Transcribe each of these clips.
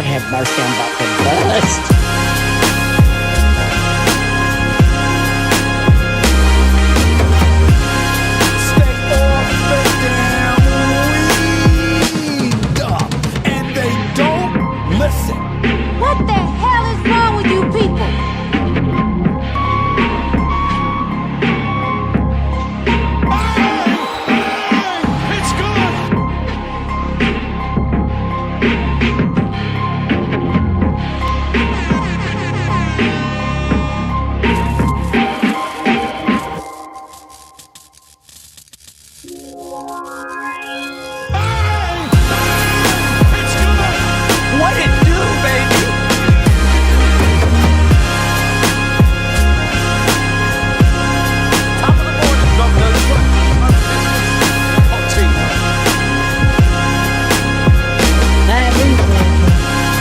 Lord have mercy, I'm about to bust. What the hell is wrong with you people? It's good! It's good! What it do, baby? Top of the morning, governor. Oh,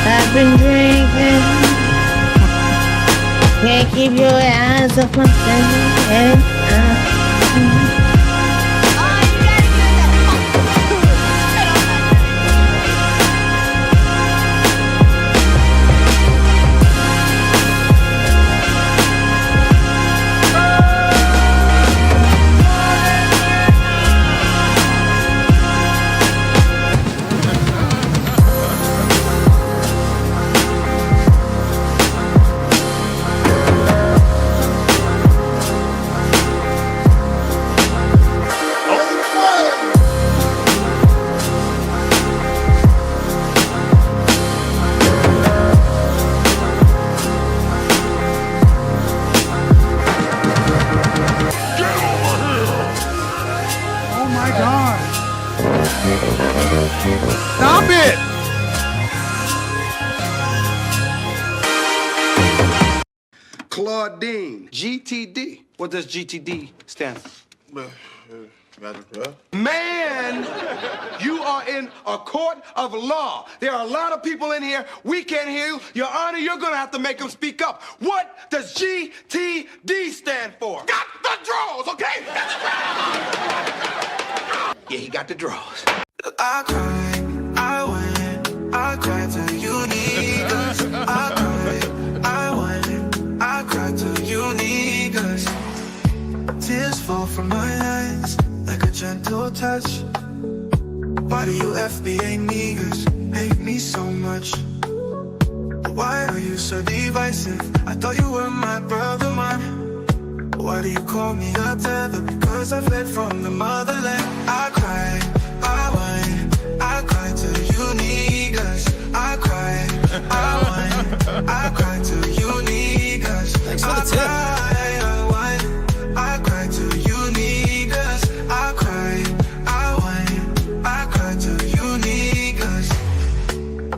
I've been drinking. Can't keep your eyes off my face. Stop it! Claudine, GTD. What does GTD stand for? Man, you are in a court of law. There are a lot of people in here. We can't hear you. Your Honor, you're going to have to make them speak up. What does GTD stand for? Got the draws, okay? Yeah, he got the draws. I cry, I went, I cried till you need us. I cried, I went, I cried till you need us. Tears fall from my eyes like a gentle touch. Why do you FBA niggas hate me so much? Why are you so divisive? I thought you were my brother, man. Why do you call me a tether? Because I fled from the motherland. I cried, I went, I cried till you niggas. I cried, I went, I cried till you niggas. Thanks for the tip. I cried till you niggas. I cried, I went, I cried till you niggas.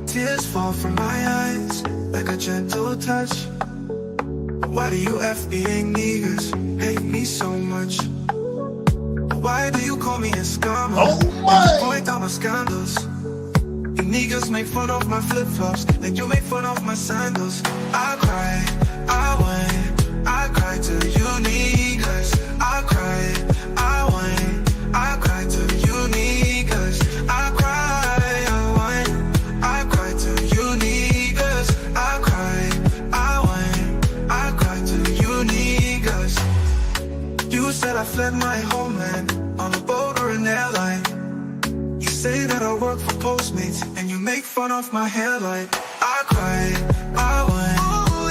Tears fall from my eyes like a gentle touch. Why do you FBA niggas hate me so much? Why do you call me a scammer? Oh my! Point out my scandals. You niggas make fun of my flip-flops like you make fun of my sandals. I cried, I went, I cried till you niggas. I cried, I went, I cried till you niggas. I cried, I went, I cried till you niggas. I cried, I went, I cried till you niggas. You said I fled my homeland on a boat or an airline. You say that I work for Postmates and you make fun of my hairline. I cried, I went,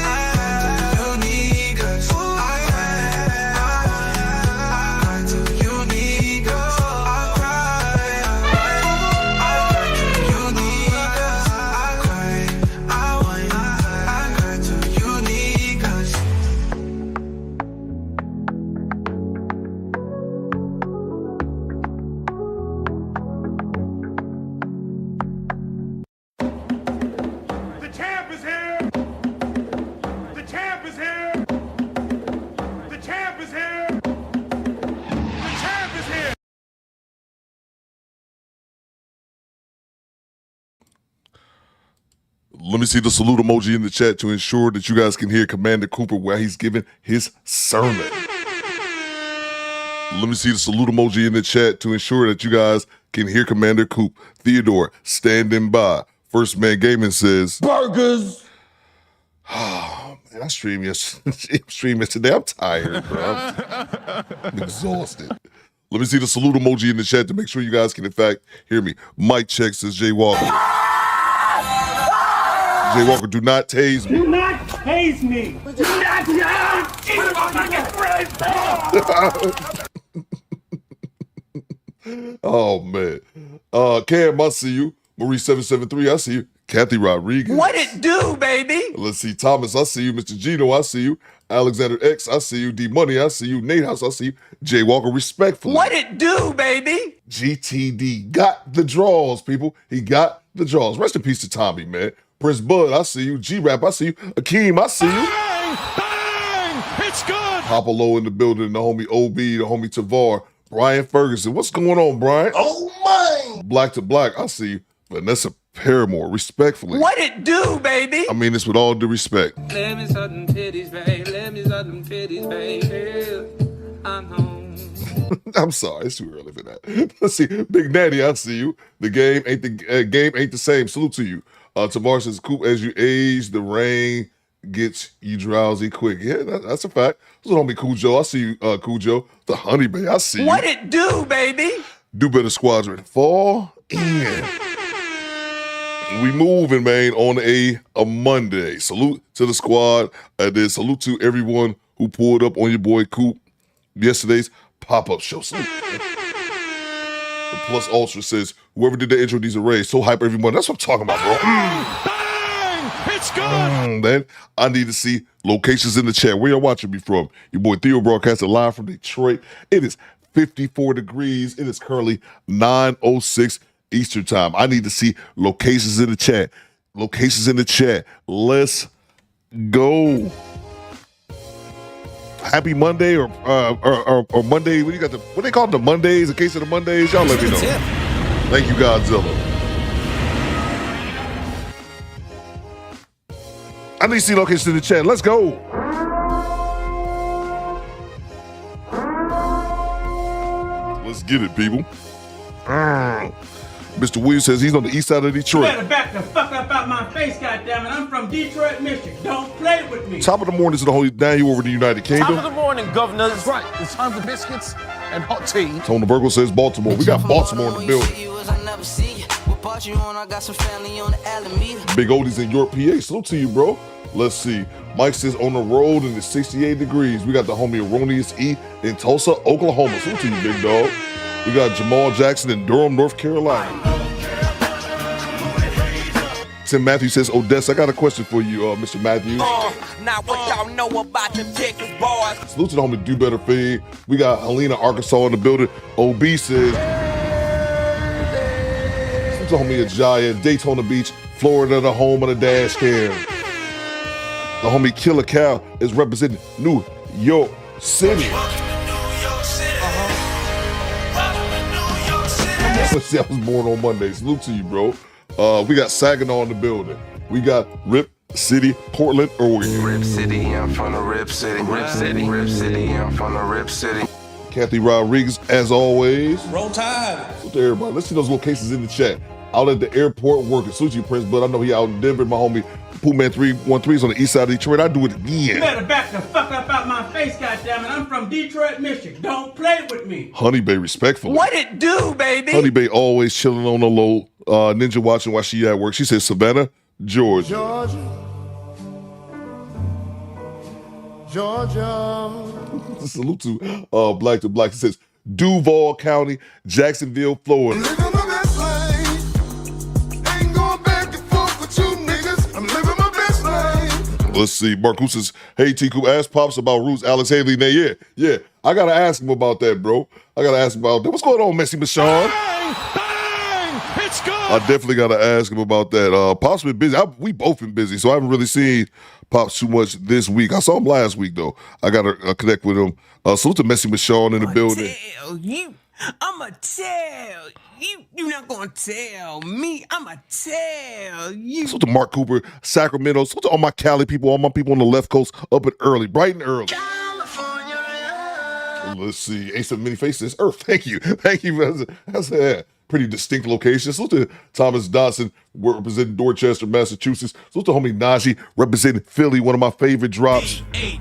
I cried till you niggas. I cried till you niggas. I cried till you niggas. I cried, I went, I cried till you niggas. The champ is here! The champ is here! The champ is here! The champ is here! Let me see the salute emoji in the chat to ensure that you guys can hear Commander Cooper while he's giving his sermon. Let me see the salute emoji in the chat to ensure that you guys can hear Commander Coop. Theodore, standing by. First Man Gaming says, Burgers. oh, man, I streamed yesterday. I'm tired, bro. I'm exhausted. Let me see the salute emoji in the chat to make sure you guys can, in fact, hear me. Mike check says Jay Walker. Jay Walker, do not tase me. Do not tase me. Do not Oh, man. Cam, I see you. Marie773, I see you. Kathy Rodriguez. What it do, baby? Let's see. Thomas, I see you. Mr. Gino, I see you. Alexander X, I see you. D Money, I see you. Nate House, I see you. Jay Walker, respectfully. What it do, baby? GTD got the draws, people. He got the draws. Rest in peace to Tommy, man. Prince Bud, I see you. G-Rap, I see you. Akeem, I see you. Bang! Bang! It's good. Papa Low in the building. The homie OB, the homie Tavar. Brian Ferguson. What's going on, Brian? Oh, man. Black to Black, I see you. Vanessa Paramore, respectfully. What it do, baby? I mean this with all due respect. Let me suck them titties, babe. Let me suck them titties, babe. I'm home. I'm sorry, it's too early for that. Let's see, Big Daddy, I see you. The game ain't the same. Salute to you. Tavar says, "Coop, as you age, the rain gets you drowsy quick." Yeah, that's a fact. So homie Cujo, I see you. Cujo, the Honey Bay, I see you. What it do, baby? Do Better Squadron, fall in. We moving, man, on a Monday. Salute to the squad. And then salute to everyone who pulled up on your boy Coop yesterday's pop-up show. Salute. The Plus Ultra says, whoever did the intro needs a raise. So hype everyone. That's what I'm talking about, bro. Bang! It's good. Man, I need to see locations in the chat. Where y'all watching me from? Your boy Theo broadcasting live from Detroit. It is 54 degrees. It is currently 9:06 Eastern time. I need to see locations in the chat. Locations in the chat. Let's go. Happy Monday or Monday. What they call it? The Mondays? In case of the Mondays, y'all let me know. Thank you, Godzilla. I need to see locations in the chat. Let's go. Let's get it, people. Mr. Williams says he's on the east side of Detroit. You better back the fuck up out my face, goddammit. I'm from Detroit, Michigan. Don't play with me. Top of the morning to the Holy Daniel over the United Kingdom. Top of the morning, governor. That's right. It's time for biscuits and hot tea. Tony Virgil says Baltimore. We got Baltimore in the building. Big Oldies in York, PA. Salute to you, bro. Let's see. Mike says on the road and it's 68 degrees. We got the homie Erroneous E in Tulsa, Oklahoma. Salute to you, big dog. We got Jamal Jackson in Durham, North Carolina. Tim Matthews says, Odessa, I got a question for you, Mr. Matthews. Now what y'all know about the Texas boys? Salute to the homie Do Better Feed. We got Helena, Arkansas in the building. OB says, salute to the homie Ajaya, Daytona Beach, Florida, the home of the dash cam. The homie Killer Cow is representing New York City. Let's see, I was born on Monday. Salute to you, bro. We got Saginaw in the building. We got Rip City, Portland, Oregon. Rip City, I'm from the Rip City. Rip City, Rip City, I'm from the Rip City. Kathy Rodriguez, as always. Roll Tide. Salute to everybody. Let's see those locations in the chat. Out at the airport working. Salute you, Prince, but I know he out in Denver. My homie Pooh Man 313 is on the east side of Detroit. I do it again. You better back the fuck up out my face, goddammit. I'm from Detroit, Michigan. Don't play with me. Honey Bay, respectfully. What it do, baby? Honey Bay always chilling on the low. Ninja watching while she at work. She says Savannah, Georgia. Salute to Black to Black. He says Duval County, Jacksonville, Florida. Let's see. Marcus says, hey, T-Coop, ask Pops about Roots, Alex Haley. Now, yeah. I got to ask him about that, bro. I got to ask him about that. What's going on, Messy Michonne? Bang! Bang! It's good. I definitely got to ask him about that. Pops been busy. We both been busy, so I haven't really seen Pops too much this week. I saw him last week, though. I got to connect with him. Salute to Messy Michonne in the building. I'ma tell you. You're not gonna tell me. I'ma tell you. Salute to Mark Cooper, Sacramento. Salute to all my Cali people, all my people on the left coast, up and early, bright and early. Let's see. Ace of Many Faces, Earth. Thank you. That's pretty distinct locations. Salute to Thomas Dodson, representing Dorchester, Massachusetts. Salute to homie Najee, representing Philly, one of my favorite drops. Hilly,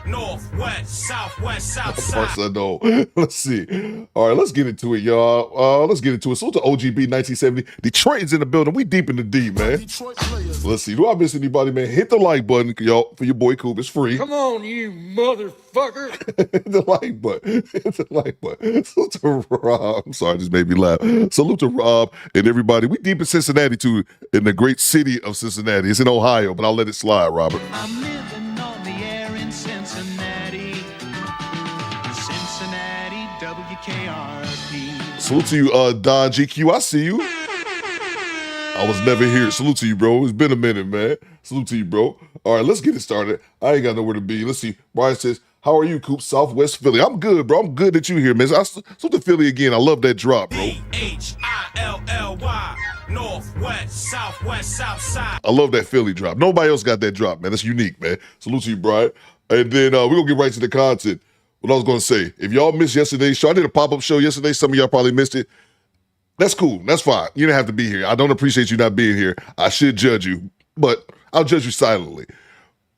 northwest, southwest, south Of course I know. Let's see. All right, let's get into it, y'all. Let's get into it. Salute to OGB 1970. Detroit is in the building. We deep in the deep, man. Let's see. Do I miss anybody, man? Hit the like button, y'all, for your boy Coop. It's free. Come on, you motherfucker. Hit the like button. Hit the like button. Salute to Rob. I'm sorry, this made me laugh. Salute to Rob and everybody. We deep in Cincinnati, too, in the great city of Cincinnati. It's in Ohio, but I'll let it slide, Robert. I'm living on the air in Cincinnati. Cincinnati, WKRP. Salute to you, Don GQ. I see you. I was never here. Salute to you, bro. It's been a minute, man. Salute to you, bro. All right, let's get it started. I ain't got nowhere to be. Let's see. Brian says, how are you, Coop? Southwest Philly. I'm good, bro. I'm good that you here, man. Salute to Philly again. I love that drop, bro. Hilly, northwest, southwest, south side. I love that Philly drop. Nobody else got that drop, man. That's unique, man. Salute to you, Brian. And then we're going to get right to the content. What I was going to say, if y'all missed yesterday's show, I did a pop-up show yesterday. Some of y'all probably missed it. That's cool. That's fine. You didn't have to be here. I don't appreciate you not being here. I should judge you, but I'll judge you silently.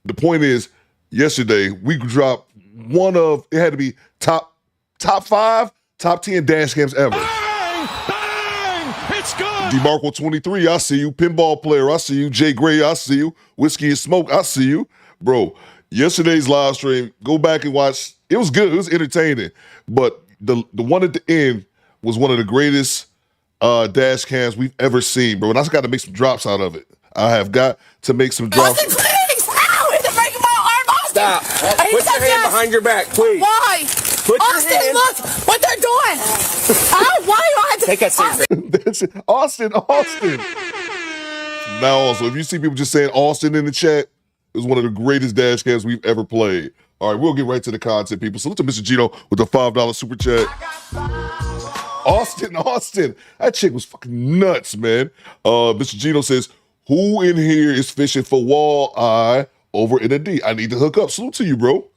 The point is, yesterday, we dropped it had to be top 5, top 10 dash cams ever. Bang! Bang! It's good! DeMarco 23, I see you. Pinball player, I see you. Jay Gray, I see you. Whiskey and Smoke, I see you. Bro, yesterday's live stream, go back and watch. It was good. It was entertaining. But the one at the end was one of the greatest dash cams we've ever seen, bro. And I just got to make some drops out of it. I have got to make some drops. Austin, please! Ow! It's breaking my arm, Austin! Stop. Put your hand behind your back, please. Why? Put your Austin, hand. look what they're doing! Ow, why do I have to... Take a seat. That's it. Austin. Now also, if you see people just saying Austin in the chat, it was one of the greatest dash cams we've ever played. All right, we'll get right to the content, people. Salute to Mr. Gino with the $5 super chat. Austin. That chick was fucking nuts, man. Mr. Gino says, who in here is fishing for walleye over in a D? I need to hook up. Salute to you, bro.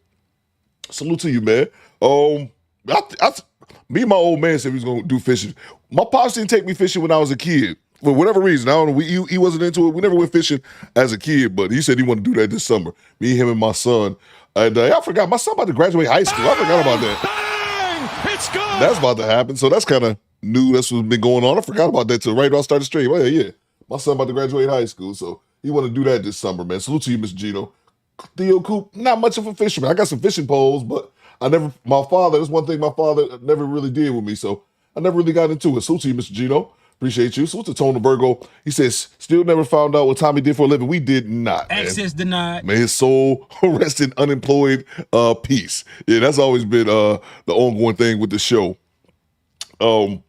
Salute to you, man. Me and my old man said we was going to do fishing. My pops didn't take me fishing when I was a kid. For whatever reason, I don't know. He wasn't into it. We never went fishing as a kid, but he said he wanted to do that this summer. Me, him, and my son. And I forgot. My son about to graduate high school. I forgot about that. Bang! It's good! That's about to happen. So that's kind of new. That's what's been going on. I forgot about that till right when I started the stream. Oh, yeah. My son about to graduate high school, so he want to do that this summer, man. Salute to you, Mr. Gino. Theo Coop, not much of a fisherman. I got some fishing poles, but that's one thing my father never really did with me, so I never really got into it. Salute to you, Mr. Gino. Appreciate you. Salute to Tony Virgo. He says, still never found out what Tommy did for a living. We did not, man. Access denied. May his soul rest in unemployed peace. Yeah, that's always been the ongoing thing with the show. That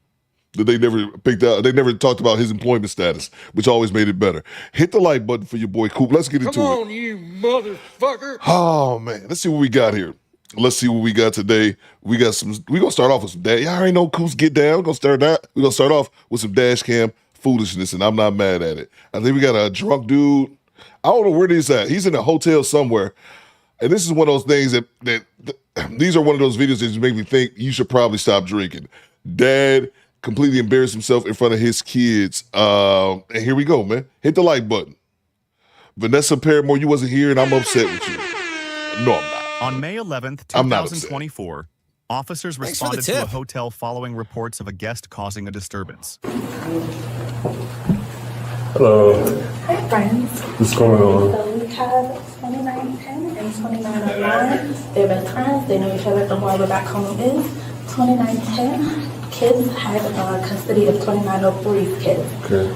they never picked out. They never talked about his employment status, which always made it better. Hit the like button for your boy Coop. Let's get into it. Come on, you motherfucker. Oh, man. Let's see what we got here. Let's see what we got today. We're going to start off with some dash. Y'all already know Coop's get down. We're going to start off with some dash cam foolishness, and I'm not mad at it. I think we got a drunk dude. I don't know where he's at. He's in a hotel somewhere. And this is one of those things that these are one of those videos that just make me think you should probably stop drinking. Dad completely embarrassed himself in front of his kids. And here we go, man. Hit the like button. Vanessa Paramore, you wasn't here, and I'm upset with you. No, I'm not. On May 11th, I'm not 2024, officers responded to a hotel following reports of a guest causing a disturbance. Hello. Hi, friends. What's going on? So we have 2910 and 2909. They're best friends. They know each other from wherever back home is. 2910 kids had custody of 2903's kids. Okay.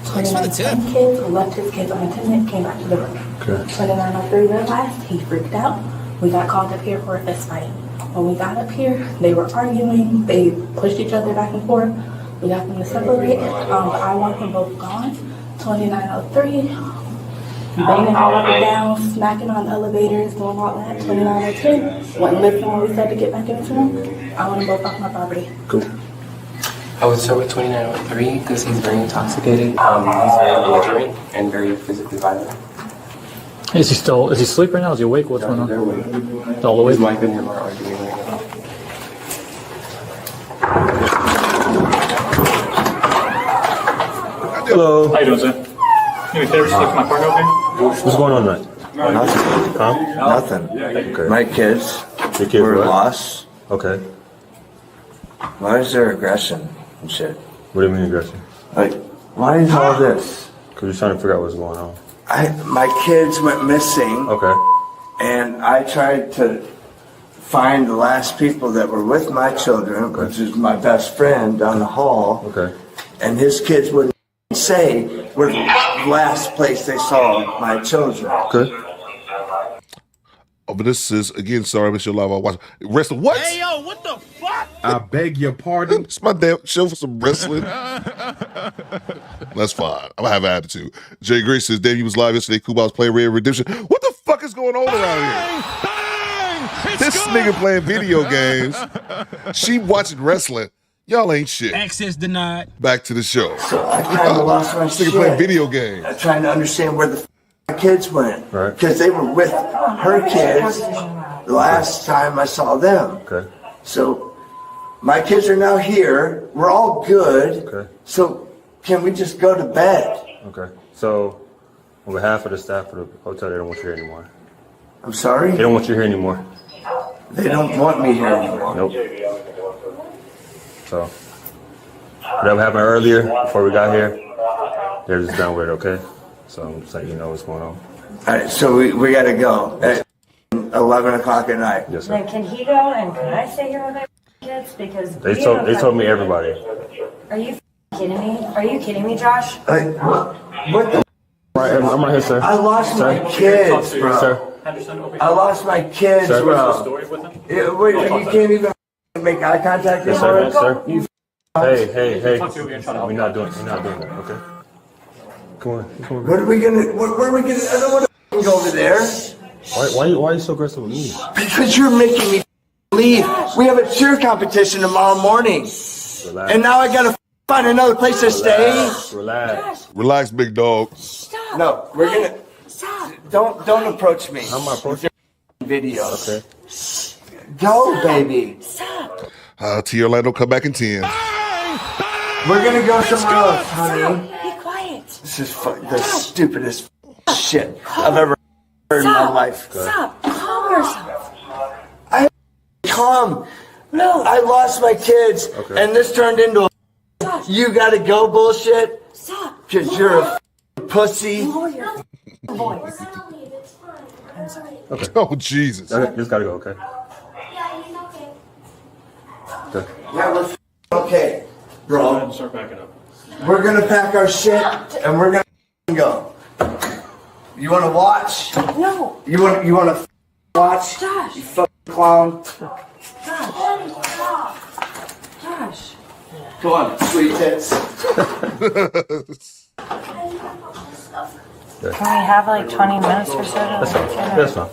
2910 kids left his kids unattended, came back to the room. Okay. 2903 realized, he freaked out. We got called up here for a fist fight. When we got up here, they were arguing. They pushed each other back and forth. We got them to separate. I want them both gone. 2903, banging all up and down, smacking on elevators, doing all that. 2902, wasn't listening when we said to get back into them. I want them both off my property. Cool. I would start with 2903 because he's very intoxicated. He's very belligerent and very physically violent. Is he asleep right now? Is he awake? What's going on? They're awake. All awake? His wife and him are arguing right now. Hello. How you doing, sir? You need favors to take my partner over? What's going on tonight? Nothing. Huh? Nothing. Okay. My kids Your kids were what? lost. Okay. Why is there aggression and shit? What do you mean aggression? Like, why is all this? Because you're trying to figure out what's going on. My kids went missing. Okay. And I tried to find the last people that were with my children, which is my best friend down the hall. Okay. And his kids wouldn't say where the last place they saw my children. Okay. Oh, but this is, again, sorry, I missed your live. I watch wrestling. What? Hey, yo, what the fuck? I beg your pardon? It's my damn show for some wrestling. That's fine. I'm going to have an attitude. Jay Grace says, damn, you was live yesterday. Kuba was playing Red Redemption. What the fuck is going on around here? This nigga playing video games. She watching wrestling. Y'all ain't shit. Access denied. Back to the show. So I kind of lost my This shit. nigga playing video games. I'm trying to understand where the my kids went. Right. Because they were with her kids the last time I saw them. Okay. So my kids are now here. We're all good. Okay. So can we just go to bed? Okay. So, on behalf of the staff of the hotel, they don't want you here anymore. I'm sorry? They don't want you here anymore. They don't want me here anymore. Nope. So, whatever happened earlier, before we got here, they're just done with it, okay? So, I'm just letting you know what's going on. All right, so we got to go at 11 o'clock at night. Yes, sir. Then can he go and can I stay here with my kids? Because They told me everybody. Are you kidding me? Are you kidding me, Josh? What the? I'm right here, sir. I lost my kids, bro. Sir. I lost my kids, Sir. bro. Wait, you can't even make eye contact Yes, anymore? sir. Sir. Hey. We're not doing that, okay? Come on. What are we gonna? Where are we gonna? I don't want to go over there. Why are you so aggressive with me? Because you're making me leave. We have a cheer competition tomorrow morning, Relax. and now I gotta find another place to stay. Relax, big dog. No, we're gonna. Don't approach me. I'm not approaching. Videos. Okay. Go, baby. T. Orlando, come back in 10. We're gonna go somewhere else, honey. Be quiet. This is the stupidest shit I've ever heard in my life. Stop. Calm yourself. Calm. No. I lost my kids, and this turned into a you gotta go bullshit. Stop. Because you're a pussy. Lower your voice. I'm sorry. Okay. Oh, Jesus. Okay, just gotta go, okay? Okay. Yeah, we're okay, bro. Start backing up. We're gonna pack our shit, and we're gonna go. You wanna watch? No. You wanna watch? Josh. You fucking clown. Josh. Come on, sweet tits. Can we have like 20 minutes or so to That's fine.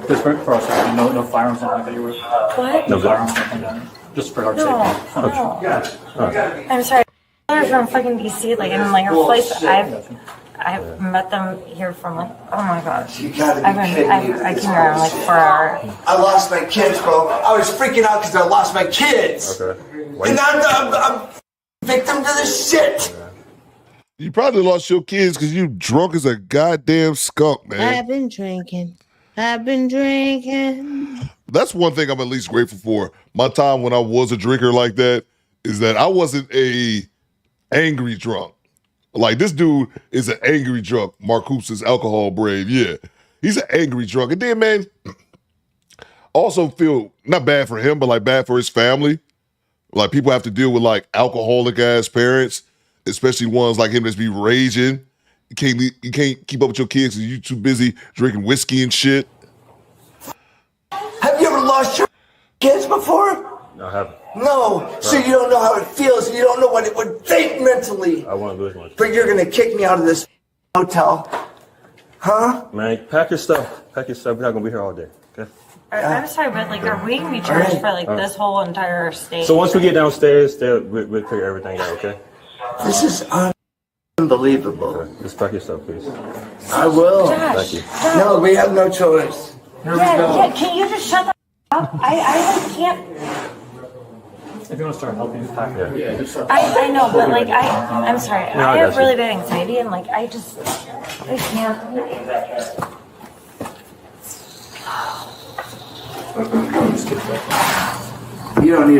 Just for us, no firearms, something like that you were. What? No firearms, something like that. Just for our No. safety. I'm sorry. They're from fucking DC. Like in like her place. I've met them here from like, oh my gosh. You gotta be I kidding me. came around like for our. I lost my kids, bro. I was freaking out because I lost my kids. Okay. And I'm victim to this shit. You probably lost your kids because you drunk as a goddamn skunk, man. I've been drinking. That's one thing I'm at least grateful for. My time when I was a drinker like that is that I wasn't a angry drunk. Like, this dude is an angry drunk. Mark Hoops is alcohol brave. Yeah, he's an angry drunk. And then, man, also feel not bad for him, but like bad for his family. Like, people have to deal with like alcoholic ass parents, especially ones like him that's be raging. You can't keep up with your kids because you're too busy drinking whiskey and shit. Have you ever lost your kids before? No, I haven't. No. So you don't know how it feels. You don't know what it would think mentally. I want to lose one. But you're gonna kick me out of this hotel, huh? Man, pack your stuff. We're not gonna be here all day. Okay. I'm sorry, but like, are we gonna be charged for like this whole entire stay? So once we get downstairs, we'll figure everything out. Okay. This is unbelievable. Okay. Just pack your stuff, please. I will. Thank you. No, we have no choice. Here we go. Yeah, can you just shut the up? I can't. If you want to start helping, yeah. I know, but like I'm sorry. I have really bad anxiety, and like I can't. You don't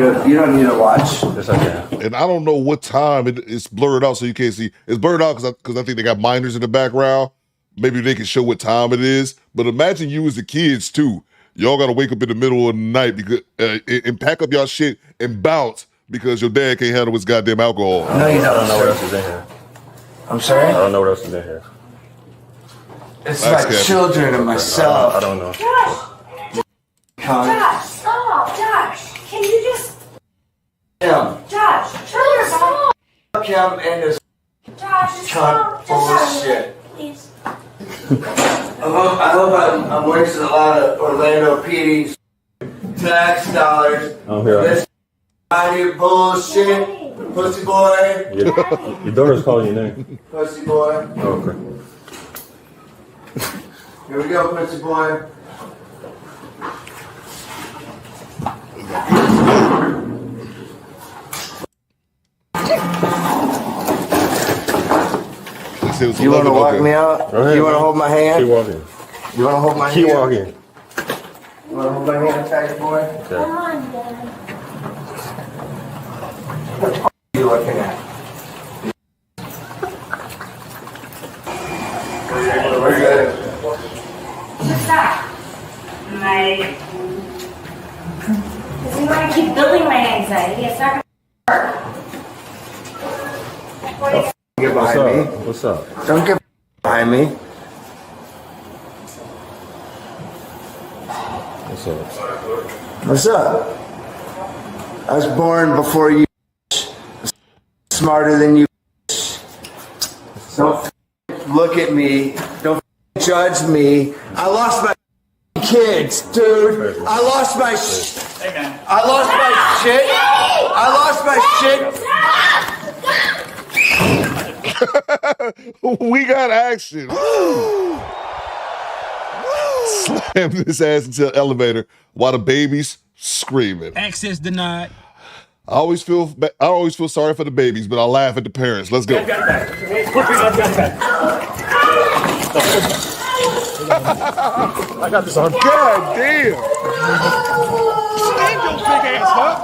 need to watch. Yes, I can. And I don't know what time it's blurred out, so you can't see. It's blurred out because I think they got minors in the background. Maybe they can show what time it is. But imagine you as the kids too. Y'all gotta wake up in the middle of the night because and pack up y'all shit and bounce because your dad can't handle his goddamn alcohol. No, you don't. I don't know what else is in here. I'm sorry? I don't know what else is in here. It's my children and myself. I don't know. Josh, stop! Josh, can you just? Him. Josh, turn your phone. Fuck him and his Josh, cunt bullshit. Please. I hope I'm wasting a lot of Orlando PD's tax dollars. I'm here. This bullshit, pussy boy. Your daughter's calling your name. Pussy boy. Oh, okay. Here we go, pussy boy. You want to walk me out? You want to hold my hand? Keep walking. You want to hold my hand? Keep walking. You want to hold my hand tight, boy? Okay. Come on, Dad. What the f*** are you looking at? We're good. What's that? Because you want to keep building my anxiety. It's not going to work. Get behind me. What's up? Don't get behind me. What's up? What's up? I was born before you. Smarter than you. Don't look at me. Don't judge me. I lost my kids, dude. I lost my I lost my shit. I lost my shit. We got action. Slam this ass into the elevator while the baby's screaming. Access denied. I always feel sorry for the babies, but I laugh at the parents. Let's go. I got this on. God damn. Stand your big ass up.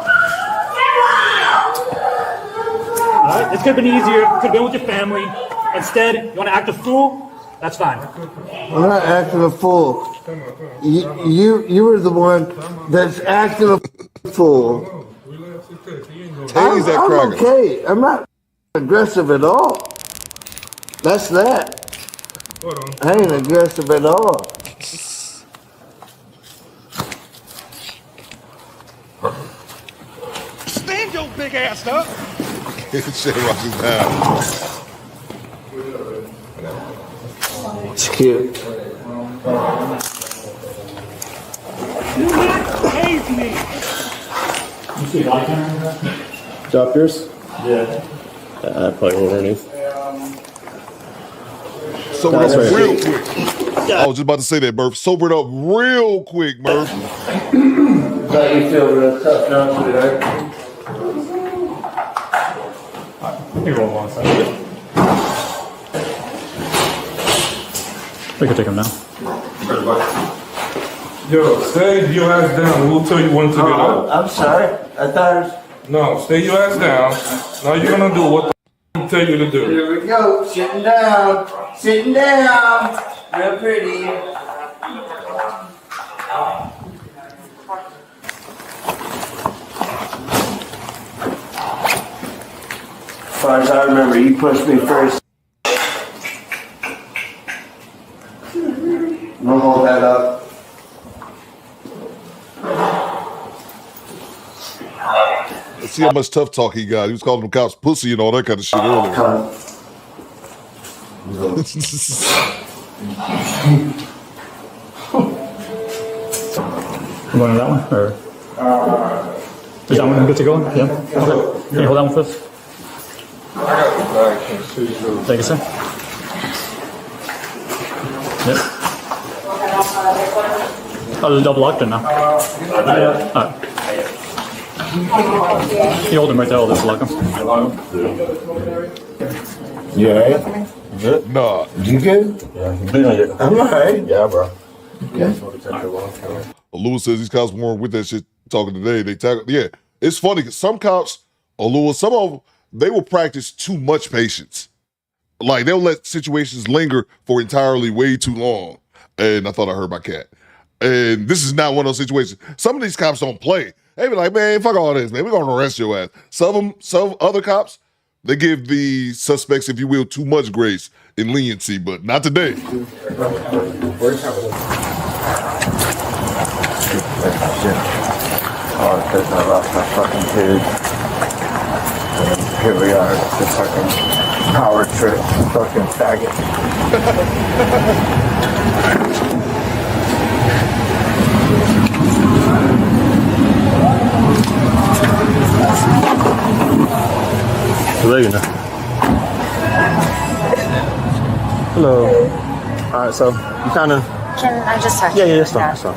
Alright, this could have been easier. Could have been with your family. Instead, you want to act a fool? That's fine. I'm not acting a fool. You were the one that's acting a fool. Taste that I'm cracker. okay. I'm not aggressive at all. That's that. I ain't aggressive at all. Stand your big ass up. Shit rushes down. It's cute. Save me. You see body camera? Doctors? Yeah. I probably won't underneath. Sober it up real quick. I was just about to say that, Murph. Sober it up real quick, Murph. How you feel real tough now today? Here, roll one side. We can take him now. Yo, stay your ass down. We'll tell you when to get up. I'm sorry. I thought it was... No, stay your ass down. Now you're gonna do what the f- tell you to do. Here we go. Sitting down. Sitting down. Real pretty. As far as I remember, you pushed me first. Don't hold that up. Let's see how much tough talk he got. He was calling them cops pussy and all that kind of shit earlier. I'm going to that one? Or? Is that one good to go? Yeah? Okay. Can you hold that one first? Thank you, sir. Yep. Oh, there's a double locked in now. Alright. You hold him right there, I'll just lock him. You alright? Good? Nah. You good? Yeah. I'm alright. Yeah, bro. Lewis says these cops weren't with that shit talking today. They tackled. Yeah, it's funny because some cops, Lewis, some of them, they will practice too much patience. Like they'll let situations linger for entirely way too long. And I thought I heard my cat. And this is not one of those situations. Some of these cops don't play. They be like, man, fuck all this, man. We're gonna arrest your ass. Some other cops, they give the suspects, if you will, too much grace and leniency, but not today. Oh, because I lost my fucking kids. And here we are, the fucking power trip, fucking faggot. Hello. All right, so you kind of. Can I just talk to Yeah, you? that's fine. All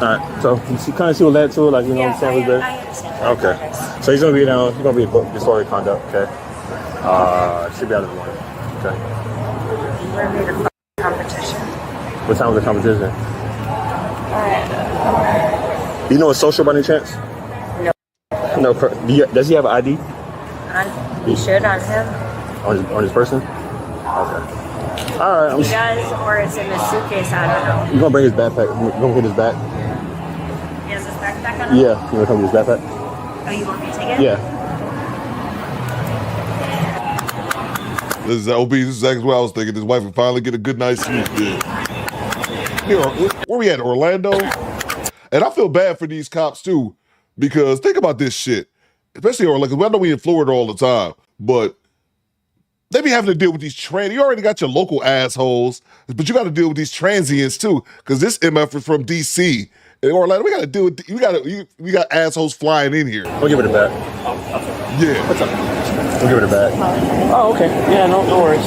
right, so you kind of see what led to it, like, you know what I'm saying, was there? I understand. Okay. So he's going to be down, he's going to be a disorderly conduct, okay? Should be out in the morning, okay? We're made a competition. What time was the competition? Alright. Do you know a social by any chance? No. No. Does he have an ID? You should on him. On his person? Okay. All right. He does, or it's in his suitcase, I don't know. You're going to bring his backpack. You're going to get his back? He has his backpack on him? Yeah. You want to come get his backpack? Oh, you want me to take it? Yeah. This is OB. This is exactly what I was thinking. His wife would finally get a good night's sleep. Yeah. Where we at? Orlando? And I feel bad for these cops too, because think about this shit. Especially Orlando, because I know we in Florida all the time, but they be having to deal with these you already got your local assholes, but you got to deal with these transients too, because this MF is from DC. In Orlando, we got to deal with, we got assholes flying in here. I'll give it a back. Yeah. What's up? We'll give it a back. Oh, okay. Yeah, no worries.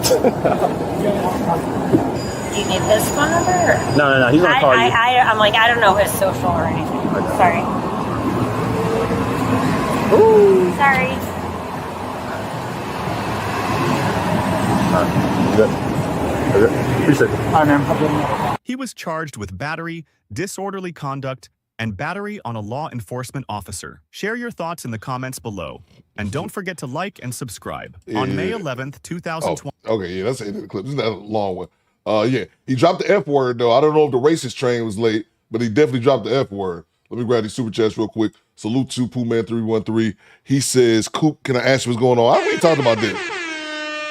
Do you need his phone number? Or? No. He's going to call you. I'm like, I don't know his social or anything. Sorry. Ooh. Sorry. Good. Appreciate it. Hi, ma'am. He was charged with battery, disorderly conduct, and battery on a law enforcement officer. Share your thoughts in the comments below. And don't forget to like and subscribe. On May 11th, 2020. Okay, yeah, that's the end of the clip. This is not a long one. Yeah, he dropped the F word, though. I don't know if the racist train was late, but he definitely dropped the F word. Let me grab these super chats real quick. Salute to Poohman313. He says, Coop, can I ask you what's going on? I already talked about this.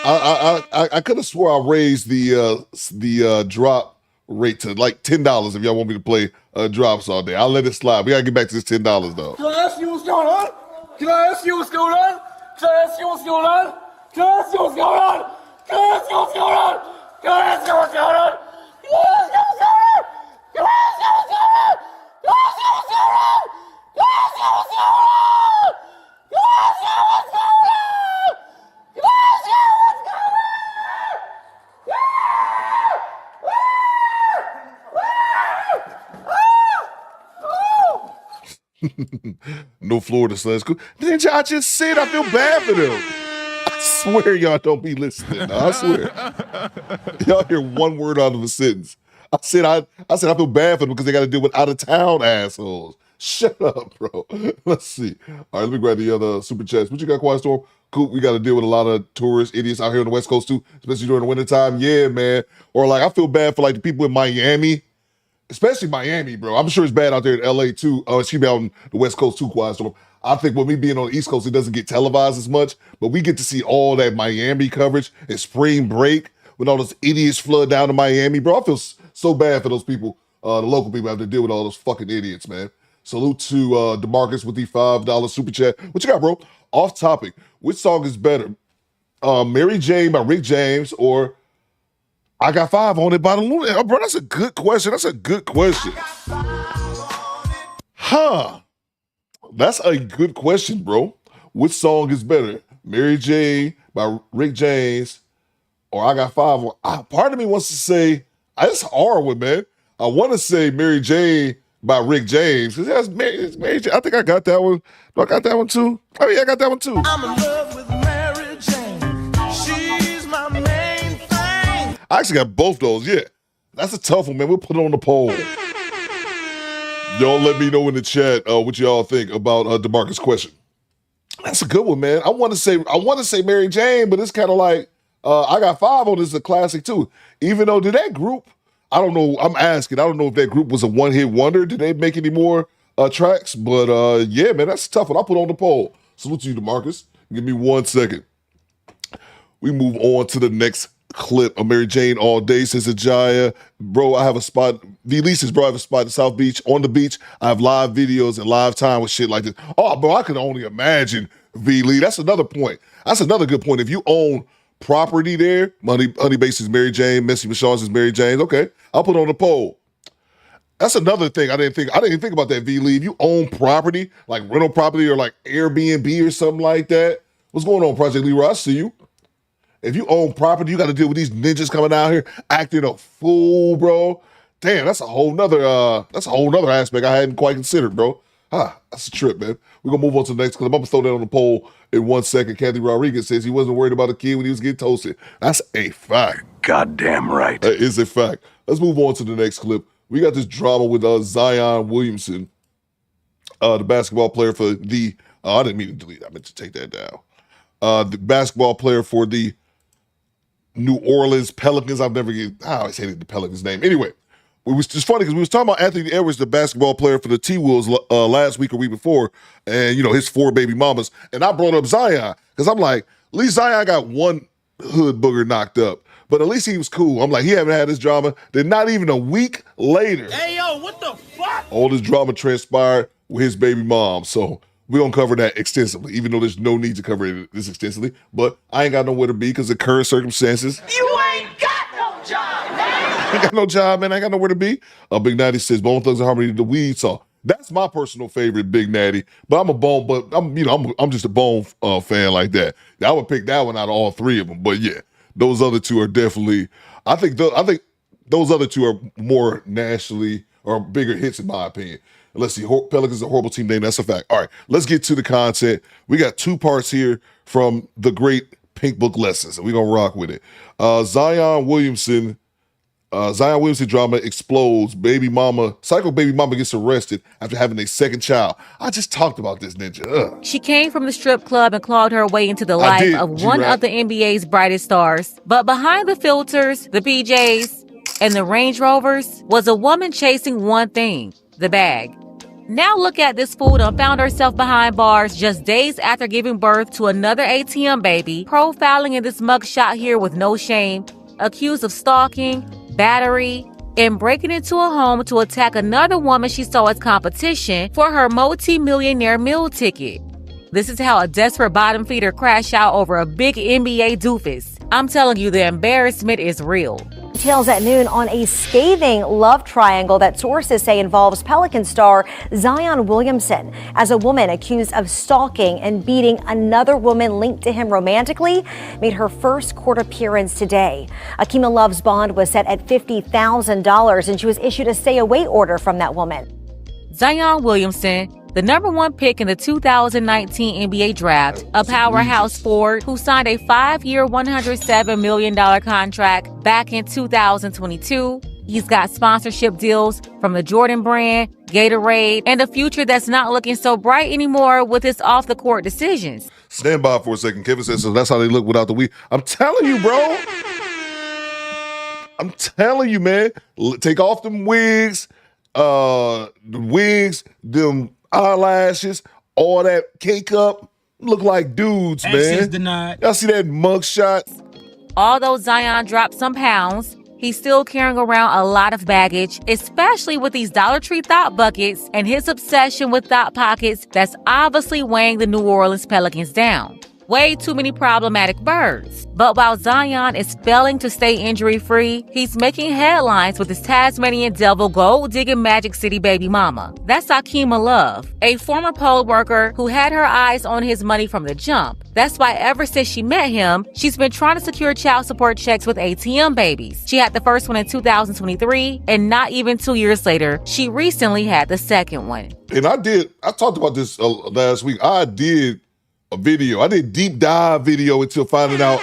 I could have swore I raised the drop rate to like $10 if y'all want me to play drops all day. I'll let it slide. We gotta get back to this $10 though. Can I ask you what's going on? Can I ask you what's going on? Can I ask you what's going on? Can I ask you what's going on? Can I ask you what's going on? Can I ask you what's going on? Can I ask you what's going on? Can I ask you what's going on? Can I ask you what's going on? Can I ask you what's going on? Can I ask you what's going on? Can I ask you what's going on? No Florida slash cool. Didn't y'all just said I feel bad for them? I swear y'all don't be listening. I swear. Y'all hear one word out of a sentence. I said I feel bad for them because they got to deal with out of town assholes. Shut up, bro. Let's see. All right, let me grab the other super chats. What you got, Quiet Storm? Cool. We got to deal with a lot of tourist idiots out here on the West Coast too, especially during the wintertime. Yeah, man. Or like I feel bad for like the people in Miami. Especially Miami, bro. I'm sure it's bad out there in LA too. Excuse me, out on the West Coast too, Quiet Storm. I think with me being on the East Coast, it doesn't get televised as much, but we get to see all that Miami coverage and spring break when all those idiots flood down to Miami, bro. I feel so bad for those people, the local people have to deal with all those fucking idiots, man. Salute to DeMarcus with the $5 super chat. What you got, bro? Off topic. Which song is better? Mary Jane by Rick James or I Got Five on It by the Luna? Bro, that's a good question. That's a good question. Huh. That's a good question, bro. Which song is better? Mary Jane by Rick James or I Got Five. Part of me wants to say, it's a hard one, man. I want to say Mary Jane by Rick James, because that's Mary Jane. I think I got that one. Do I got that one too? Oh yeah, I got that one too. I'm in love with Mary Jane. She's my main thing. I actually got both those, yeah. That's a tough one, man. We'll put it on the poll. Y'all let me know in the chat what y'all think about DeMarcus' question. That's a good one, man. I want to say Mary Jane, but it's kind of like I Got Five on this is a classic too. Even though did that group, I don't know. I'm asking. I don't know if that group was a one-hit wonder. Did they make any more tracks? But yeah, man, that's a tough one. I'll put on the poll. Salute to you, DeMarcus. Give me 1 second. We move on to the next clip of Mary Jane All Day, says Ajaya. Bro, I have a spot. V-Lee says, bro, I have a spot in South Beach. On the beach, I have live videos and live time with shit like this. Oh, bro, I can only imagine, V-Lee. That's another point. That's another good point. If you own property there, Honey Base is Mary Jane, Messy Michonne's is Mary Jane. Okay, I'll put it on the poll. That's another thing I didn't even think about that, V-Lee. If you own property, like rental property or like Airbnb or something like that, what's going on, Project Leroy? I see you. If you own property, you got to deal with these ninjas coming out here acting a fool, bro. Damn, that's a whole nother aspect I hadn't quite considered, bro. That's a trip, man. We're gonna move on to the next clip. I'm gonna throw that on the poll in 1 second. Kathy Rodriguez says he wasn't worried about a kid when he was getting toasted. That's a fact. Goddamn right. That is a fact. Let's move on to the next clip. We got this drama with Zion Williamson, the basketball player for the. I didn't mean to delete. I meant to take that down. The basketball player for the New Orleans Pelicans. I always hated the Pelicans name. Anyway, it was just funny because we was talking about Anthony Edwards, the basketball player for the T-Wolves last week or week before, and his 4 baby mamas. And I brought up Zion because I'm like, at least Zion got one hood booger knocked up, but at least he was cool. I'm like, he haven't had this drama. Then not even a week later, Hey, yo, what the fuck? all this drama transpired with his baby mom. So we're going to cover that extensively, even though there's no need to cover this extensively. But I ain't got nowhere to be because of current circumstances. You ain't got no job, man. I ain't got no job, man. I ain't got nowhere to be. Big Natty says, Bone Thugs and Harmony, the Weed Song. That's my personal favorite, Big Natty. But I'm just a Bone fan like that. I would pick that one out of all 3 of them. But yeah, those other 2 are definitely, I think those other 2 are more nationally or bigger hits in my opinion. Let's see, Pelicans are a horrible team name. That's a fact. All right, let's get to the content. We got 2 parts here from the great Pink Book Lessons, and we're going to rock with it. Zion Williamson drama explodes. Psycho baby mama gets arrested after having a second child. I just talked about this, Ninja. Ugh. She came from the strip club and clawed her way into the life of one of the NBA's brightest stars. But behind the filters, the PJs, and the Range Rovers was a woman chasing one thing, the bag. Now look at this fool done found herself behind bars just days after giving birth to another ATM baby, profiling in this mugshot here with no shame, accused of stalking, battery, and breaking into a home to attack another woman she saw as competition for her multi-millionaire meal ticket. This is how a desperate bottom feeder crashed out over a big NBA doofus. I'm telling you, the embarrassment is real. Details at noon on a scathing love triangle that sources say involves Pelican star Zion Williamson, as a woman accused of stalking and beating another woman linked to him romantically made her first court appearance today. Akima Love's bond was set at $50,000 and she was issued a stay-away order from that woman. Zion Williamson, the number 1 pick in the 2019 NBA draft, a powerhouse forward who signed a 5-year, $107 million contract back in 2022. He's got sponsorship deals from the Jordan brand, Gatorade, and a future that's not looking so bright anymore with his off-the-court decisions. Stand by for a second. Kevin says, so that's how they look without the weed. I'm telling you, bro. I'm telling you, man. Take off them wigs, them eyelashes, all that cake up, look like dudes, Access man. denied. Y'all see that mugshot? Although Zion dropped some pounds, he's still carrying around a lot of baggage, especially with these Dollar Tree thought buckets and his obsession with thought pockets that's obviously weighing the New Orleans Pelicans down. Way too many problematic birds. But while Zion is failing to stay injury-free, he's making headlines with his Tasmanian devil gold-digging Magic City baby mama. That's Akima Love, a former poll worker who had her eyes on his money from the jump. That's why ever since she met him, she's been trying to secure child support checks with ATM babies. She had the first one in 2023, and not even 2 years later, she recently had the second one. And I talked about this last week. I did a video. I did deep dive video until finding out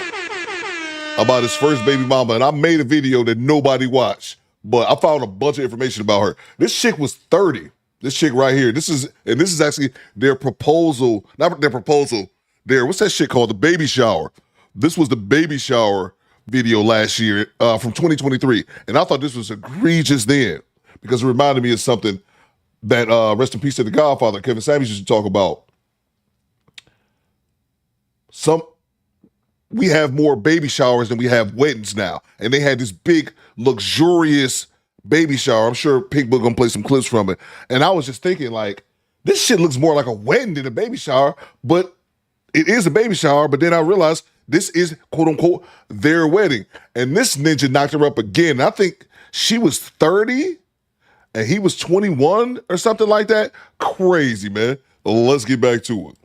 about his first baby mama. And I made a video that nobody watched. But I found a bunch of information about her. This chick was 30. This chick right here. This is actually their proposal. Not their proposal. What's that shit called? The baby shower. This was the baby shower video last year from 2023. And I thought this was egregious then because it reminded me of something that, rest in peace to the Godfather, Kevin Samuels used to talk about. We have more baby showers than we have weddings now. And they had this big, luxurious baby shower. I'm sure Pink Book gonna play some clips from it. And I was just thinking, like, this shit looks more like a wedding than a baby shower, but it is a baby shower. But then I realized this is, quote unquote, their wedding. And this ninja knocked her up again. I think she was 30 and he was 21 or something like that. Crazy, man. Let's get back to it.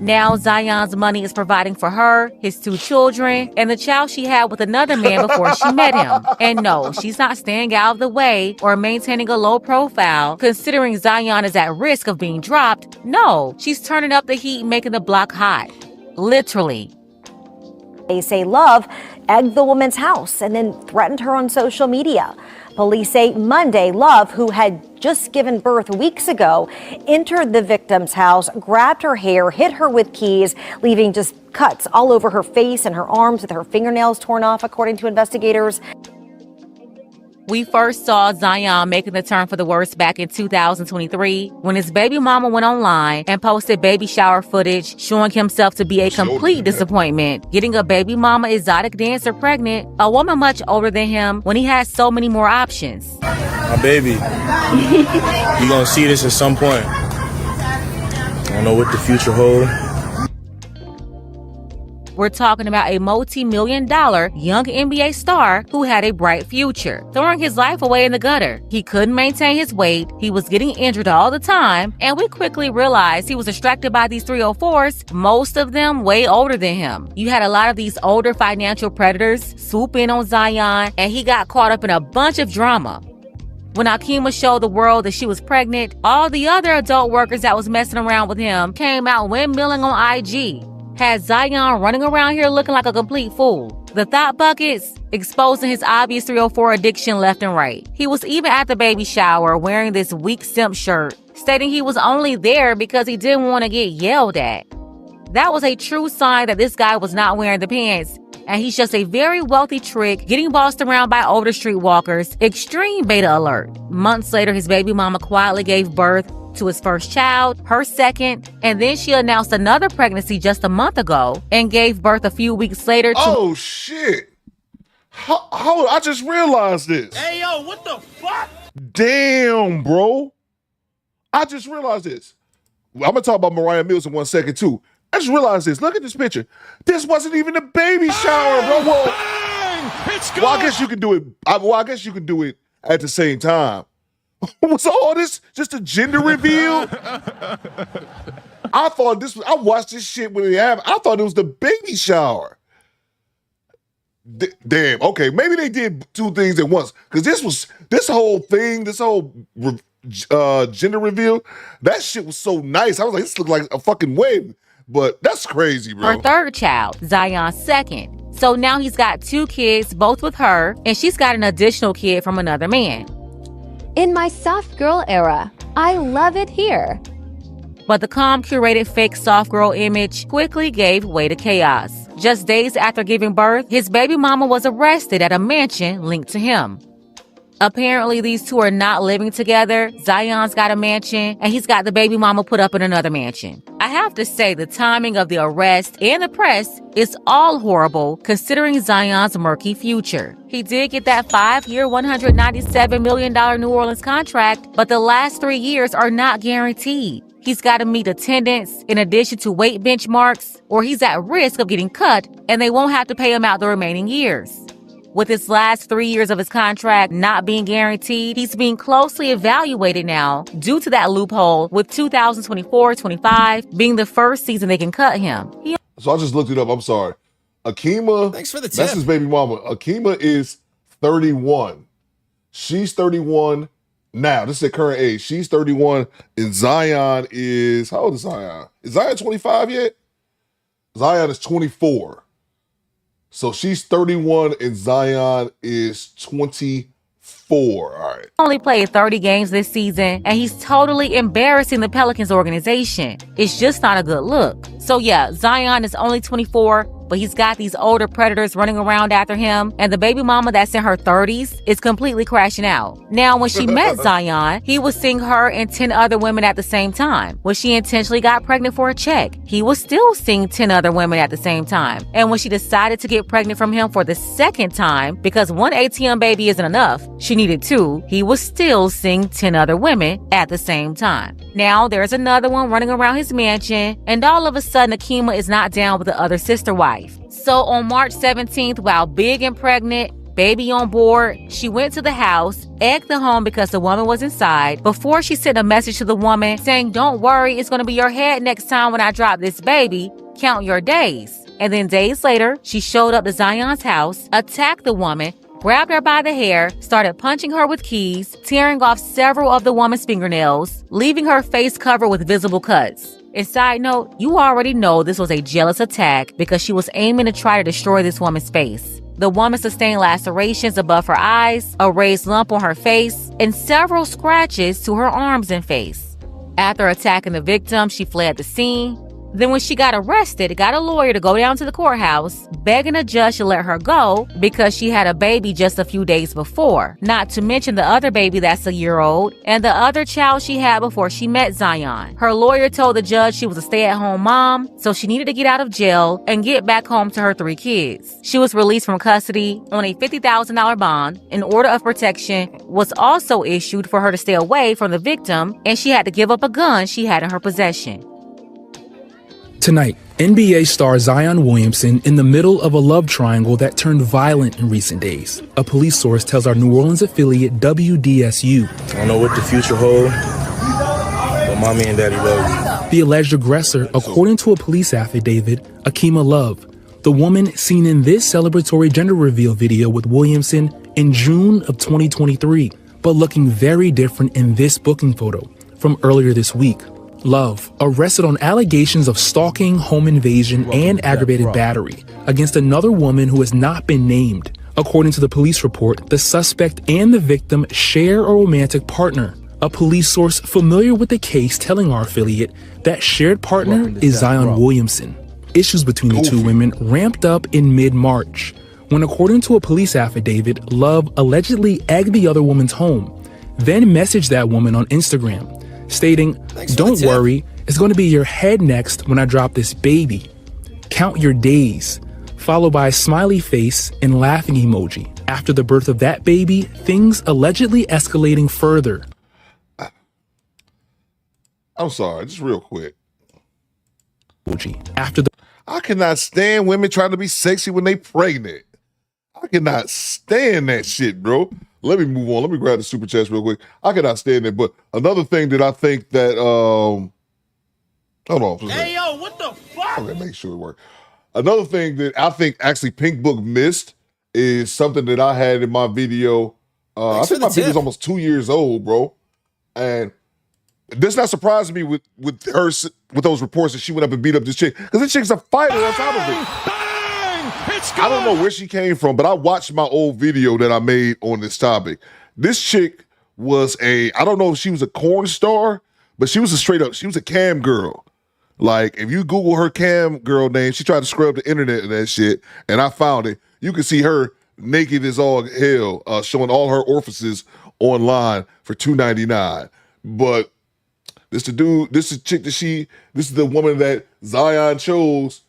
Now Zion's money is providing for her, his 2 children, and the child she had with another man before she met him. And no, she's not staying out of the way or maintaining a low profile, considering Zion is at risk of being dropped. No, she's turning up the heat, making the block hot. Literally. They say Love egged the woman's house and then threatened her on social media. Police say Monday, Love, who had just given birth weeks ago, entered the victim's house, grabbed her hair, hit her with keys, leaving just cuts all over her face and her arms with her fingernails torn off, according to investigators. We first saw Zion making the turn for the worse back in 2023 when his baby mama went online and posted baby shower footage showing himself to be a complete disappointment, getting a baby mama exotic dancer pregnant, a woman much older than him, when he has so many more options. My baby, you gonna see this at some point. I don't know what the future holds. We're talking about a multi-million-dollar young NBA star who had a bright future, throwing his life away in the gutter. He couldn't maintain his weight, he was getting injured all the time, and we quickly realized he was distracted by these 304s, most of them way older than him. You had a lot of these older financial predators swoop in on Zion, and he got caught up in a bunch of drama. When Akima showed the world that she was pregnant, all the other adult workers that was messing around with him came out windmilling on IG. Had Zion running around here looking like a complete fool. The thought buckets exposing his obvious 304 addiction left and right. He was even at the baby shower wearing this weak simp shirt, stating he was only there because he didn't want to get yelled at. That was a true sign that this guy was not wearing the pants, and he's just a very wealthy trick getting bossed around by older streetwalkers. Extreme beta alert. Months later, his baby mama quietly gave birth to his first child, her second, and then she announced another pregnancy just a month ago and gave birth a few weeks later to— Oh, shit. I just realized this. Hey, yo, what the fuck? Damn, bro. I just realized this. I'm going to talk about Mariah Mills in 1 second, too. I just realized this. Look at this picture. This wasn't even a baby shower, bro. Well, I guess you can do it. I guess you can do it at the same time. Was all this just a gender reveal? I thought this was, I watched this shit when it happened. I thought it was the baby shower. Damn, okay, maybe they did 2 things at once. Because this whole gender reveal, that shit was so nice. I was like, this looked like a fucking wedding. But that's crazy, bro. her third child, Zion's second. So now he's got 2 kids, both with her, and she's got an additional kid from another man. In my soft girl era, I love it here. But the calm, curated fake soft girl image quickly gave way to chaos. Just days after giving birth, his baby mama was arrested at a mansion linked to him. Apparently, these 2 are not living together. Zion's got a mansion, and he's got the baby mama put up in another mansion. I have to say, the timing of the arrest and the press is all horrible, considering Zion's murky future. He did get that 5-year, $197 million New Orleans contract, but the last 3 years are not guaranteed. He's got to meet attendance in addition to weight benchmarks, or he's at risk of getting cut and they won't have to pay him out the remaining years. With his last 3 years of his contract not being guaranteed, he's being closely evaluated now due to that loophole, with 2024-25 being the first season they can cut him. So I just looked it up. I'm sorry. Akima, thanks for the tip. That's his baby mama. Akima is 31. She's 31 now. This is her current age. She's 31, and Zion is, how old is Zion? Is Zion 25 yet? Zion is 24. So she's 31 and Zion is 24. All right. Only played 30 games this season, and he's totally embarrassing the Pelicans organization. It's just not a good look. So yeah, Zion is only 24, but he's got these older predators running around after him, and the baby mama that's in her 30s is completely crashing out. Now, when she met Zion, he was seeing her and 10 other women at the same time. When she intentionally got pregnant for a check, he was still seeing 10 other women at the same time. And when she decided to get pregnant from him for the second time, because one ATM baby isn't enough, she needed 2, he was still seeing 10 other women at the same time. Now, there's another one running around his mansion, and all of a sudden, Akima is not down with the other sister wife. So on March 17th, while big and pregnant, baby on board, she went to the house, egged the home because the woman was inside, before she sent a message to the woman saying, "Don't worry, it's going to be your head next time when I drop this baby. Count your days." And then days later, she showed up to Zion's house, attacked the woman, grabbed her by the hair, started punching her with keys, tearing off several of the woman's fingernails, leaving her face covered with visible cuts. And side note, you already know this was a jealous attack because she was aiming to try to destroy this woman's face. The woman sustained lacerations above her eyes, a raised lump on her face, and several scratches to her arms and face. After attacking the victim, she fled the scene. Then when she got arrested, got a lawyer to go down to the courthouse, begging a judge to let her go because she had a baby just a few days before. Not to mention the other baby that's a year old and the other child she had before she met Zion. Her lawyer told the judge she was a stay-at-home mom, so she needed to get out of jail and get back home to her 3 kids. She was released from custody on a $50,000 bond. An order of protection was also issued for her to stay away from the victim, and she had to give up a gun she had in her possession. Tonight, NBA star Zion Williamson in the middle of a love triangle that turned violent in recent days. A police source tells our New Orleans affiliate WDSU. I don't know what the future holds, but mommy and daddy love you. The alleged aggressor, according to a police affidavit, Akima Love, the woman seen in this celebratory gender reveal video with Williamson in June of 2023, but looking very different in this booking photo from earlier this week. Love, arrested on allegations of stalking, home invasion, and aggravated battery against another woman who has not been named. According to the police report, the suspect and the victim share a romantic partner. A police source familiar with the case telling our affiliate that shared partner is Zion Williamson. Issues between the 2 women ramped up in mid-March, when according to a police affidavit, Love allegedly egged the other woman's home, then messaged that woman on Instagram, stating, "Don't worry, it's going to be your head next when I drop this baby. Count your days," followed by a smiley face and laughing emoji. After the birth of that baby, things allegedly escalating further. I'm sorry, just real quick. After the I cannot stand women trying to be sexy when they pregnant. I cannot stand that shit, bro. Let me move on. Let me grab the super chats real quick. I cannot stand it. But another thing that I think that hold on. Hey yo, what the fuck? Okay, make sure it works. Another thing that I think actually Pink Book missed is something that I had in my video. I think my video is almost 2 years old, bro. And this not surprising me with her with those reports that she went up and beat up this chick, because this chick's a fighter on top of it. I don't know where she came from, but I watched my old video that I made on this topic. This chick was I don't know if she was a corn star, but she was she was a cam girl. Like, if you Google her cam girl name, she tried to scrub the internet and that shit, and I found it. You can see her naked as all hell, showing all her orifices online for $2.99. But this is the woman that Zion chose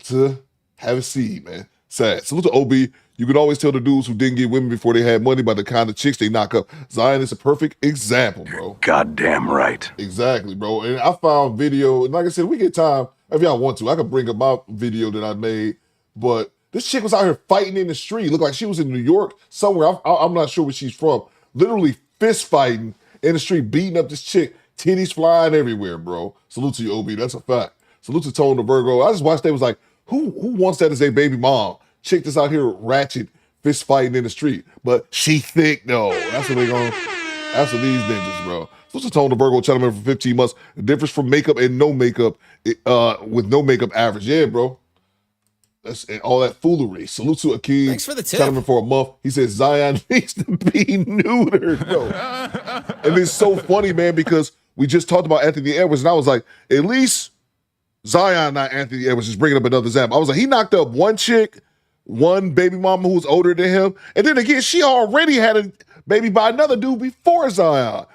to have a seed, man. Sad. Salute to OB. You can always tell the dudes who didn't get women before they had money by the kind of chicks they knock up. Zion is a perfect example, bro. Goddamn right. Exactly, bro. And I found video, and like I said, we get time if y'all want to. I could bring up my video that I made, but this chick was out here fighting in the street. Looked like she was in New York somewhere. I'm not sure where she's from. Literally fist fighting in the street, beating up this chick. Titties flying everywhere, bro. Salute to you, OB. That's a fact. Salute to Tone the Virgo. I just watched that. Was like, who wants that as a baby mom? Chick that's out here ratchet fist fighting in the street, but she thick though. That's what these ninjas, bro. Salute to Tone the Virgo, gentleman for 15 months. The difference from makeup and no makeup, with no makeup average. Yeah, bro. That's all that foolery. Salute to Akeem. Thanks for the tip. Gentleman for a month. He says Zion needs to be neutered. Bro. And it's so funny, man, because we just talked about Anthony Edwards, and I was like, at least Zion, not Anthony Edwards, just bringing up another example. I was like, he knocked up one chick, one baby mama who was older than him, and then again, she already had a baby by another dude before Zion.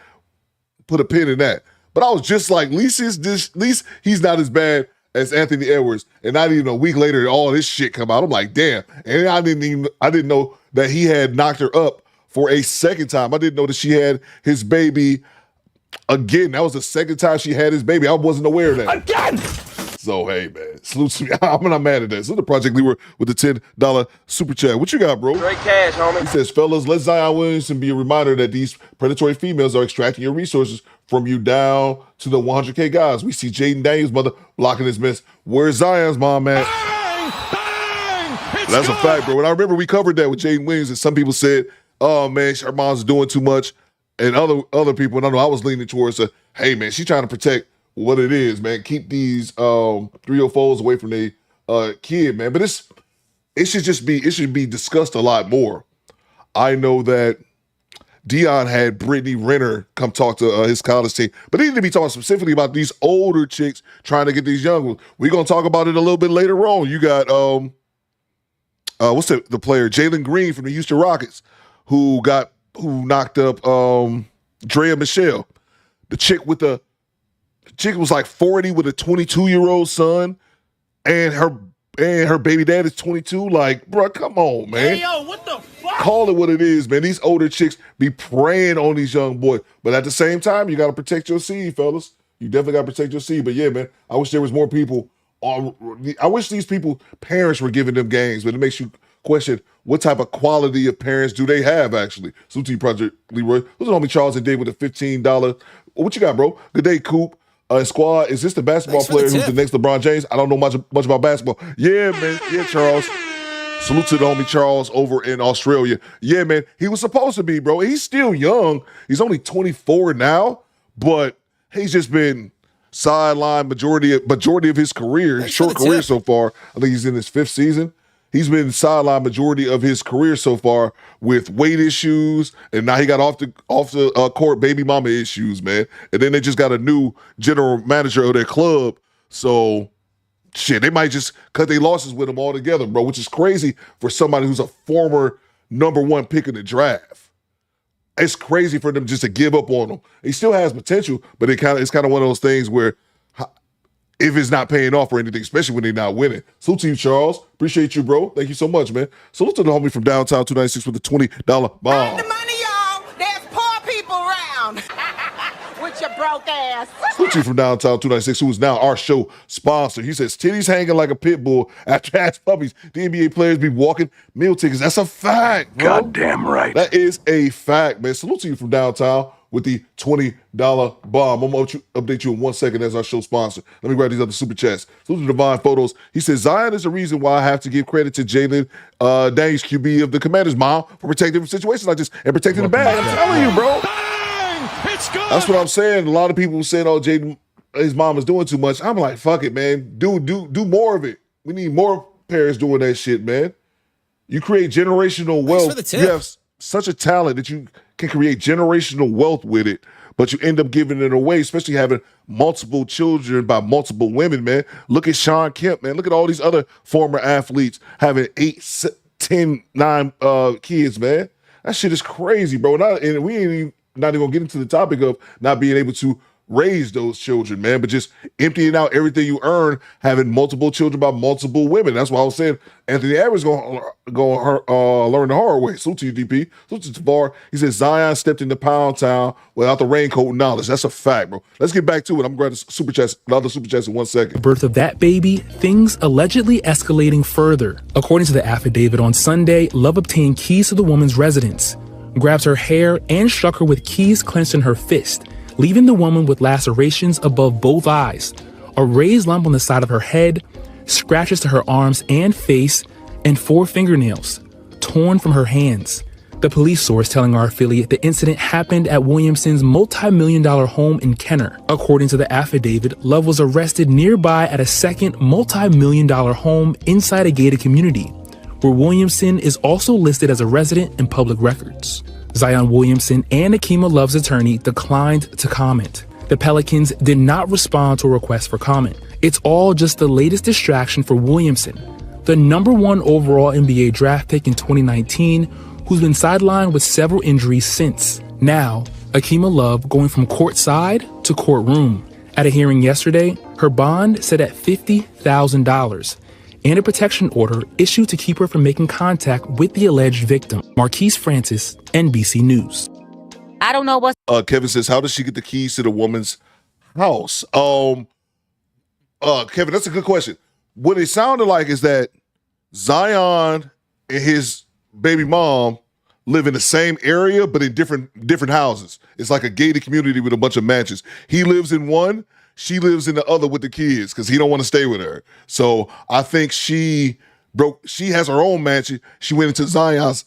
Put a pin in that. But I was just like, at least he's not as bad as Anthony Edwards. And not even a week later, all this shit come out. I'm like, damn. And I didn't know that he had knocked her up for a second time. I didn't know that she had his baby again. That was the second time she had his baby. I wasn't aware of that. Again! So, hey, man, salute to me. I'm not mad at that. Salute to Project Leeward with the $10 super chat. What you got, bro? Great cash, homie. He says, fellas, let Zion Williamson be a reminder that these predatory females are extracting your resources from you down to the 100K guys. We see Jaden Daniels' mother blocking his mess. Where's Zion's mom at? That's a fact, bro. And I remember we covered that with Jaden Williams, and some people said, oh, man, her mom's doing too much. And other people, and I know I was leaning towards, hey, man, she's trying to protect what it is, man. Keep these 304s away from their kid, man. But it should be discussed a lot more. I know that Dion had Brittany Renner come talk to his college team, but he need to be talking specifically about these older chicks trying to get these young ones. We're gonna talk about it a little bit later on. You got what's the player Jalen Green from the Houston Rockets who knocked up Drea Michelle, the chick was like 40 with a 22-year-old son, and her baby dad is 22. Like, bro, come on, man. Hey, yo, what the fuck? Call it what it is, man. These older chicks be preying on these young boys. But at the same time, you got to protect your seed, fellas. You definitely got to protect your seed. But yeah, man, I wish there was more people. I wish these people, parents were giving them games, but it makes you question what type of quality of parents do they have, actually. Salute to you, Project Leroy. Who's the homie Charles and Dave with a $15. What you got, bro? Good day, Coop. Squad, is this the basketball player who's the next LeBron James? I don't know much about basketball. Yeah, man. Yeah, Charles. Salute to the homie Charles over in Australia. Yeah, man. He was supposed to be, bro. He's still young. He's only 24 now, but he's just been sidelined majority of his career, his short career so far. I think he's in his 5th season. He's been sidelined majority of his career so far with weight issues, and now he got off the court baby mama issues, man. And then they just got a new general manager of their club, so shit, they might just cut their losses with him altogether, bro. Which is crazy for somebody who's a former #1 pick in the draft. It's crazy for them just to give up on him. He still has potential, but it's kind of one of those things where, if it's not paying off or anything, especially when they're not winning. Salute to you, Charles. Appreciate you, bro. Thank you so much, man. Salute to the homie from downtown 296 with the $20 bomb. The money, y'all. There's poor people around. With your broke ass. Salute to you from downtown 296, who is now our show sponsor. He says, titties hanging like a pit bull after ass puppies. The NBA players be walking meal tickets. That's a fact, bro. Goddamn right. That is a fact, man. Salute to you from downtown with the $20 bomb. I'm going to update you in 1 second as our show sponsor. Let me grab these other super chats. Salute to Divine Photos. He says, Zion is the reason why I have to give credit to Jalen Daniels, QB of the Commanders' mom, for protecting from situations like this and protecting the bag. I'm telling you, bro. That's what I'm saying. A lot of people saying, oh, Jaden, his mom is doing too much. I'm like, fuck it, man. Do more of it. We need more parents doing that shit, man. You create generational wealth. You have such a talent that you can create generational wealth with it, but you end up giving it away, especially having multiple children by multiple women, man. Look at Sean Kemp, man. Look at all these other former athletes having 8, 10, 9 kids, man. That shit is crazy, bro. And we ain't not even gonna get into the topic of not being able to raise those children, man, but just emptying out everything you earn, having multiple children by multiple women. That's why I was saying Anthony Edwards going to learn the hard way. Salute to you, DP. Salute to Tavar. He said Zion stepped into Pound Town without the raincoat knowledge. That's a fact, bro. Let's get back to it. I'm going to the other super chats in 1 second. Birth of that baby, things allegedly escalating further. According to the affidavit on Sunday, Love obtained keys to the woman's residence, grabs her hair, and struck her with keys clenched in her fist, leaving the woman with lacerations above both eyes, a raised lump on the side of her head, scratches to her arms and face, and 4 fingernails torn from her hands. The police source telling our affiliate the incident happened at Williamson's multi-million-dollar home in Kenner. According to the affidavit, Love was arrested nearby at a second multi-million-dollar home inside a gated community, where Williamson is also listed as a resident in public records. Zion Williamson and Akima Love's attorney declined to comment. The Pelicans did not respond to a request for comment. It's all just the latest distraction for Williamson, the #1 overall NBA draft pick in 2019, who's been sidelined with several injuries since. Now, Akima Love going from courtside to courtroom. At a hearing yesterday, her bond set at $50,000 and a protection order issued to keep her from making contact with the alleged victim. Marquise Francis, NBC News. I don't know what's... Kevin says, how does she get the keys to the woman's house? Kevin, that's a good question. What it sounded like is that Zion and his baby mom live in the same area, but in different houses. It's like a gated community with a bunch of mansions. He lives in one, she lives in the other with the kids because he don't want to stay with her. So I think she has her own mansion. She went into Zion's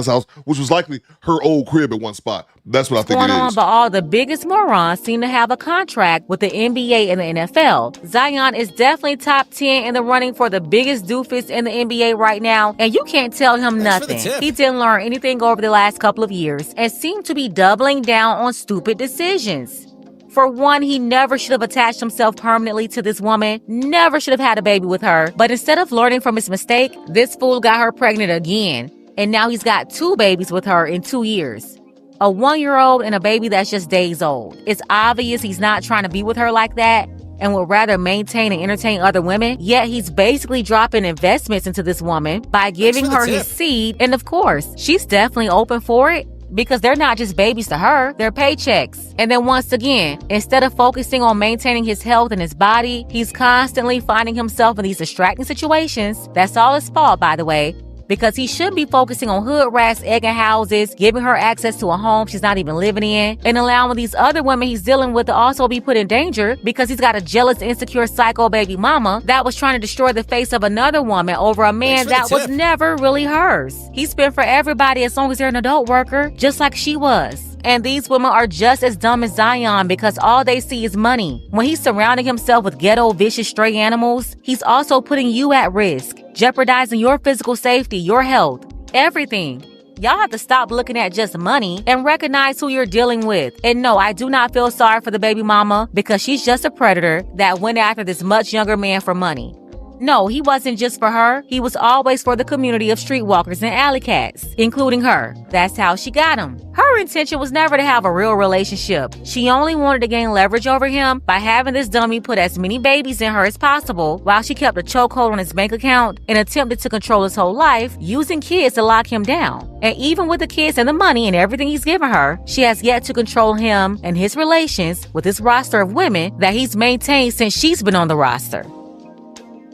house, which was likely her old crib at one spot. That's what I think it is. But all the biggest morons seem to have a contract with the NBA and the NFL. Zion is definitely top 10 in the running for the biggest doofus in the NBA right now, and you can't tell him nothing. He didn't learn anything over the last couple of years and seemed to be doubling down on stupid decisions. For one, he never should have attached himself permanently to this woman, never should have had a baby with her. But instead of learning from his mistake, this fool got her pregnant again. And now he's got 2 babies with her in 2 years. A 1-year-old and a baby that's just days old. It's obvious he's not trying to be with her like that and would rather maintain and entertain other women. Yet he's basically dropping investments into this woman by giving her his seed. And of course, she's definitely open for it, because they're not just babies to her, they're paychecks. And then once again, instead of focusing on maintaining his health and his body, he's constantly finding himself in these distracting situations. That's all his fault, by the way, because he should be focusing on hood rats egging houses, giving her access to a home she's not even living in, and allowing these other women he's dealing with to also be put in danger because he's got a jealous, insecure, psycho baby mama that was trying to destroy the face of another woman over a man that was never really hers. He's been for everybody as long as they're an adult worker, just like she was. And these women are just as dumb as Zion because all they see is money. When he's surrounding himself with ghetto, vicious, stray animals, he's also putting you at risk, jeopardizing your physical safety, your health, everything. Y'all have to stop looking at just money and recognize who you're dealing with. And no, I do not feel sorry for the baby mama because she's just a predator that went after this much younger man for money. No, he wasn't just for her. He was always for the community of streetwalkers and alley cats, including her. That's how she got him. Her intention was never to have a real relationship. She only wanted to gain leverage over him by having this dummy put as many babies in her as possible while she kept a chokehold on his bank account and attempted to control his whole life, using kids to lock him down. And even with the kids and the money and everything he's given her, she has yet to control him and his relations with this roster of women that he's maintained since she's been on the roster.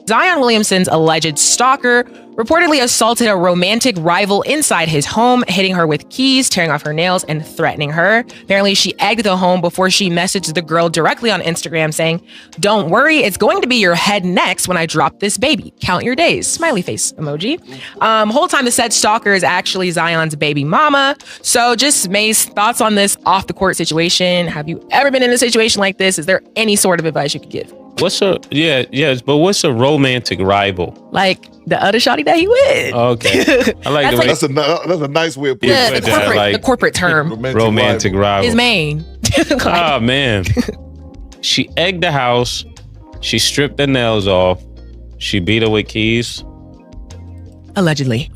Zion Williamson's alleged stalker reportedly assaulted a romantic rival inside his home, hitting her with keys, tearing off her nails, and threatening her. Apparently, she egged the home before she messaged the girl directly on Instagram saying, "Don't worry, it's going to be your head next when I drop this baby. Count your days." Smiley face emoji. Whole time the said stalker is actually Zion's baby mama. So just May's thoughts on this off the court situation. Have you ever been in a situation like this? Is there any sort of advice you could give? What's a romantic rival? Like the other shawty that he with. Okay. I like the way that's a nice way of putting it. The corporate term. Romantic rival. His main. Oh man. She egged the house. She stripped the nails off. She beat her with keys. Allegedly.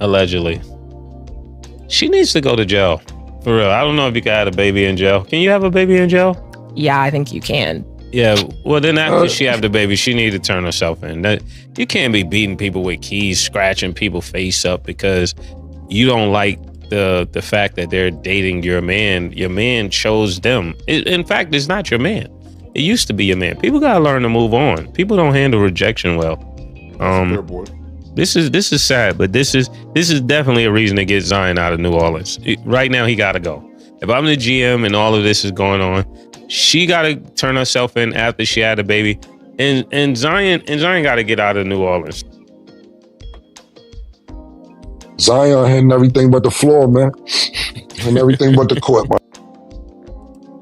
She needs to go to jail. For real. I don't know if you can have a baby in jail. Can you have a baby in jail? yeah, I think you can. Yeah, well then after she have the baby, she need to turn herself in. That you can't be beating people with keys, scratching people's face up because you don't like the fact that they're dating your man. Your man chose them. In fact, it's not your man. It used to be your man. People gotta learn to move on. People don't handle rejection well. This is sad, but this is definitely a reason to get Zion out of New Orleans. Right now, he gotta go. If I'm the GM and all of this is going on, she gotta turn herself in after she had a baby, and Zion gotta get out of New Orleans. Zion hitting everything but the floor, man, and everything but the court,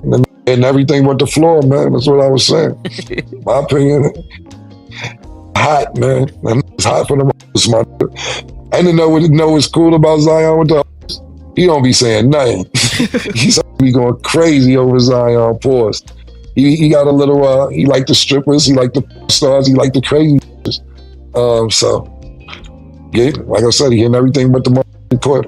man, and everything but the floor, man. That's what I was saying. My opinion, hot, man. It's hot for the man. I didn't know what's cool about Zion with the. He don't be saying nothing. He's be going crazy over Zion. Pause. He got a little. He like the strippers. He like the stars. He like the crazy. So yeah, like I said, he hitting everything but the court.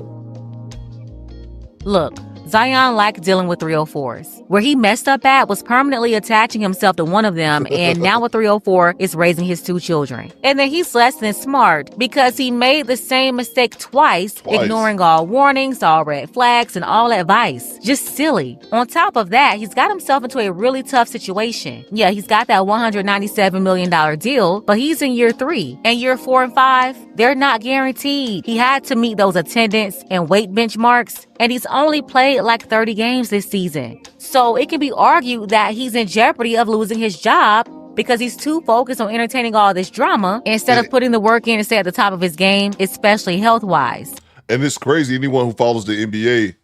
Look, Zion liked dealing with 304s. Where he messed up at was permanently attaching himself to one of them, and now a 304 is raising his 2 children. And then he's less than smart because he made the same mistake twice. Ignoring all warnings, all red flags, and all advice. Just silly. On top of that, he's got himself into a really tough situation. Yeah, he's got that $197 million deal, but he's in year 3. And year 4 and 5, they're not guaranteed. He had to meet those attendance and weight benchmarks, and he's only played like 30 games this season. So it can be argued that he's in jeopardy of losing his job because he's too focused on entertaining all this drama instead of putting the work in to stay at the top of his game, especially health-wise. And it's crazy, anyone who follows the NBA,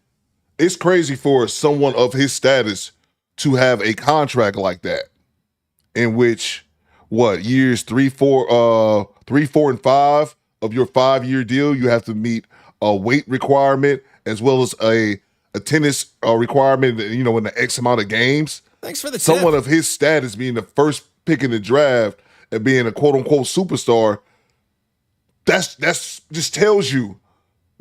it's crazy for someone of his status to have a contract like that, in which, years 3, 4, and 5 of your 5-year deal, you have to meet a weight requirement as well as a tennis requirement, in the X amount of games. Thanks for the tip. Someone of his status being the first pick in the draft and being a quote unquote superstar, that's just tells you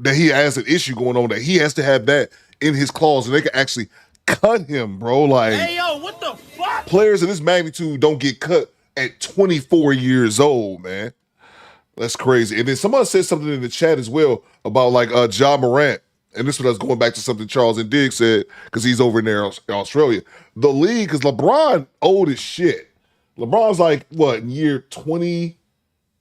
that he has an issue going on, that he has to have that in his clause, and they can actually cut him, bro. Like, Hey, yo, what the fuck? players of this magnitude don't get cut at 24 years old, man. That's crazy. And then someone said something in the chat as well about Ja Morant. And this was going back to something Charles and Diggs said, because he's over in there in Australia. The league, because LeBron old as shit. LeBron's in year 20,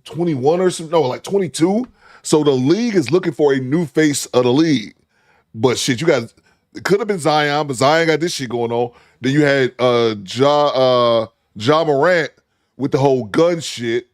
21 or something? No, 22. So the league is looking for a new face of the league. But shit, it could have been Zion, but Zion got this shit going on. Then you had Ja Morant with the whole gun shit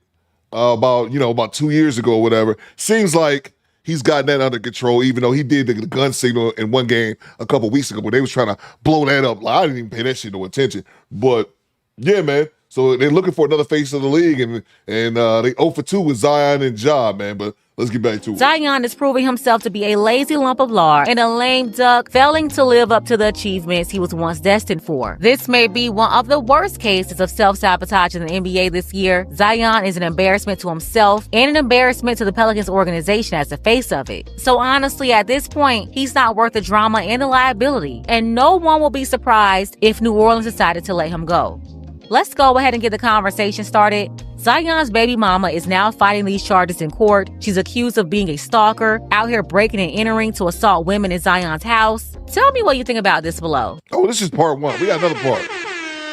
about 2 years ago or whatever. Seems like he's gotten that under control, even though he did the gun signal in one game a couple weeks ago, but they was trying to blow that up. I didn't even pay that shit no attention. But yeah, man. So they're looking for another face of the league, and they 0 for 2 with Zion and Ja, man. But let's get back to it. Zion is proving himself to be a lazy lump of lard and a lame duck, failing to live up to the achievements he was once destined for. This may be one of the worst cases of self-sabotage in the NBA this year. Zion is an embarrassment to himself and an embarrassment to the Pelicans organization as the face of it. So honestly, at this point, he's not worth the drama and the liability, and no one will be surprised if New Orleans decided to let him go. Let's go ahead and get the conversation started. Zion's baby mama is now fighting these charges in court. She's accused of being a stalker, out here breaking and entering to assault women in Zion's house. Tell me what you think about this below. Oh, this is part 1. We got another part.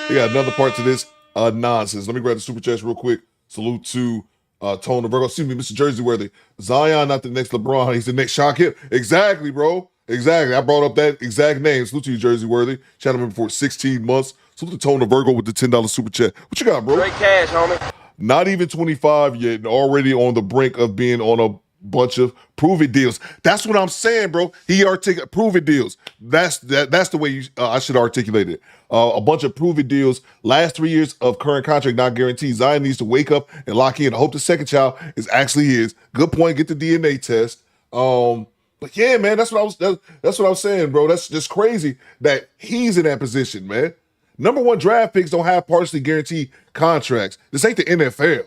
We got another part to this nonsense. Let me grab the super chats real quick. Salute to Tone the Virgo. Excuse me, Mr. Jersey Worthy. Zion, not the next LeBron. He's the next Shaq Kid. Exactly, bro. Exactly. I brought up that exact name. Salute to you, Jersey Worthy. Chatted him for 16 months. Salute to Tone the Virgo with the $10 super chat. What you got, bro? Great cash, homie. Not even 25 yet, and already on the brink of being on a bunch of prove-it deals. That's what I'm saying, bro. He prove-it deals. That's the way I should articulate it. A bunch of prove-it deals. Last 3 years of current contract not guaranteed. Zion needs to wake up and lock in. I hope the second child is actually his. Good point. Get the DNA test. But yeah, man, that's what I was saying, bro. That's just crazy that he's in that position, man. Number 1 draft picks don't have partially guaranteed contracts. This ain't the NFL.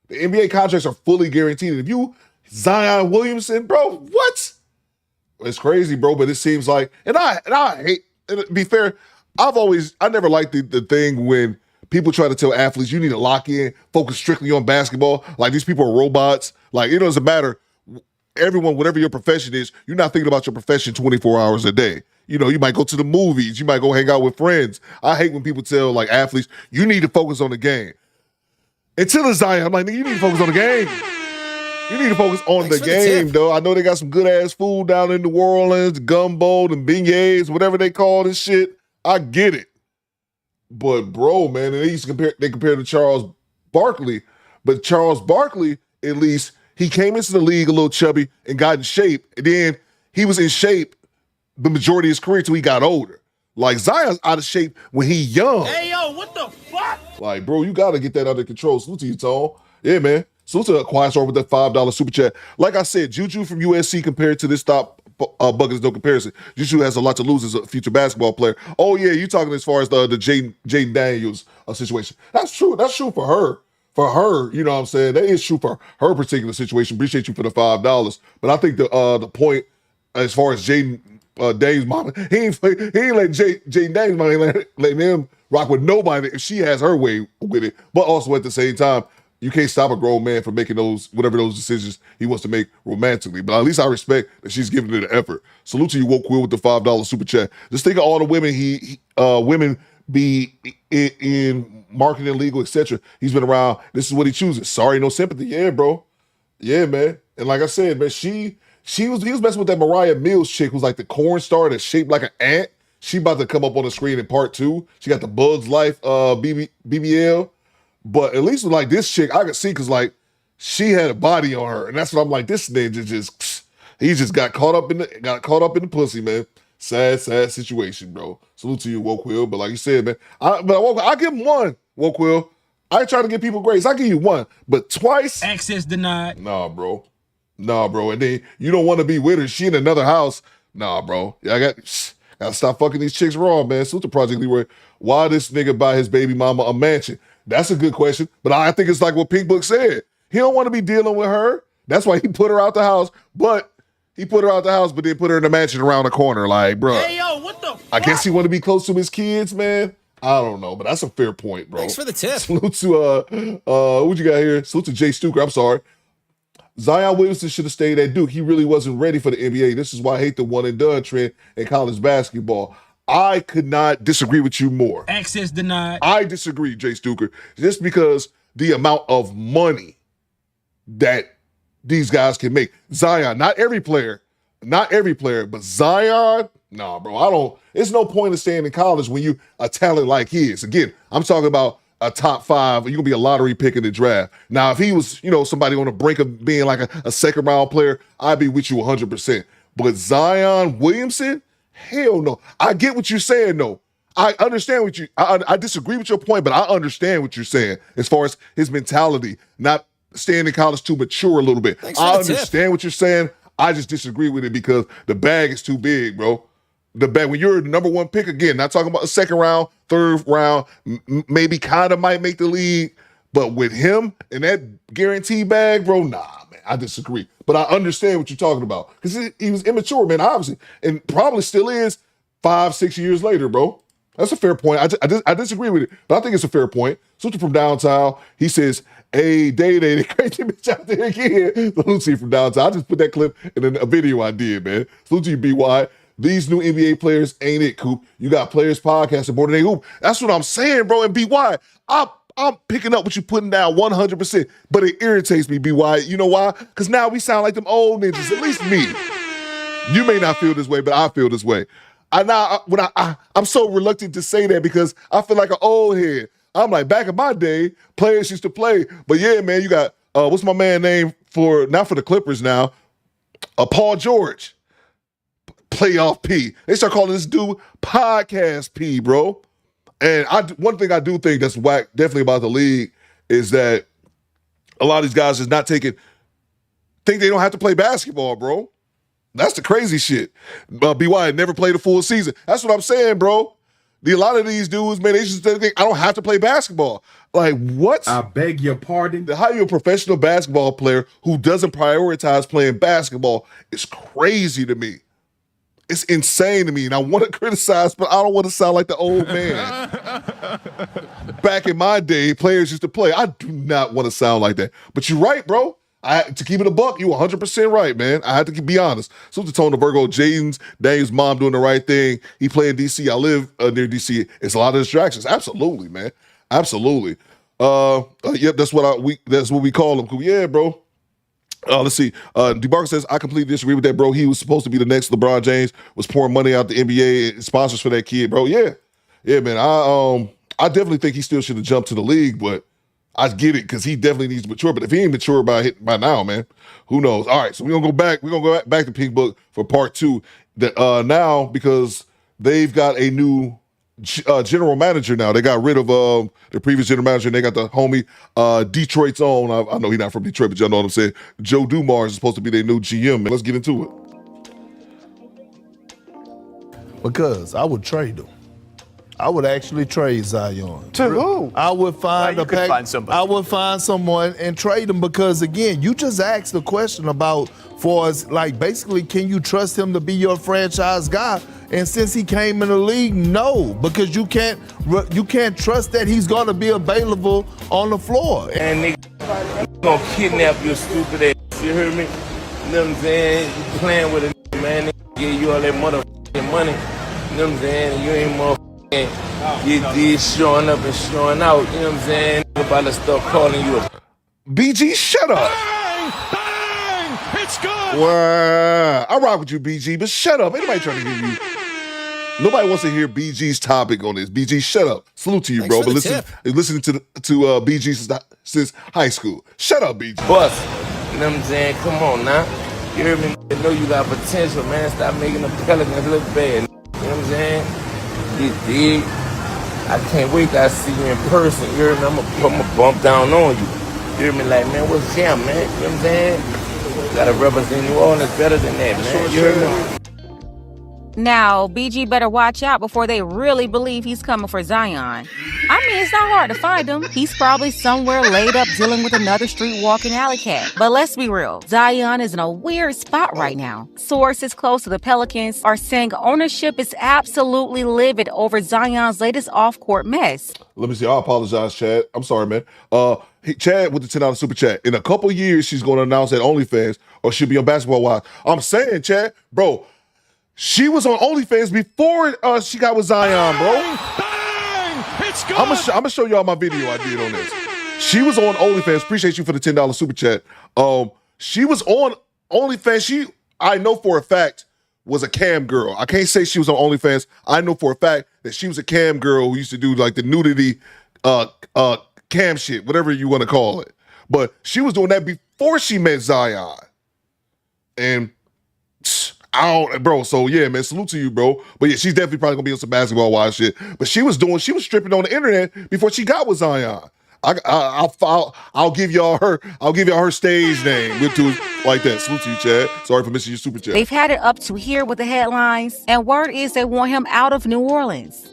The NBA contracts are fully guaranteed. And if you, Zion Williamson, bro, what? It's crazy, bro, but it seems like, and I hate, and to be fair, I never liked the thing when people try to tell athletes you need to lock in, focus strictly on basketball. Like these people are robots. Like it doesn't matter. Everyone, whatever your profession is, you're not thinking about your profession 24 hours a day. You know, you might go to the movies, you might go hang out with friends. I hate when people tell like athletes, you need to focus on the game. Until it's Zion, I'm like, nigga, you need to focus on the game. You need to focus on the game, though. I know they got some good ass food down in New Orleans, gumbo and beignets, whatever they call this shit. I get it. But bro, man, they compare to Charles Barkley. But Charles Barkley, at least, he came into the league a little chubby and got in shape. And then he was in shape the majority of his career till he got older. Like Zion's out of shape when he young. Hey, yo, what the fuck? Like, bro, you got to get that under control. Salute to you, Tom. Yeah, man. Salute to Quiet Storm with that $5 super chat. Like I said, Juju from USC compared to this top bucket is no comparison. Juju has a lot to lose as a future basketball player. Oh, yeah, you talking as far as the Jaden Daniels situation. That's true. That's true for her. For her, you know what I'm saying? That is true for her particular situation. Appreciate you for the $5. But I think the point as far as Jaden Daniels' mama, he ain't let Jaden Daniels' mama let him rock with nobody if she has her way with it. But also at the same time, you can't stop a grown man from making whatever those decisions he wants to make romantically. But at least I respect that she's giving it an effort. Salute to you, Woke Quill, with the $5 super chat. Just think of all the women women be in marketing, legal, etc. He's been around. This is what he chooses. Sorry, no sympathy. Yeah, bro. Yeah, man. And like I said, man, he was messing with that Mariah Mills chick who's like the corn star that's shaped like an ant. She about to come up on the screen in part 2. She got the Bugs Life BBL. But at least with like this chick, I could see because like she had a body on her. And that's what I'm like, this ninja he just got caught up in the pussy, man. Sad situation, bro. Salute to you, Woke Will. But like you said, man, I give him one, Woke Will. I ain't trying to give people grace. I give you one. But twice. Access denied. Nah, bro. And then you don't want to be with her. She in another house. Nah, bro. Yeah, I gotta stop fucking these chicks raw, man. Salute to Project Leroy. Why this nigga buy his baby mama a mansion? That's a good question. But I think it's like what Pink Book said. He don't want to be dealing with her. That's why he put her out the house. But then put her in a mansion around the corner. Like, bro. Hey, yo, what the fuck? I guess he want to be close to his kids, man. I don't know, but that's a fair point, bro. Thanks for the tip. Salute to, what you got here? Salute to Jay Stuker. I'm sorry. Zion Williamson should have stayed at Duke. He really wasn't ready for the NBA. This is why I hate the one and done trend in college basketball. I could not disagree with you more. Access denied. I disagree, Jay Stuker, just because the amount of money that these guys can make. Zion, not every player, but Zion, nah, bro, it's no point in staying in college when you a talent like his. Again, I'm talking about a top 5, you're gonna be a lottery pick in the draft. Now, if he was, somebody on the brink of being like a second round player, I'd be with you 100%. But Zion Williamson, hell no. I get what you're saying, though. I understand what I disagree with your point, but I understand what you're saying as far as his mentality, not staying in college to mature a little bit. I understand what you're saying. I just disagree with it because the bag is too big, bro. The bag, when you're the number 1 pick, again, not talking about a second round, third round, maybe kind of might make the league, but with him and that guarantee bag, bro, nah, man, I disagree. But I understand what you're talking about because he was immature, man, obviously, and probably still is 5-6 years later, bro. That's a fair point. I disagree with it, but I think it's a fair point. Switching from downtown, he says, hey, Day, crazy bitch out there again. Salute to you from downtown. I just put that clip in a video I did, man. Salute to you, BY. These new NBA players ain't it, Coop. You got players podcasting more than they hoop. That's what I'm saying, bro. And BY, I'm picking up what you're putting down 100%, but it irritates me, BY. You know why? Because now we sound like them old ninjas, at least me. You may not feel this way, but I feel this way. I'm so reluctant to say that because I feel like an old head. I'm like, back in my day, players used to play. But yeah, man, you got, what's my man name not for the Clippers now, Paul George. Playoff P. They start calling this dude Podcast P, bro. And one thing I do think that's whack, definitely about the league, is that a lot of these guys is not think they don't have to play basketball, bro. That's the crazy shit. BY never played a full season. That's what I'm saying, bro. A lot of these dudes, man, they just think I don't have to play basketball. Like, what? I beg your pardon? How you a professional basketball player who doesn't prioritize playing basketball is crazy to me. It's insane to me, and I want to criticize, but I don't want to sound like the old man. Back in my day, players used to play. I do not want to sound like that. But you're right, bro. To keep it a buck, you 100% right, man. I have to be honest. So to Tony Virgo, Jaden's Daniel's mom doing the right thing. He play in DC. I live near DC. It's a lot of distractions. Absolutely, man. Absolutely. Yep, that's what we call him. Yeah, bro. Let's see. DeBarker says, I completely disagree with that, bro. He was supposed to be the next LeBron James, was pouring money out the NBA sponsors for that kid, bro. Yeah. Yeah, man. I definitely think he still should have jumped to the league, but I get it because he definitely needs to mature. But if he ain't mature by now, man, who knows? All right, so we're gonna go back. We're gonna go back to Pink Book for part 2. Now, because they've got a new general manager now. They got rid of the previous general manager, and they got the homie Detroit's own. I know he's not from Detroit, but y'all know what I'm saying. Joe Dumars is supposed to be their new GM, man. Let's get into it. Because I would trade him. I would actually trade Zion. To who? I would find somebody. I would find someone and trade him because, again, you just asked the question about basically, can you trust him to be your franchise guy? And since he came in the league, no, because you can't trust that he's going to be available on the floor. And nigga, gonna kidnap your stupid ass. You hear me? You know what I'm saying? You playing with a nigga, man. Nigga give you all that motherfucking money. You know what I'm saying? You ain't motherfucking get this showing up and showing out. You know what I'm saying? Nigga about to start calling you a BG, shut up. Bang! It's good. Wow. I rock with you, BG, but shut up. Anybody trying to give you... Nobody wants to hear BG's topic on this. BG, shut up. Salute to you, bro. But listening to BG since high school. Shut up, BG. Bust. You know what I'm saying? Come on now. You hear me? I know you got potential, man. Stop making the Pelicans look bad. You know what I'm saying? You dig? I can't wait till I see you in person. You hear me? I'm gonna bump down on you. You hear me? Like, man, what's jam, man? You know what I'm saying? You gotta represent New Orleans better than that, man. You hear me? Now, BG better watch out before they really believe he's coming for Zion. I mean, it's not hard to find him. He's probably somewhere laid up dealing with another street-walking alley cat. But let's be real, Zion is in a weird spot right now. Sources close to the Pelicans are saying ownership is absolutely livid over Zion's latest off-court mess. Let me see. I apologize, Chad. I'm sorry, man. Chad with the $10 super chat. In a couple years, she's going to announce that OnlyFans or she'll be on Basketball Wives. I'm saying, Chad, bro, she was on OnlyFans before she got with Zion, bro. Bang! It's good. I'm gonna show y'all my video I did on this. She was on OnlyFans. Appreciate you for the $10 super chat. She was on OnlyFans. She, I know for a fact, was a cam girl. I can't say she was on OnlyFans. I know for a fact that she was a cam girl who used to do like the nudity cam shit, whatever you want to call it. But she was doing that before she met Zion. And bro, so yeah, man, salute to you, bro. But yeah, she's definitely probably gonna be on some Basketball Wives shit. But she was stripping on the internet before she got with Zion. I'll give y'all her stage name. We'll do it like that. Salute to you, Chad. Sorry for missing your super chat. They've had it up to here with the headlines, and word is they want him out of New Orleans.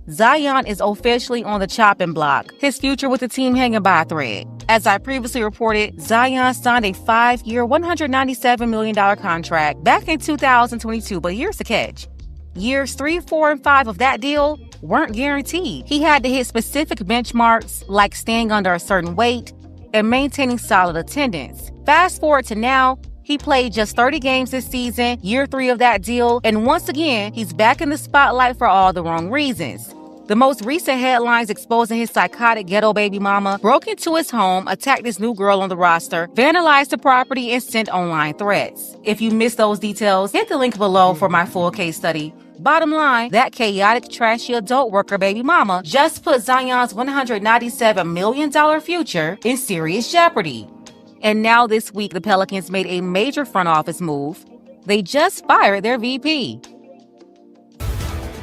Zion is officially on the chopping block, his future with the team hanging by a thread. As I previously reported, Zion signed a 5-year, $197 million contract back in 2022, but here's the catch. Years 3, 4, and 5 of that deal weren't guaranteed. He had to hit specific benchmarks like staying under a certain weight and maintaining solid attendance. Fast forward to now, he played just 30 games this season, year 3 of that deal, and once again, he's back in the spotlight for all the wrong reasons. The most recent headlines exposing his psychotic ghetto baby mama broke into his home, attacked this new girl on the roster, vandalized the property, and sent online threats. If you missed those details, hit the link below for my full case study. Bottom line, that chaotic, trashy adult worker baby mama just put Zion's $197 million future in serious jeopardy. And now this week, the Pelicans made a major front office move. They just fired their VP.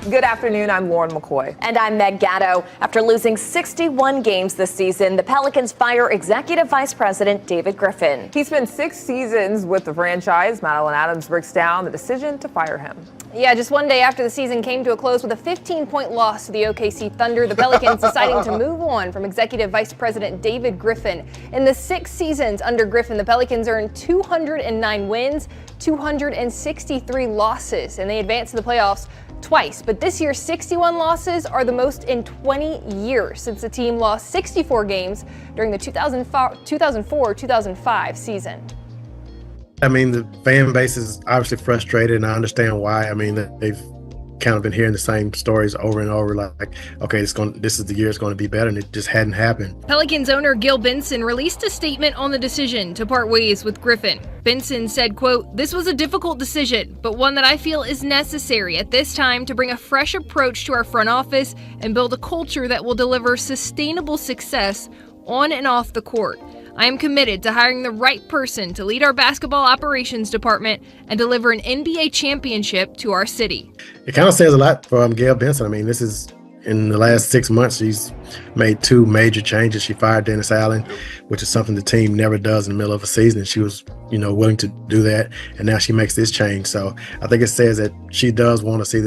Good afternoon, I'm Lauren McCoy. And I'm Meg Gatto. After losing 61 games this season, the Pelicans fire Executive Vice President David Griffin. He spent 6 seasons with the franchise. Madeline Adams breaks down the decision to fire him. Yeah, just one day after the season came to a close with a 15-point loss to the OKC Thunder, the Pelicans deciding to move on from Executive Vice President David Griffin. In the 6 seasons under Griffin, the Pelicans earned 209 wins, 263 losses, and they advanced to the playoffs twice. But this year's 61 losses are the most in 20 years since the team lost 64 games during the 2004-2005 season. I mean, the fan base is obviously frustrated, and I understand why. I mean, they've kind of been hearing the same stories over and over, like, okay, this is the year it's going to be better, and it just hadn't happened. Pelicans owner Gil Benson released a statement on the decision to part ways with Griffin. Benson said, quote, "This was a difficult decision, but one that I feel is necessary at this time to bring a fresh approach to our front office and build a culture that will deliver sustainable success on and off the court. I am committed to hiring the right person to lead our basketball operations department and deliver an NBA championship to our city." It kind of says a lot for Gail Benson. I mean, this is in the last 6 months, she's made 2 major changes. She fired Dennis Allen, which is something the team never does in the middle of a season. And she was, willing to do that. And now she makes this change. So I think it says that she does want to see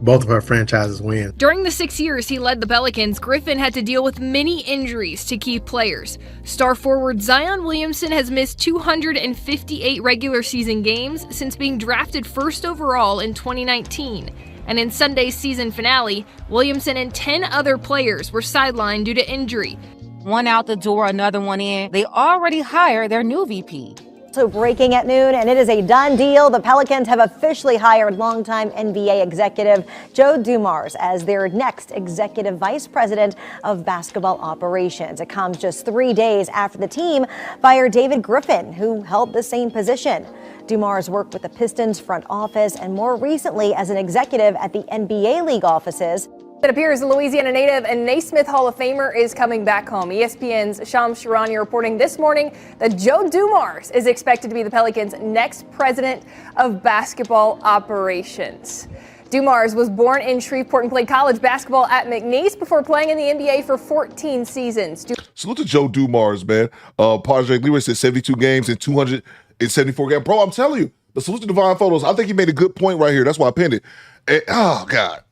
both of her franchises win. During the 6 years he led the Pelicans, Griffin had to deal with many injuries to key players. Star forward Zion Williamson has missed 258 regular season games since being drafted first overall in 2019. And in Sunday's season finale, Williamson and 10 other players were sidelined due to injury. One out the door, another one in. They already hired their new VP. So breaking at noon, and it is a done deal. The Pelicans have officially hired longtime NBA executive Joe Dumars as their next executive vice president of basketball operations. It comes just 3 days after the team fired David Griffin, who held the same position. Dumars worked with the Pistons front office and more recently as an executive at the NBA league offices. It appears the Louisiana native and Naismith Hall of Famer is coming back home. ESPN's Shams Charania reporting this morning that Joe Dumars is expected to be the Pelicans' next president of basketball operations. Dumars was born in Shreveport and played college basketball at McNeese before playing in the NBA for 14 seasons. Salute to Joe Dumars, man. Padre Leroy said 72 games in 274 games. Bro, I'm telling you, the salute to Divine Photos. I think he made a good point right here. That's why I pinned it. And, oh, God.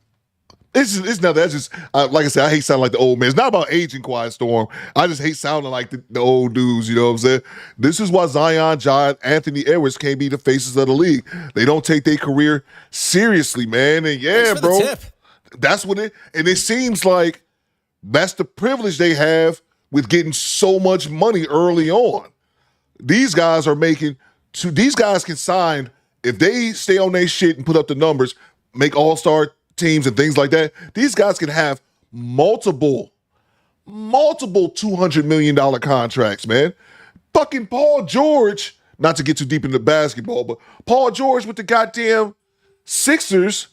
It's nothing. That's just, like I said, I hate sounding like the old man. It's not about aging, Quiet Storm. I just hate sounding like the old dudes, you know what I'm saying? This is why Zion, John, Anthony Edwards can't be the faces of the league. They don't take their career seriously, man. And yeah, bro, that's what and it seems like that's the privilege they have with getting so much money early on. These guys these guys can sign, if they stay on their shit and put up the numbers, make all-star teams and things like that, these guys can have multiple $200 million contracts, man. Fucking Paul George, not to get too deep into basketball, but Paul George with the goddamn Sixers,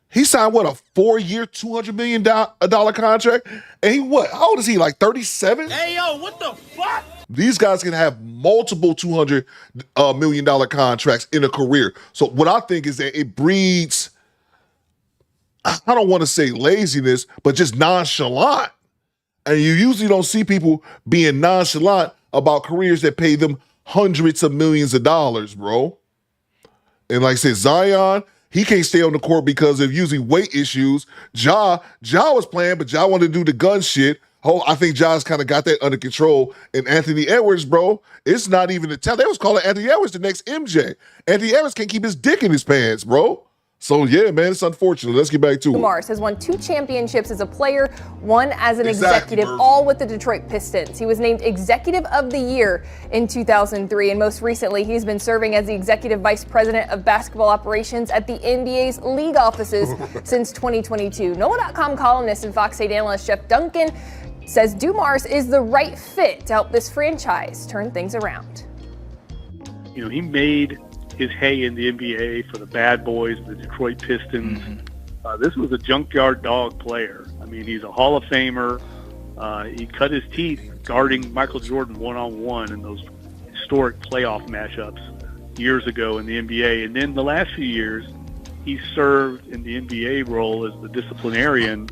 he signed, what, a 4-year, $200 million contract? And he, what, how old is he, like 37? Hey, yo, what the fuck? These guys can have multiple $200 million contracts in a career. So what I think is that it breeds, I don't want to say laziness, but just nonchalant. And you usually don't see people being nonchalant about careers that pay them hundreds of millions of dollars, bro. And like I said, Zion, he can't stay on the court because of usually weight issues. Ja was playing, but Ja wanted to do the gun shit. Oh, I think Ja's kind of got that under control. And Anthony Edwards, bro, it's not even a tell. They was calling Anthony Edwards the next MJ. Anthony Edwards can't keep his dick in his pants, bro. So, yeah, man, it's unfortunate. Let's get back to it. Dumars has won 2 championships as a player, 1 as an executive, all with the Detroit Pistons. He was named Executive of the Year in 2003, and most recently, he's been serving as the Executive Vice President of Basketball Operations at the NBA's league offices since 2022. NOLA.com columnist and Fox 8 analyst Jeff Duncan says Dumars is the right fit to help this franchise turn things around. He made his hay in the NBA for the Bad Boys, the Detroit Pistons. This was a junkyard dog player. I mean, he's a Hall of Famer. He cut his teeth guarding Michael Jordan one-on-one in those historic playoff matchups years ago in the NBA. And then the last few years, he served in the NBA role as the disciplinarian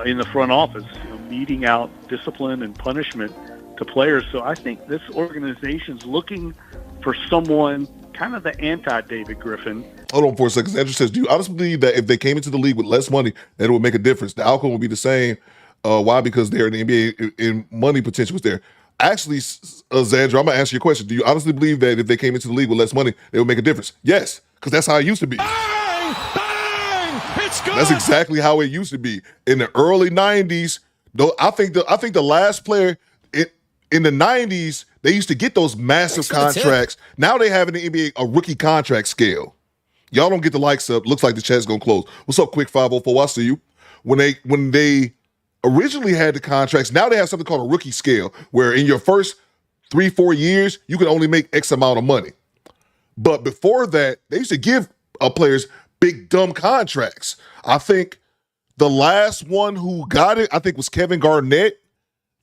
in the front office, meting out discipline and punishment to players. So I think this organization's looking for someone kind of the anti-David Griffin. Hold on for a second. Andrew says, do you honestly believe that if they came into the league with less money, that it would make a difference? The outcome would be the same. Why? Because they're in the NBA and money potential was there. Actually, Xandra, I'm going to answer your question. Do you honestly believe that if they came into the league with less money, they would make a difference? Yes, because that's how it used to be. Bang! Bang! It's good! That's exactly how it used to be. In the early 90s, though, I think the last player in the 90s, they used to get those massive contracts. Now they have in the NBA a rookie contract scale. Y'all don't get the likes up. Looks like the chat's going to close. What's up, Quick 504? I see you. When they originally had the contracts, now they have something called a rookie scale, where in your first 3-4 years, you can only make X amount of money. But before that, they used to give players big, dumb contracts. I think the last one who got it, I think, was Kevin Garnett.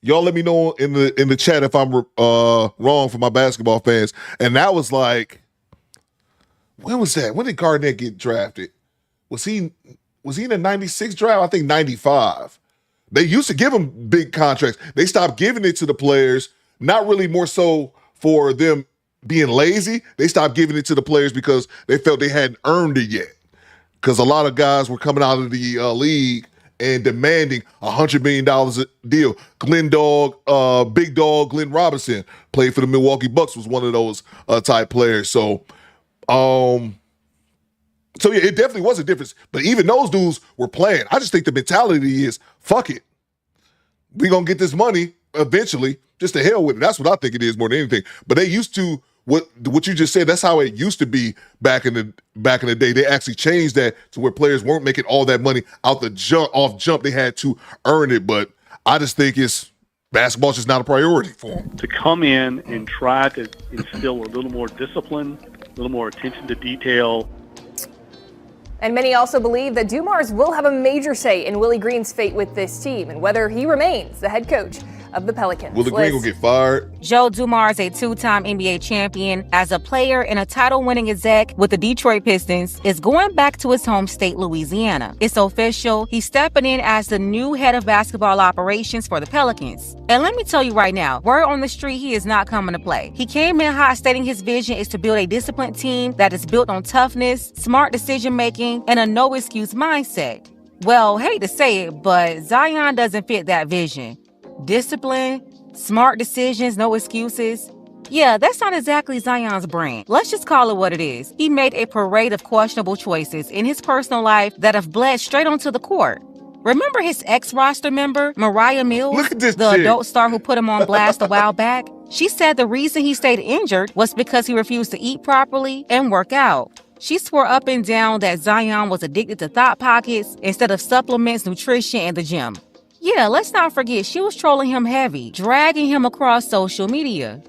Y'all let me know in the chat if I'm wrong for my basketball fans. And that was like, when was that? When did Garnett get drafted? Was he in the 96 draft? I think 95. They used to give him big contracts. They stopped giving it to the players, not really more so for them being lazy. They stopped giving it to the players because they felt they hadn't earned it yet. Because a lot of guys were coming out of the league and demanding $100 million a deal. Big dog Glenn Robinson played for the Milwaukee Bucks, was one of those type players. So yeah, it definitely was a difference. But even those dudes were playing. I just think the mentality is, fuck it. We're going to get this money eventually. Just to hell with it. That's what I think it is more than anything. But they used to, what you just said, that's how it used to be back in the day. They actually changed that to where players weren't making all that money off jump. They had to earn it. But I just think basketball's just not a priority for them. To come in and try to instill a little more discipline, a little more attention to detail. And many also believe that Dumars will have a major say in Willie Green's fate with this team and whether he remains the head coach of the Pelicans. Willie Green will get fired. Joe Dumars, a two-time NBA champion, as a player and a title-winning exec with the Detroit Pistons, is going back to his home state, Louisiana. It's official. He's stepping in as the new head of basketball operations for the Pelicans. And let me tell you right now, word on the street, he is not coming to play. He came in hot, stating his vision is to build a disciplined team that is built on toughness, smart decision-making, and a no-excuse mindset. Well, hate to say it, but Zion doesn't fit that vision. Discipline, smart decisions, no excuses. Yeah, that's not exactly Zion's brand. Let's just call it what it is. He made a parade of questionable choices in his personal life that have bled straight onto the court. Remember his ex-roster member, Mariah Mills? Look at this the chick. Adult star who put him on blast a while back? She said the reason he stayed injured was because he refused to eat properly and work out. She swore up and down that Zion was addicted to Thought Pockets instead of supplements, nutrition, and the gym. Yeah, let's not forget, she was trolling him heavy, dragging him across social media.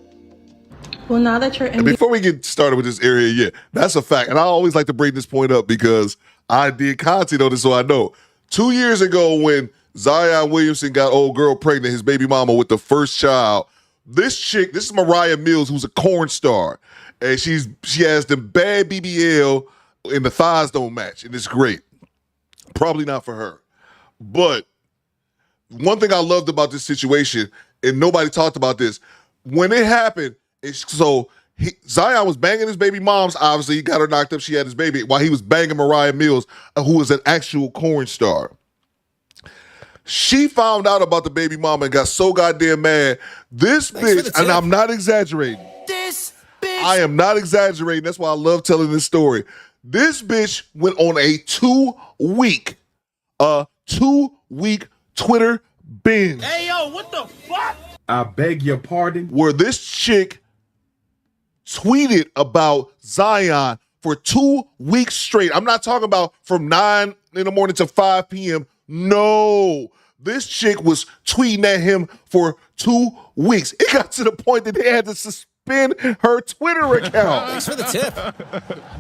Well, now that you're in... Before we get started with this area, yeah, that's a fact. And I always like to bring this point up because I did content on this, so I know. 2 years ago when Zion Williamson got old girl pregnant, his baby mama with the first child, this chick, this is Mariah Mills, who's a corn star. And she has the bad BBL and the thighs don't match, and it's great. Probably not for her. But one thing I loved about this situation, and nobody talked about this, when it happened, Zion was banging his baby moms. Obviously, he got her knocked up. She had his baby while he was banging Mariah Mills, who was an actual corn star. She found out about the baby mama and got so goddamn mad. This bitch, and I'm not exaggerating. I am not exaggerating. That's why I love telling this story. This bitch went on a 2-week Twitter binge. Hey, yo, what the fuck? I beg your pardon? Where this chick tweeted about Zion for 2 weeks straight. I'm not talking about from 9 in the morning to 5 p.m. No. This chick was tweeting at him for 2 weeks. It got to the point that they had to suspend her Twitter account. Thanks for the tip.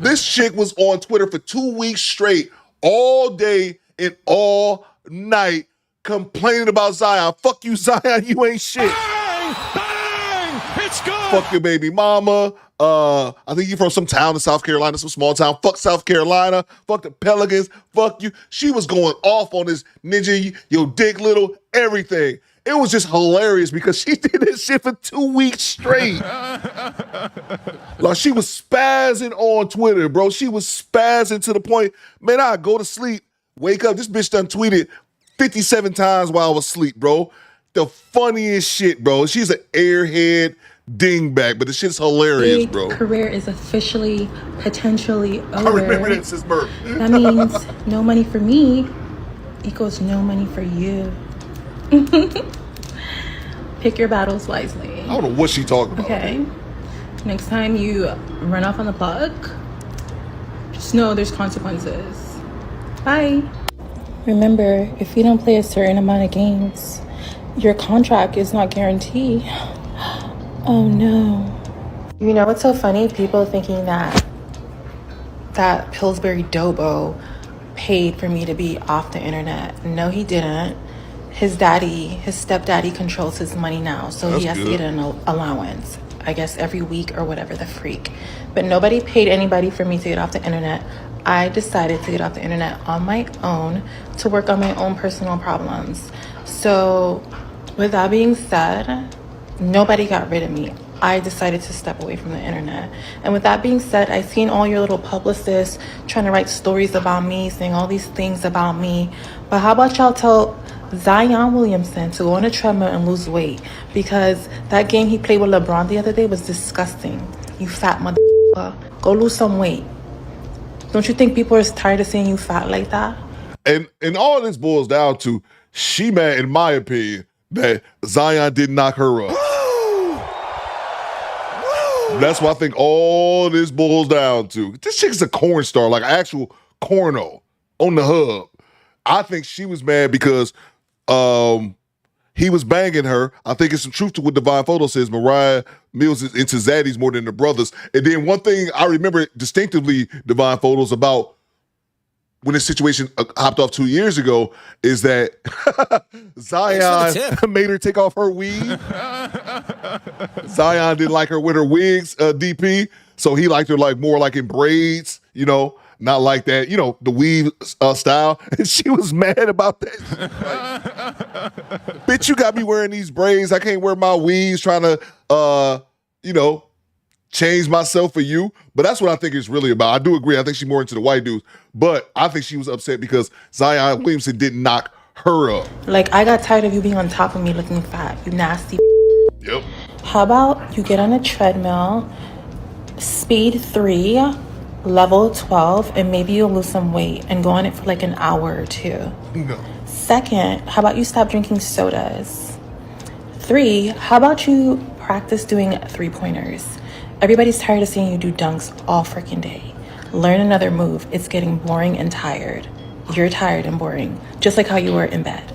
This chick was on Twitter for 2 weeks straight, all day and all night, complaining about Zion. Fuck you, Zion. You ain't shit. Bang! Bang! It's good. Fuck your baby mama. I think you're from some town in South Carolina, some small town. Fuck South Carolina. Fuck the Pelicans. Fuck you. She was going off on this ninja, your dick little, everything. It was just hilarious because she did this shit for 2 weeks straight. Like, she was spazzing on Twitter, bro. She was spazzing to the point, man, I go to sleep, wake up. This bitch done tweeted 57 times while I was asleep, bro. The funniest shit, bro. She's an airhead dingbat, but the shit's hilarious, bro. Career is officially, potentially over. I remember that since birth. That means no money for me equals no money for you. Pick your battles wisely. I don't know what she talking about. Okay. Next time you run off on the plug, just know there's consequences. Bye. Remember, if you don't play a certain amount of games, your contract is not guaranteed. Oh no. You know what's so funny? People thinking that Pillsbury Dobo paid for me to be off the internet. No, he didn't. His stepdaddy controls his money now, so That's he has good. to get an allowance, I guess every week or whatever the freak. But nobody paid anybody for me to get off the internet. I decided to get off the internet on my own to work on my own personal problems. So with that being said, nobody got rid of me. I decided to step away from the internet. And with that being said, I've seen all your little publicists trying to write stories about me, saying all these things about me. But how about y'all tell Zion Williamson to go on a treadmill and lose weight? Because that game he played with LeBron the other day was disgusting. You fat motherfucker. Go lose some weight. Don't you think people are tired of seeing you fat like that? And all this boils down to, she mad, in my opinion, that Zion didn't knock her up. That's what I think all this boils down to. This chick's a corn star, like actual corno on the hub. I think she was mad because he was banging her. I think it's some truth to what Divine Photo says. Mariah Mills is into zaddies more than the brothers. And then one thing I remember distinctively, Divine Photos, about when this situation hopped off 2 years ago is that Zion made her take off her weave. Zion didn't like her with her wigs, DP. So he liked her like more like in braids, you know, not like that, you know, the weave style. And she was mad about that. Like, bitch, you got me wearing these braids. I can't wear my weaves trying to, you know, change myself for you. But that's what I think it's really about. I do agree. I think she's more into the white dudes. But I think she was upset because Zion Williamson didn't knock her up. Like, I got tired of you being on top of me looking fat, you nasty. Yep. How about you get on a treadmill, speed 3, level 12, and maybe you'll lose some weight and go on it for like an hour or 2. No. Second, how about you stop drinking sodas? 3, how about you practice doing 3-pointers? Everybody's tired of seeing you do dunks all freaking day. Learn another move. It's getting boring and tired. You're tired and boring, just like how you were in bed.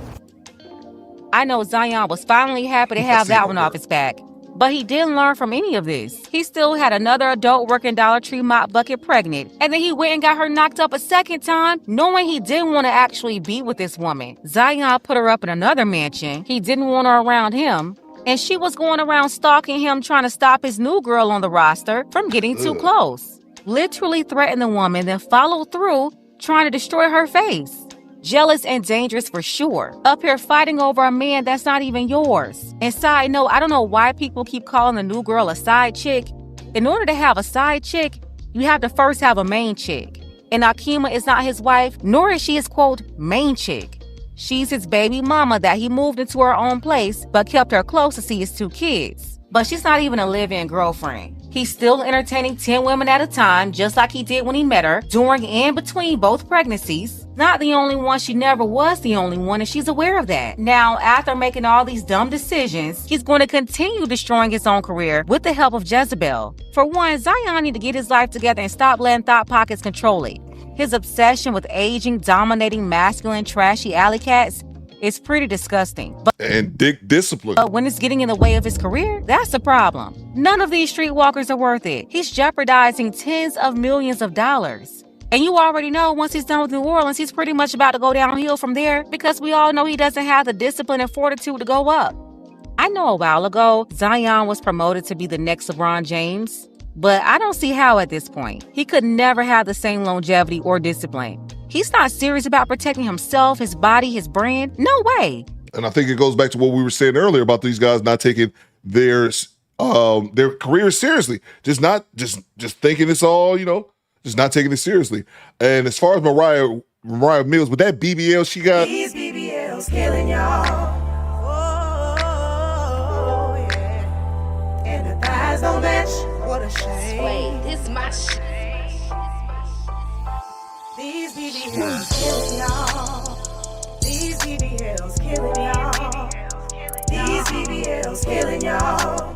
I know Zion was finally happy to have that one off his back. But he didn't learn from any of this. He still had another adult working Dollar Tree mop bucket pregnant. And then he went and got her knocked up a second time, knowing he didn't want to actually be with this woman. Zion put her up in another mansion. He didn't want her around him. And she was going around stalking him, trying to stop his new girl on the roster from getting too close. Literally threatened the woman, then followed through, trying to destroy her face. Jealous and dangerous for sure. Up here fighting over a man that's not even yours. And side note, I don't know why people keep calling the new girl a side chick. In order to have a side chick, you have to first have a main chick. And Akima is not his wife, nor is she his, quote, main chick. She's his baby mama that he moved into her own place, but kept her close to see his 2 kids. But she's not even a live-in girlfriend. He's still entertaining 10 women at a time, just like he did when he met her, during and between both pregnancies. Not the only one, she never was the only one, and she's aware of that. Now, after making all these dumb decisions, he's going to continue destroying his own career with the help of Jezebel. For one, Zion need to get his life together and stop letting thought pockets control it. His obsession with aging, dominating, masculine, trashy alley cats is pretty disgusting. And dick discipline. But when it's getting in the way of his career, that's the problem. None of these streetwalkers are worth it. He's jeopardizing tens of millions of dollars. And you already know once he's done with New Orleans, he's pretty much about to go downhill from there because we all know he doesn't have the discipline and fortitude to go up. I know a while ago, Zion was promoted to be the next LeBron James, but I don't see how at this point. He could never have the same longevity or discipline. He's not serious about protecting himself, his body, his brand. No way. And I think it goes back to what we were saying earlier about these guys not taking their careers seriously. Just thinking it's all, just not taking it seriously. And as far as Mariah Mills, with that BBL she got. These BBLs killing y'all. Oh, yeah. And the thighs don't match. What a shame. Wait, this my shit. These BBLs killing y'all. These BBLs killing y'all. These BBLs killing y'all.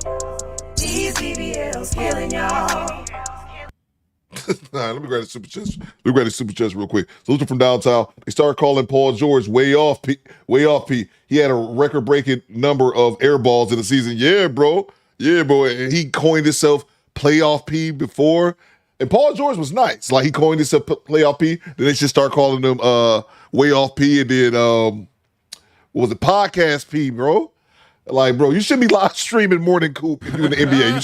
These BBLs killing y'all. Nah, let me grab the super chest. Real quick. So looking from downtown, they started calling Paul George way off P. He had a record-breaking number of air balls in the season. Yeah, bro. And he coined himself playoff P before. And Paul George was nice. Like, he coined himself playoff P. Then they just start calling him way off P. And then, what was it? Podcast P, bro. Like, bro, you should be live streaming more than Coop if you're in the NBA.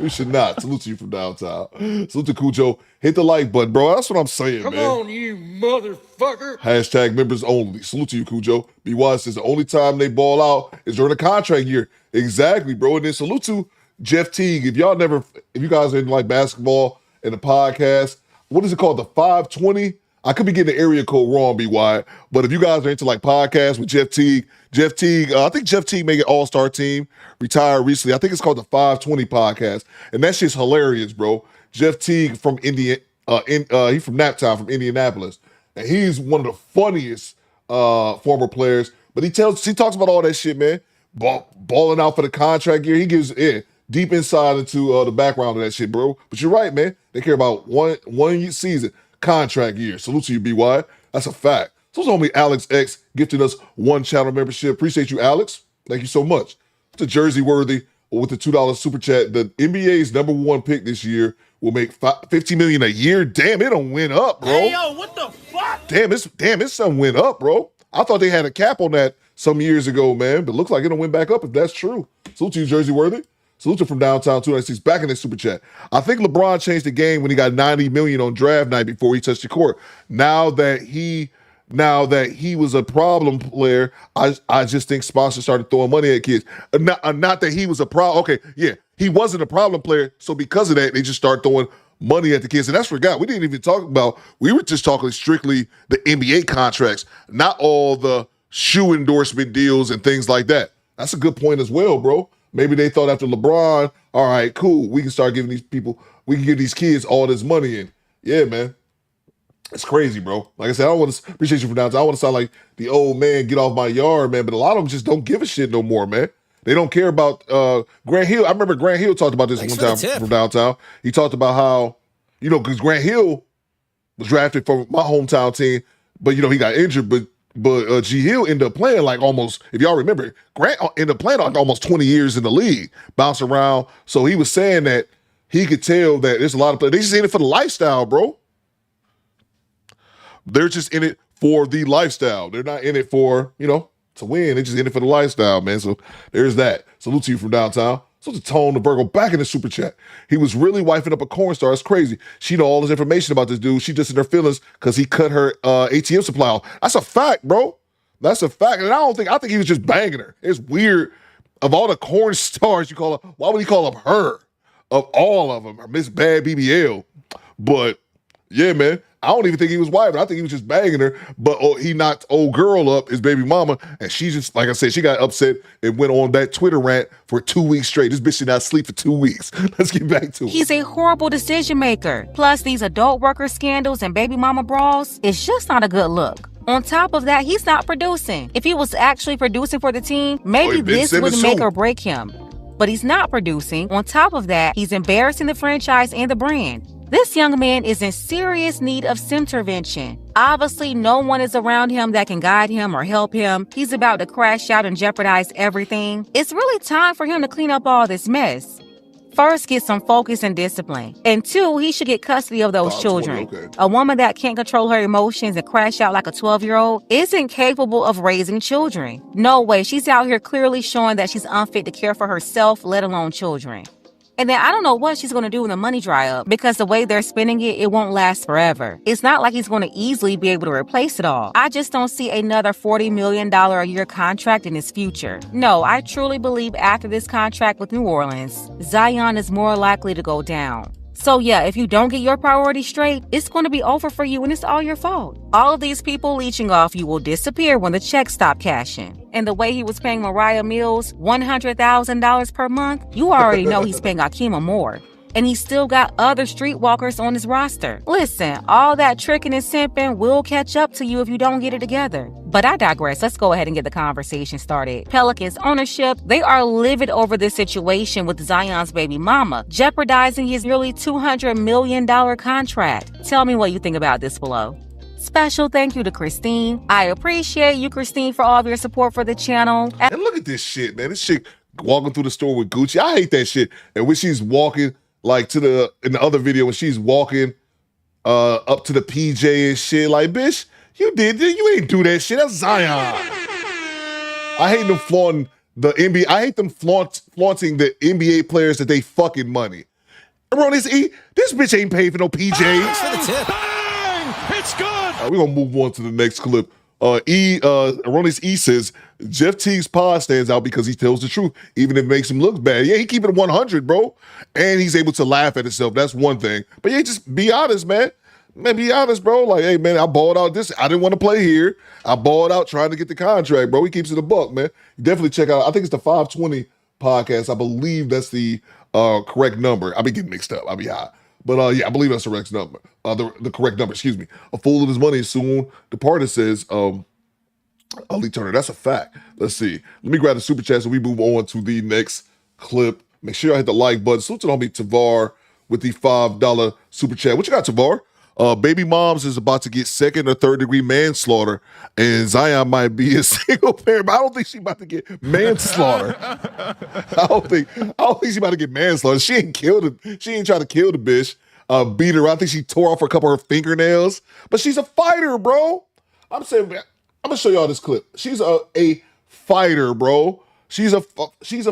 You should not. Salute to you from downtown. Salute to Cujo. Hit the like button, bro. That's what I'm saying, man. Come on, you motherfucker. Hashtag members only. Salute to you, Cujo. B.Y. says the only time they ball out is during the contract year. Exactly, bro. And then salute to Jeff Teague. If you guys are in like basketball and the podcast, what is it called? The 520? I could be getting the area code wrong, B.Y., but if you guys are into like podcasts with Jeff Teague, I think Jeff Teague made an all-star team, retired recently. I think it's called the 520 podcast, and that shit's hilarious, bro. Jeff Teague from he's from Naptown, from Indianapolis, and he's one of the funniest former players, but he talks about all that shit, man, balling out for the contract year. He gives deep insight into the background of that shit, bro. But you're right, man. They care about one season. Contract year. Salute to you, BY. That's a fact. So it's homie Alex X gifted us 1 channel membership. Appreciate you, Alex. Thank you so much. To Jersey Worthy with the $2 super chat. The NBA's #1 pick this year will make $50 million a year. Damn, it done went up, bro. Hey, yo, what the fuck? Damn, it's something went up, bro. I thought they had a cap on that some years ago, man, but looks like it done went back up if that's true. Salute to you, Jersey Worthy. Salute to from downtown 296 back in the super chat. I think LeBron changed the game when he got $90 million on draft night before he touched the court. Now that he was a problem player, I just think sponsors started throwing money at kids. Not that he was a problem. Okay, yeah, he wasn't a problem player, so because of that, they just start throwing money at the kids. And that's forgot. We didn't even talk about. We were just talking strictly the NBA contracts, not all the shoe endorsement deals and things like that. That's a good point as well, bro. Maybe they thought after LeBron, all right, cool, we can start giving these people, we can give these kids all this money. And yeah, man, it's crazy, bro. Like I said, I don't want to appreciate you for downtown. I don't want to sound like the old man, get off my yard, man. But a lot of them just don't give a shit no more, man. They don't care about Grant Hill. I remember Grant Hill talked about this one time from downtown. He talked about how, because Grant Hill was drafted from my hometown team, but he got injured, but G Hill ended up playing like almost, if y'all remember, Grant ended up playing like almost 20 years in the league, bounce around. So he was saying that he could tell that there's a lot of players. They just in it for the lifestyle, bro. They're just in it for the lifestyle. They're not in it for, to win. They're just in it for the lifestyle, man. So there's that. Salute to you from downtown. So to Tone the Virgo back in the super chat. He was really wifing up a corn star. It's crazy. She know all this information about this dude. She just in her feelings because he cut her ATM supply off. That's a fact, bro. That's a fact. And I think he was just banging her. It's weird. Of all the corn stars you call her, why would he call up her? Of all of them, Miss Bad BBL. But yeah, man. I don't even think he was wifing. I think he was just banging her. But he knocked old girl up, his baby mama, and she just, like I said, she got upset and went on that Twitter rant for 2 weeks straight. This bitch did not sleep for 2 weeks. Let's get back to it. He's a horrible decision maker. Plus, these adult worker scandals and baby mama brawls, it's just not a good look. On top of that, he's not producing. If he was actually producing for the team, maybe this would make or break him. But he's not producing. On top of that, he's embarrassing the franchise and the brand. This young man is in serious need of intervention. Obviously, no one is around him that can guide him or help him. He's about to crash out and jeopardize everything. It's really time for him to clean up all this mess. First, get some focus and discipline. And 2, he should get custody of those children. 20, okay. A woman that can't control her emotions and crash out like a 12-year-old isn't capable of raising children. No way. She's out here clearly showing that she's unfit to care for herself, let alone children. And then I don't know what she's going to do when the money dry up, because the way they're spending it, it won't last forever. It's not like he's going to easily be able to replace it all. I just don't see another $40 million a year contract in his future. No, I truly believe after this contract with New Orleans, Zion is more likely to go down. So yeah, if you don't get your priorities straight, it's going to be over for you and it's all your fault. All of these people leeching off you will disappear when the checks stop cashing. And the way he was paying Mariah Mills $100,000 per month, you already know he's paying Akima more. And he's still got other streetwalkers on his roster. Listen, all that tricking and simping will catch up to you if you don't get it together. But I digress. Let's go ahead and get the conversation started. Pelicans ownership, they are livid over this situation with Zion's baby mama, jeopardizing his nearly $200 million contract. Tell me what you think about this below. Special thank you to Christine. I appreciate you, Christine, for all of your support for the channel. And look at this shit, man. This shit walking through the store with Gucci. I hate that shit. And when she's walking, like in the other video, when she's walking up to the PJ and shit, like, bitch, you ain't do that shit. That's Zion. I hate them flaunting the NBA. I hate them flaunting the NBA players that they fucking money. Erroneous E, this bitch ain't paid for no PJs. For the tip. Bang! It's good. We're gonna move on to the next clip. Erroneous E says Jeff Teague's pod stands out because he tells the truth, even if it makes him look bad. Yeah, he keep it 100, bro, and he's able to laugh at himself. That's one thing. But yeah, just be honest, man. Man, be honest, bro. Like, hey, man, I balled out this. I didn't want to play here. I balled out trying to get the contract, bro. He keeps it a buck, man. You definitely check out. I think it's the 520 podcast. I believe that's the correct number. I be getting mixed up. I be high. But yeah, I believe that's the correct number. The correct number, excuse me. A fool of his money is soon departed, says Ali Turner. That's a fact. Let's see. Let me grab the super chat so we move on to the next clip. Make sure I hit the like button. Salute to homie Tavar with the $5 super chat. What you got, Tavar? Baby moms is about to get second or third degree manslaughter, and Zion might be a single parent, but I don't think she's about to get manslaughter. I don't think she's about to get manslaughter. She ain't trying to kill the bitch. Beat her. I think she tore off a couple of her fingernails, but she's a fighter, bro. I'm saying, man, I'm gonna show y'all this clip. She's a fighter, bro. She's a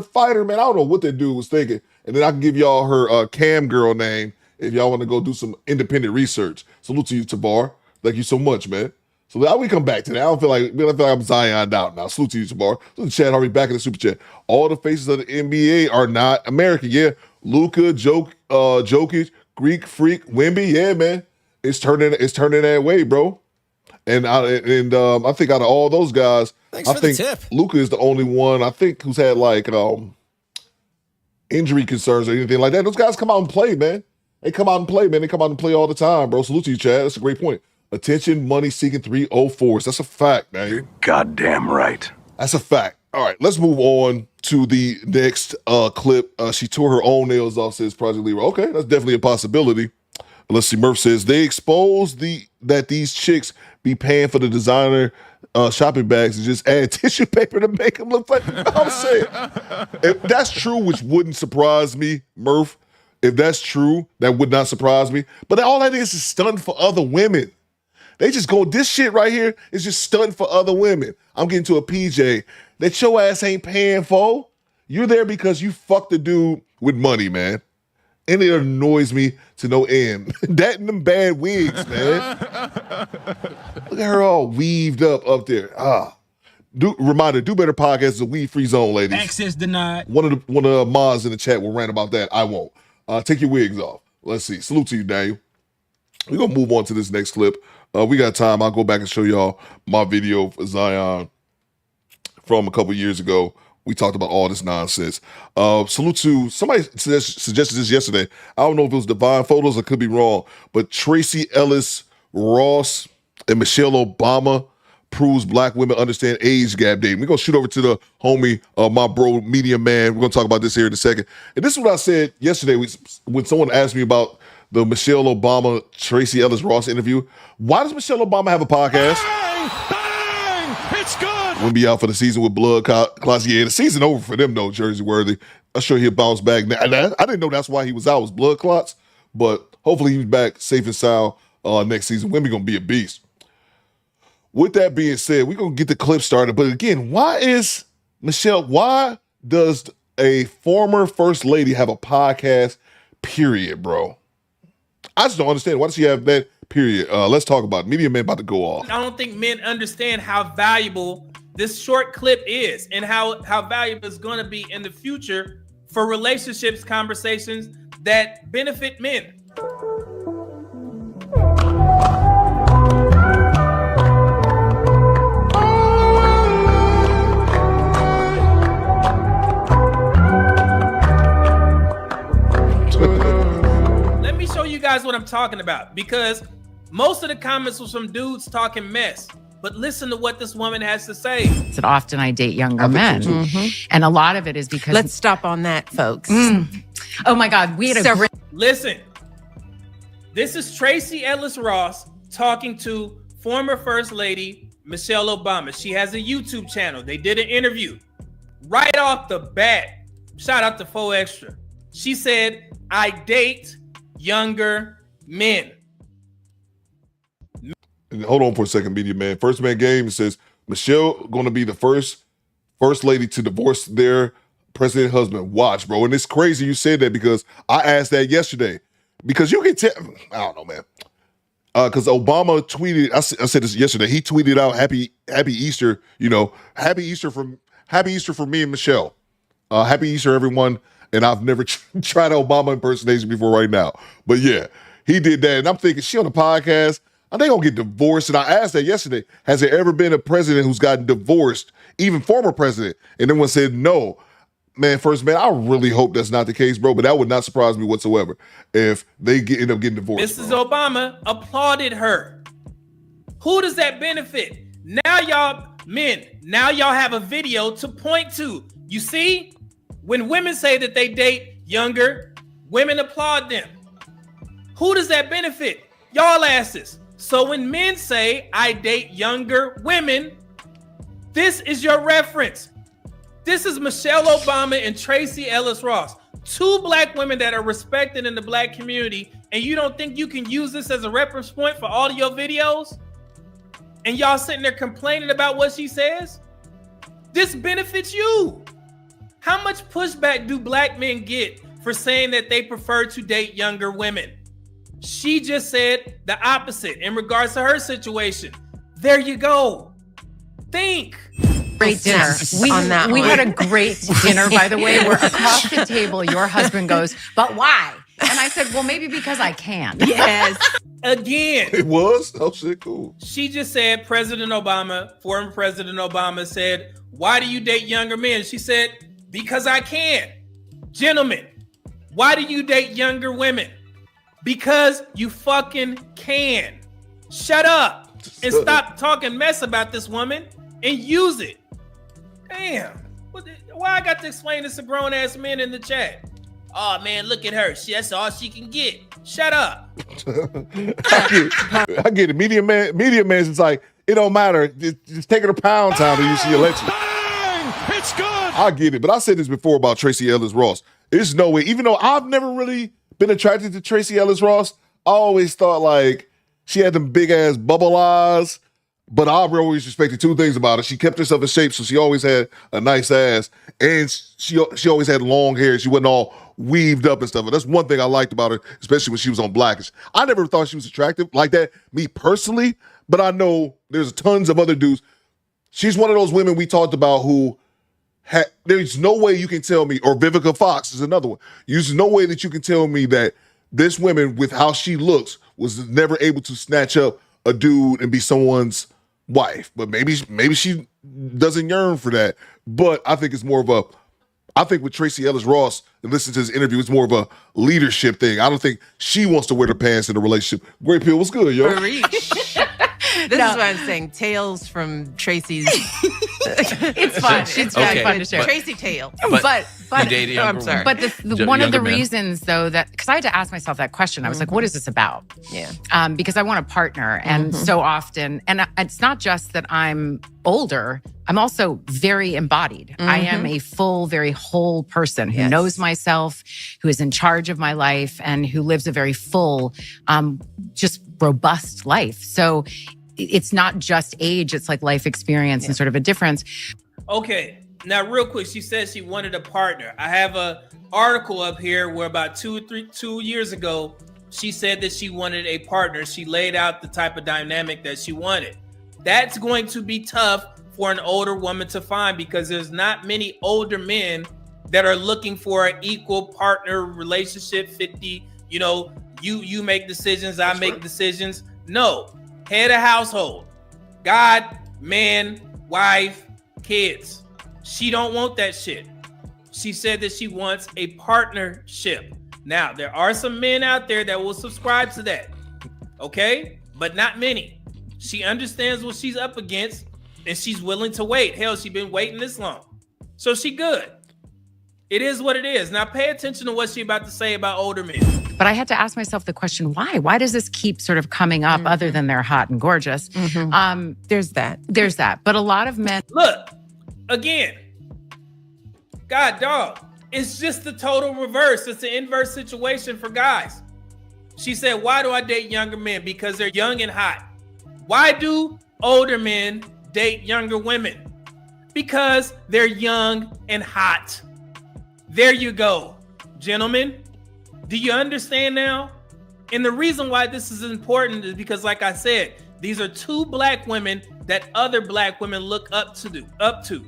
fighter, man. I don't know what that dude was thinking, and then I can give y'all her cam girl name if y'all want to go do some independent research. Salute to you, Tabar. Thank you so much, man. So now we come back to that. I don't feel like I'm Zioned out now. Salute to you, Tabar. Salute to Chad Harvey back in the super chat. All the faces of the NBA are not American. Yeah, Luka, Jokic, Greek Freak, Wemby. Yeah, man, it's turning that way, bro. And I think out of all those guys, I think Luka is the only one I think who's had like injury concerns or anything like that. Those guys come out and play, man. They come out and play, man. They come out and play all the time, bro. Salute to you, Chad. That's a great point. Attention, money seeking 304s. That's a fact, man. You're goddamn right. That's a fact. All right, let's move on to the next clip. She tore her own nails off, says Project Leroy. Okay, that's definitely a possibility. Let's see. Murph says they exposed that these chicks be paying for the designer shopping bags and just add tissue paper to make them look like. I'm saying, if that's true, which wouldn't surprise me, Murph. If that's true, that would not surprise me. But all that is stunting for other women. They just go, this shit right here is just stunting for other women. I'm getting to a PJ that your ass ain't paying for. You're there because you fucked the dude with money, man. And it annoys me to no end. That and them bad wigs, man. Look at her all weaved up there. Reminder, Do Better Podcast is a weed-free zone, ladies. Access denied. One of the mods in the chat will rant about that. I won't. Take your wigs off. Let's see. Salute to you, Daniel. We're going to move on to this next clip. We got time. I'll go back and show y'all my video for Zion from a couple years ago. We talked about all this nonsense. Salute to, somebody suggested this yesterday. I don't know if it was Divine Photos, I could be wrong, but Tracy Ellis Ross and Michelle Obama proves black women understand age gap dating. We're going to shoot over to the homie, my bro, Media Man. We're going to talk about this here in a second. And this is what I said yesterday when someone asked me about the Michelle Obama, Tracy Ellis Ross interview. Why does Michelle Obama have a podcast? Bang! Bang! It's good! Wouldn't be out for the season with blood clots. Yeah, the season over for them, though, Jersey Worthy. I'm sure he'll bounce back. Now, I didn't know that's why he was out, was blood clots, but hopefully he's back safe and sound next season. Wemby going to be a beast. With that being said, we're going to get the clip started. But again, why does a former first lady have a podcast, period, bro? I just don't understand. Why does she have that, period? Let's talk about it. Media Man about to go off. I don't think men understand how valuable this short clip is and how valuable it's going to be in the future for relationships, conversations that benefit men. Let me show you guys what I'm talking about, because most of the comments was from dudes talking mess. But listen to what this woman has to say. That often I date younger men. And a lot of it is because... Let's stop on that, folks. Oh my God, we had a great... Listen, this is Tracy Ellis Ross talking to former First Lady Michelle Obama. She has a YouTube channel. They did an interview. Right off the bat, shout out to 4Extra. She said, I date younger men. And hold on for a second, Media Man. First Man Game says Michelle going to be the first lady to divorce their president husband. Watch, bro. And it's crazy you said that, because I asked that yesterday. Because you can tell, I don't know, man. Because Obama tweeted, I said this yesterday. He tweeted out Happy Easter. Happy Easter for me and Michelle. Happy Easter, everyone. And I've never tried Obama impersonation before right now. But yeah, he did that. And I'm thinking, she on the podcast, are they gonna get divorced? And I asked that yesterday. Has there ever been a president who's gotten divorced, even former president? And everyone said no. Man, First Man, I really hope that's not the case, bro. But that would not surprise me whatsoever if they end up getting divorced. Mrs. Obama applauded her. Who does that benefit? Now y'all have a video to point to. You see, when women say that they date younger, women applaud them. Who does that benefit? Y'all asses. So when men say, I date younger women, this is your reference. This is Michelle Obama and Tracy Ellis Ross, two black women that are respected in the black community, and you don't think you can use this as a reference point for all of your videos? And y'all sitting there complaining about what she says? This benefits you. How much pushback do black men get for saying that they prefer to date younger women? She just said the opposite in regards to her situation. There you go. Think. Great dinner. We had a great dinner, by the way, where across the table, your husband goes, but why? And I said, well, maybe because I can. Yes. Again. It was? Oh, shit, cool. She just said former President Obama said, why do you date younger men? She said, because I can. Gentlemen, why do you date younger women? Because you fucking can. Shut up and stop talking mess about this woman and use it. Damn. Why I got to explain this to grown ass men in the chat? Oh man, look at her. That's all she can get. Shut up. I get it. Media man's it's like, it don't matter. Just take her to Pound Town and you see election. It's good. I get it. But I said this before about Tracy Ellis Ross. There's no way, even though I've never really been attracted to Tracy Ellis Ross, I always thought like she had them big ass bubble eyes, but I always respected two things about her. She kept herself in shape, so she always had a nice ass, and she always had long hair. She wasn't all weaved up and stuff. And that's one thing I liked about her, especially when she was on Blackish. I never thought she was attractive like that, me personally, but I know there's tons of other dudes. She's one of those women we talked about who there's no way you can tell me, or Vivica Fox is another one. There's no way that you can tell me that this woman, with how she looks, was never able to snatch up a dude and be someone's wife. But maybe she doesn't yearn for that. But I think it's more of I think with Tracy Ellis Ross, and listen to his interview, it's more of a leadership thing. I don't think she wants to wear the pants in a relationship. Great Pill, what's good, yo? This is what I'm saying. Tales from Tracy's. It's fun. It's very fun to share. Tracy tale. But you date a younger woman. But one of the Younger men. reasons, though, that because I had to ask myself that question, I was like, what is this about? Yeah. Because I want a partner. And so often, and it's not just that I'm older, I'm also very embodied. I am a full, very whole person who knows myself, who is in charge of my life, and who lives a very full, just robust life. So it's not just age, it's like life experience and sort of a difference. Okay, now real quick, she said she wanted a partner. I have a article up here where about 2 years ago, she said that she wanted a partner. She laid out the type of dynamic that she wanted. That's going to be tough for an older woman to find because there's not many older men that are looking for an equal partner relationship, 50, you make decisions, I make decisions. No, head of household, God, man, wife, kids. She don't want that shit. She said that she wants a partnership. Now, there are some men out there that will subscribe to that, okay? But not many. She understands what she's up against, and she's willing to wait. Hell, she's been waiting this long. So she good. It is what it is. Now, pay attention to what she's about to say about older men. But I had to ask myself the question, why? Why does this keep sort of coming up other than they're hot and gorgeous? There's that. But a lot of men... Look, again, God, dog, it's just the total reverse. It's the inverse situation for guys. She said, why do I date younger men? Because they're young and hot. Why do older men date younger women? Because they're young and hot. There you go, gentlemen. Do you understand now? And the reason why this is important is because, like I said, these are two black women that other black women look up to.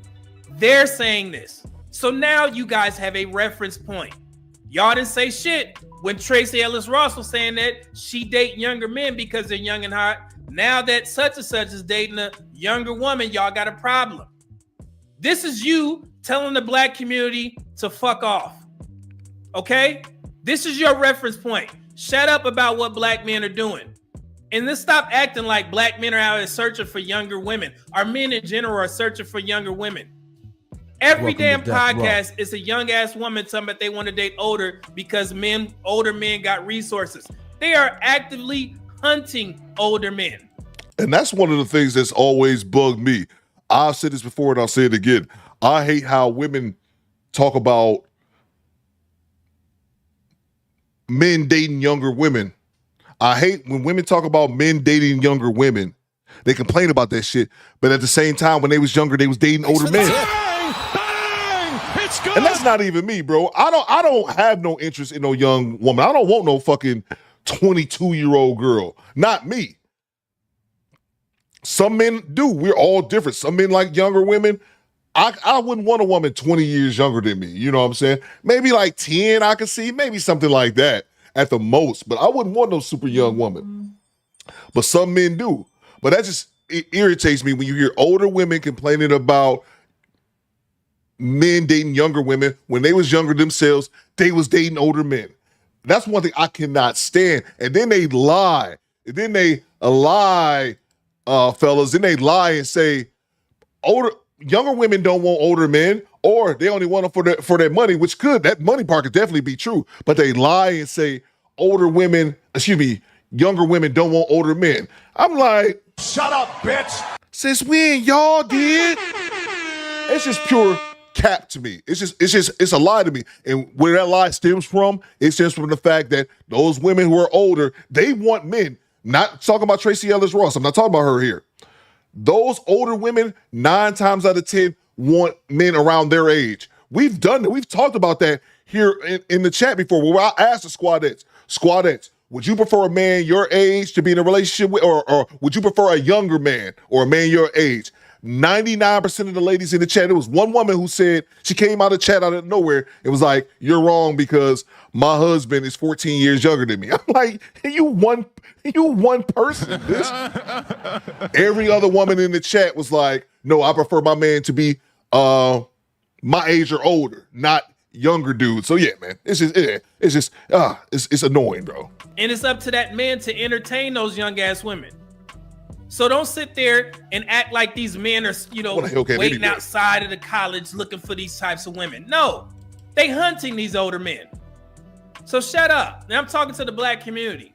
They're saying this. So now you guys have a reference point. Y'all didn't say shit when Tracy Ellis Ross was saying that she date younger men because they're young and hot. Now that such and such is dating a younger woman, y'all got a problem. This is you telling the black community to fuck off. Okay? This is your reference point. Shut up about what black men are doing. And then stop acting like black men are out there searching for younger women. Our men in general are searching for younger women. Every damn podcast is a young ass woman telling that they want to date older because older men got resources. They are actively hunting older men. And that's one of the things that's always bugged me. I've said this before and I'll say it again. I hate how women talk about men dating younger women. I hate when women talk about men dating younger women. They complain about that shit, but at the same time, when they was younger, they was dating older men. And that's not even me, bro. I don't have no interest in no young woman. I don't want no fucking 22-year-old girl. Not me. Some men do. We're all different. Some men like younger women. I wouldn't want a woman 20 years younger than me. You know what I'm saying? Maybe like 10 I could see. Maybe something like that at the most. But I wouldn't want no super young woman. But some men do. But it irritates me when you hear older women complaining about men dating younger women. When they was younger themselves, they was dating older men. That's one thing I cannot stand. And then they lie. And then they lie, fellas. Then they lie and say younger women don't want older men, or they only want them for their money, which that money part could definitely be true. But they lie and say younger women don't want older men. I'm like, shut up, bitch. Since when y'all did? It's just pure cap to me. It's a lie to me. And where that lie stems from, it stems from the fact that those women who are older, they want men. Not talking about Tracy Ellis Ross. I'm not talking about her here. Those older women, 9 times out of 10, want men around their age. We've done that. We've talked about that here in the chat before, where I asked the squadettes, would you prefer a man your age to be in a relationship with, or would you prefer a younger man or a man your age? 99% of the ladies in the chat, there was one woman who said, she came out of the chat out of nowhere, it was like, you're wrong because my husband is 14 years younger than me. I'm like, you one person, bitch. Every other woman in the chat was like, no, I prefer my man to be my age or older, not younger dude. So yeah, man, it's annoying, bro. And it's up to that man to entertain those young ass women. So don't sit there and act like these men are, What the hell can they waiting do? outside of the college looking for these types of women. No, they hunting these older men. So shut up. Now I'm talking to the black community.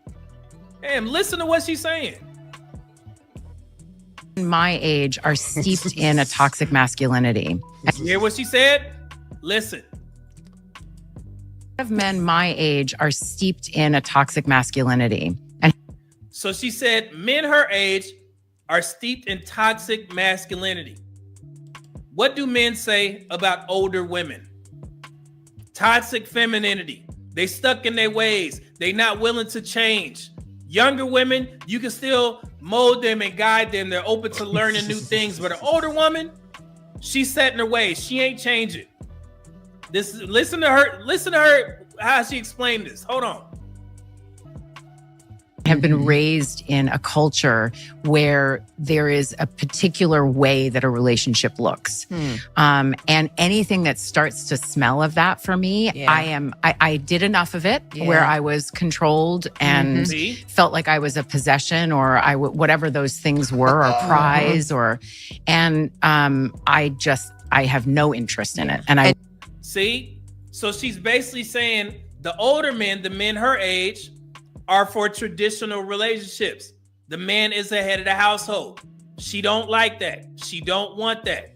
Damn, listen to what she's saying. My age are steeped in a toxic masculinity. You hear what she said? Listen. Of men my age are steeped in a toxic masculinity. And So she said men her age are steeped in toxic masculinity. What do men say about older women? Toxic femininity. They stuck in their ways. They not willing to change. Younger women, you can still mold them and guide them. They're open to learning new things. But an older woman, she's set in her ways. She ain't changing. Listen to her how she explained this. Hold on. have been raised in a culture where there is a particular way that a relationship looks. And anything that starts to smell of that for me, I did enough of it where I was controlled and felt like I was a possession or whatever those things were, or prize, and I have no interest in it. And See? So she's basically saying the older men, the men her age, are for traditional relationships. The man is the head of the household. She don't like that. She don't want that.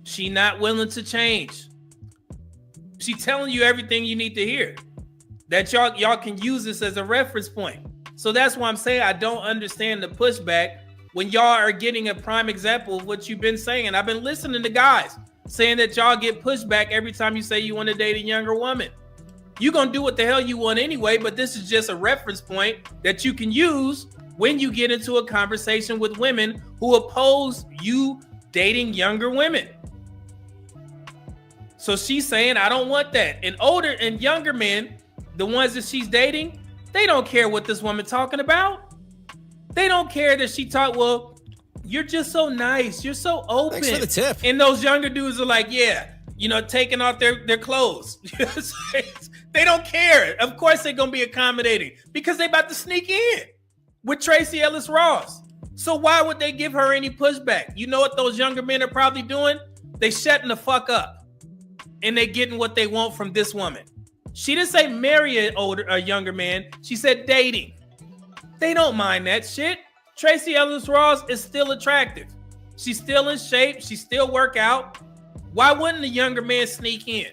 She not willing to change. She telling you everything you need to hear. That y'all can use this as a reference point. So that's why I'm saying I don't understand the pushback when y'all are getting a prime example of what you've been saying. I've been listening to guys saying that y'all get pushback every time you say you want to date a younger woman. You're going to do what the hell you want anyway, but this is just a reference point that you can use when you get into a conversation with women who oppose you dating younger women. So she's saying, I don't want that. And older and younger men, the ones that she's dating, they don't care what this woman talking about. They don't care that she talk, well, you're just so nice. You're so open. Thanks for the tip. And those younger dudes are like, yeah, taking off their clothes. They don't care. Of course they're going to be accommodating because they about to sneak in with Tracy Ellis Ross. So why would they give her any pushback? You know what those younger men are probably doing? They shutting the fuck up and they getting what they want from this woman. She didn't say marry a younger man. She said dating. They don't mind that shit. Tracy Ellis Ross is still attractive. She's still in shape. She still work out. Why wouldn't the younger man sneak in?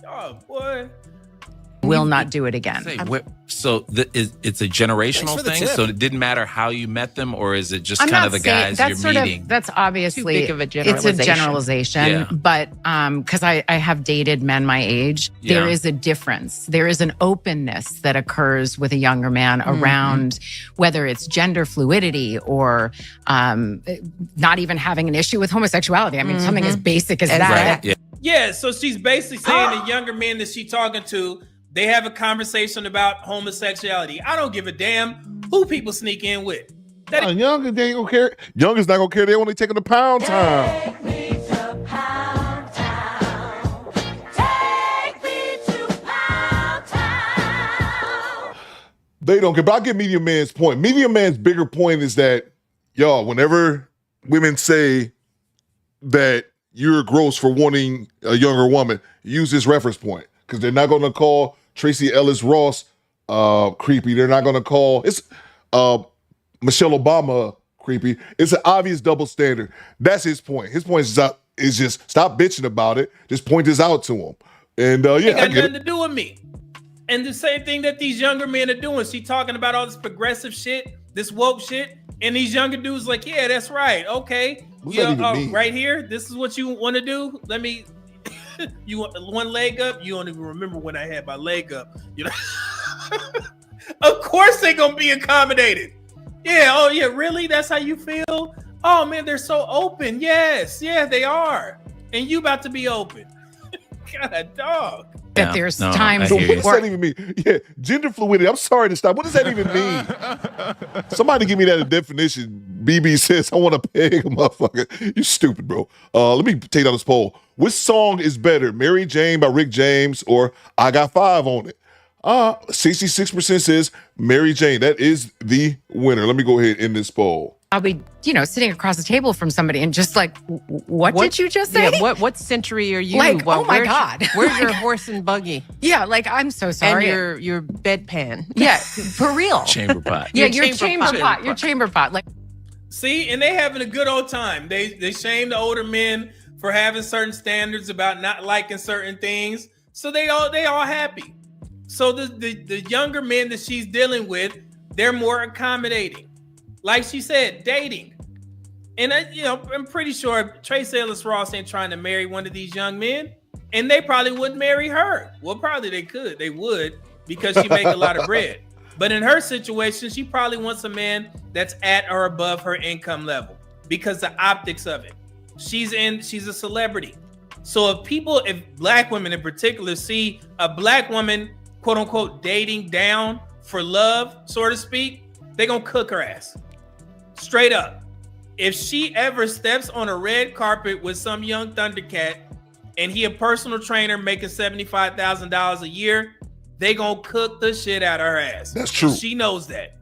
Oh, boy. will not do it again. So it's a generational thing. So it didn't matter how you met them, or is it just kind of the guys you're meeting? That's obviously too big of a generalization. It's a generalization, but because I have dated men my age, there is a difference. There is an openness that occurs with a younger man around whether it's gender fluidity or not even having an issue with homosexuality. I mean, something as basic as that. Right. Yeah, so she's basically saying the younger men that she's talking to, they have a conversation about homosexuality. I don't give a damn who people sneak in with. Youngers, they ain't gonna care. Youngers not gonna care. They only taking the pound time. They don't care. But I get Medium Man's point. Medium Man's bigger point is that, y'all, whenever women say that you're gross for wanting a younger woman, use this reference point. Because they're not going to call Tracy Ellis Ross creepy. They're not going to call Michelle Obama creepy. It's an obvious double standard. That's his point. His point is just stop bitching about it. Just point this out to him. And it got nothing to do with me. And the same thing that these younger men are doing. She talking about all this progressive shit, this woke shit. And these younger dudes like, yeah, that's right. Okay. Right here. This is what you want to do. Let me... You want one leg up? You don't even remember when I had my leg up. Of course they're gonna be accommodated. Yeah. Oh yeah. Really? That's how you feel? Oh man, they're so open. Yes. Yeah, they are. And you about to be open. God, dog. That there's times. So what does that even mean? Yeah, gender fluidity. I'm sorry to stop. What does that even mean? Somebody give me that definition. BB says, I want to peg a motherfucker. You stupid, bro. Let me take down this poll. Which song is better, Mary Jane by Rick James or I Got Five on It? 66% says Mary Jane. That is the winner. Let me go ahead and end this poll. I'll be, sitting across the table from somebody and just like, what did you just say? Yeah, what century are you? Like, oh my God. Where's your horse and buggy? Yeah, like, I'm so sorry. And your bedpan. Yeah, for real. Chamber pot. Yeah, your chamber pot. Your chamber pot. Like, see, and they having a good old time. They shame the older men for having certain standards about not liking certain things. So they all happy. So the younger men that she's dealing with, they're more accommodating. Like she said, dating. And I'm pretty sure Tracee Ellis Ross ain't trying to marry one of these young men. And they probably wouldn't marry her. Well, probably they could. They would, because she make a lot of bread. But in her situation, she probably wants a man that's at or above her income level because the optics of it. She's a celebrity. So if black women in particular see a black woman, quote unquote, dating down for love, so to speak, they're going to cook her ass. Straight up. If she ever steps on a red carpet with some young Thundercat and he a personal trainer making $75,000 a year, they gonna cook the shit out of her ass. That's true. She knows that.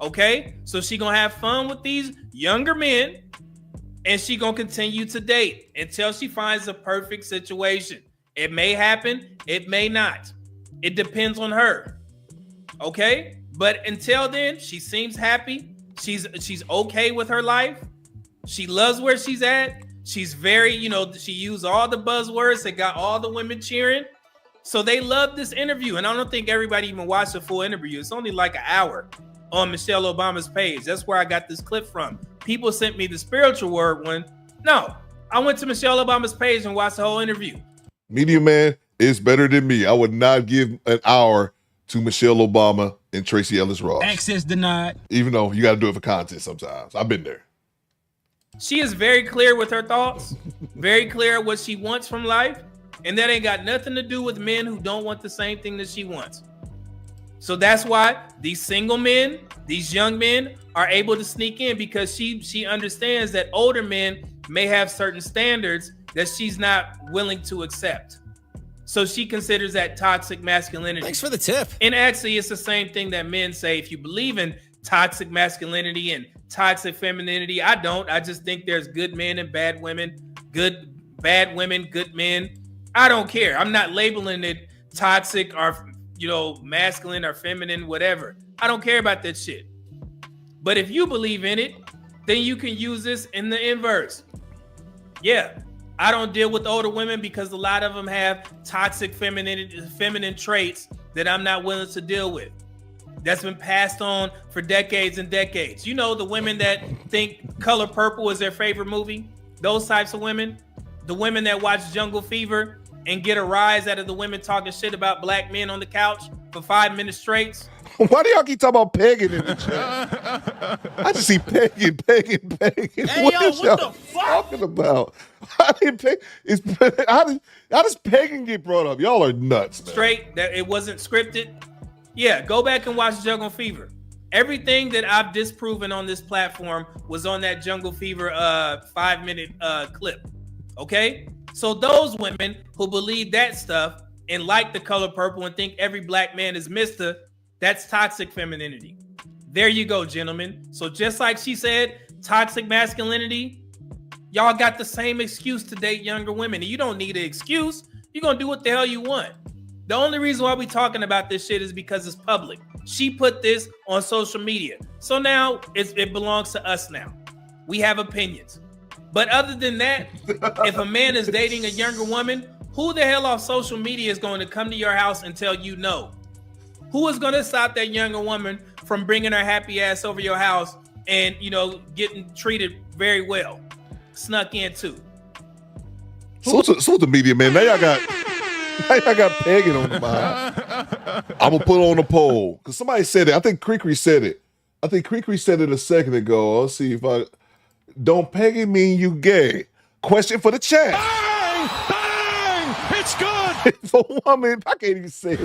Okay? So she gonna have fun with these younger men and she gonna continue to date until she finds a perfect situation. It may happen, it may not. It depends on her. Okay? But until then, she seems happy. She's okay with her life. She loves where she's at. She's very, she used all the buzzwords that got all the women cheering. So they love this interview. And I don't think everybody even watched the full interview. It's only like an hour on Michelle Obama's page. That's where I got this clip from. People sent me the spiritual word one. No, I went to Michelle Obama's page and watched the whole interview. Media Man is better than me. I would not give an hour to Michelle Obama and Tracee Ellis Ross. Access denied. Even though you got to do it for content sometimes. I've been there. She is very clear with her thoughts, very clear what she wants from life, and that ain't got nothing to do with men who don't want the same thing that she wants. So that's why these single men, these young men are able to sneak in, because she understands that older men may have certain standards that she's not willing to accept. So she considers that toxic masculinity. Thanks for the tip. And actually, it's the same thing that men say. If you believe in toxic masculinity and toxic femininity, I don't. I just think there's good men and bad women, bad women, good men. I don't care. I'm not labeling it toxic or, masculine or feminine, whatever. I don't care about that shit. But if you believe in it, then you can use this in the inverse. Yeah. I don't deal with older women because a lot of them have toxic feminine traits that I'm not willing to deal with. That's been passed on for decades and decades. The women that think Color Purple is their favorite movie, those types of women, the women that watch Jungle Fever and get a rise out of the women talking shit about black men on the couch for 5 minutes straight. Why do y'all keep talking about pegging in the chat? I just see pegging. Hey, What yo, is y'all what the fuck? talking about? How does pegging get brought up? Y'all are nuts, man. Straight, that it wasn't scripted. Yeah, go back and watch Jungle Fever. Everything that I've disproven on this platform was on that Jungle Fever 5-minute clip. Okay? So those women who believe that stuff and like the color purple and think every black man is Mr., that's toxic femininity. There you go, gentlemen. So just like she said, toxic masculinity, y'all got the same excuse to date younger women. And you don't need an excuse. You're going to do what the hell you want. The only reason why we talking about this shit is because it's public. She put this on social media. So now it belongs to us now. We have opinions. But other than that, if a man is dating a younger woman, who the hell off social media is going to come to your house and tell you no? Who is going to stop that younger woman from bringing her happy ass over your house and, getting treated very well? Snuck in too. So the media, man. Now y'all got pegging on the mind. I'm going to put on a poll. Because somebody said it. I think Cricri said it. A second ago. Let's see if don't pegging mean you gay? Question for the chat. Bang! Bang! It's good! If a woman, I can't even say it.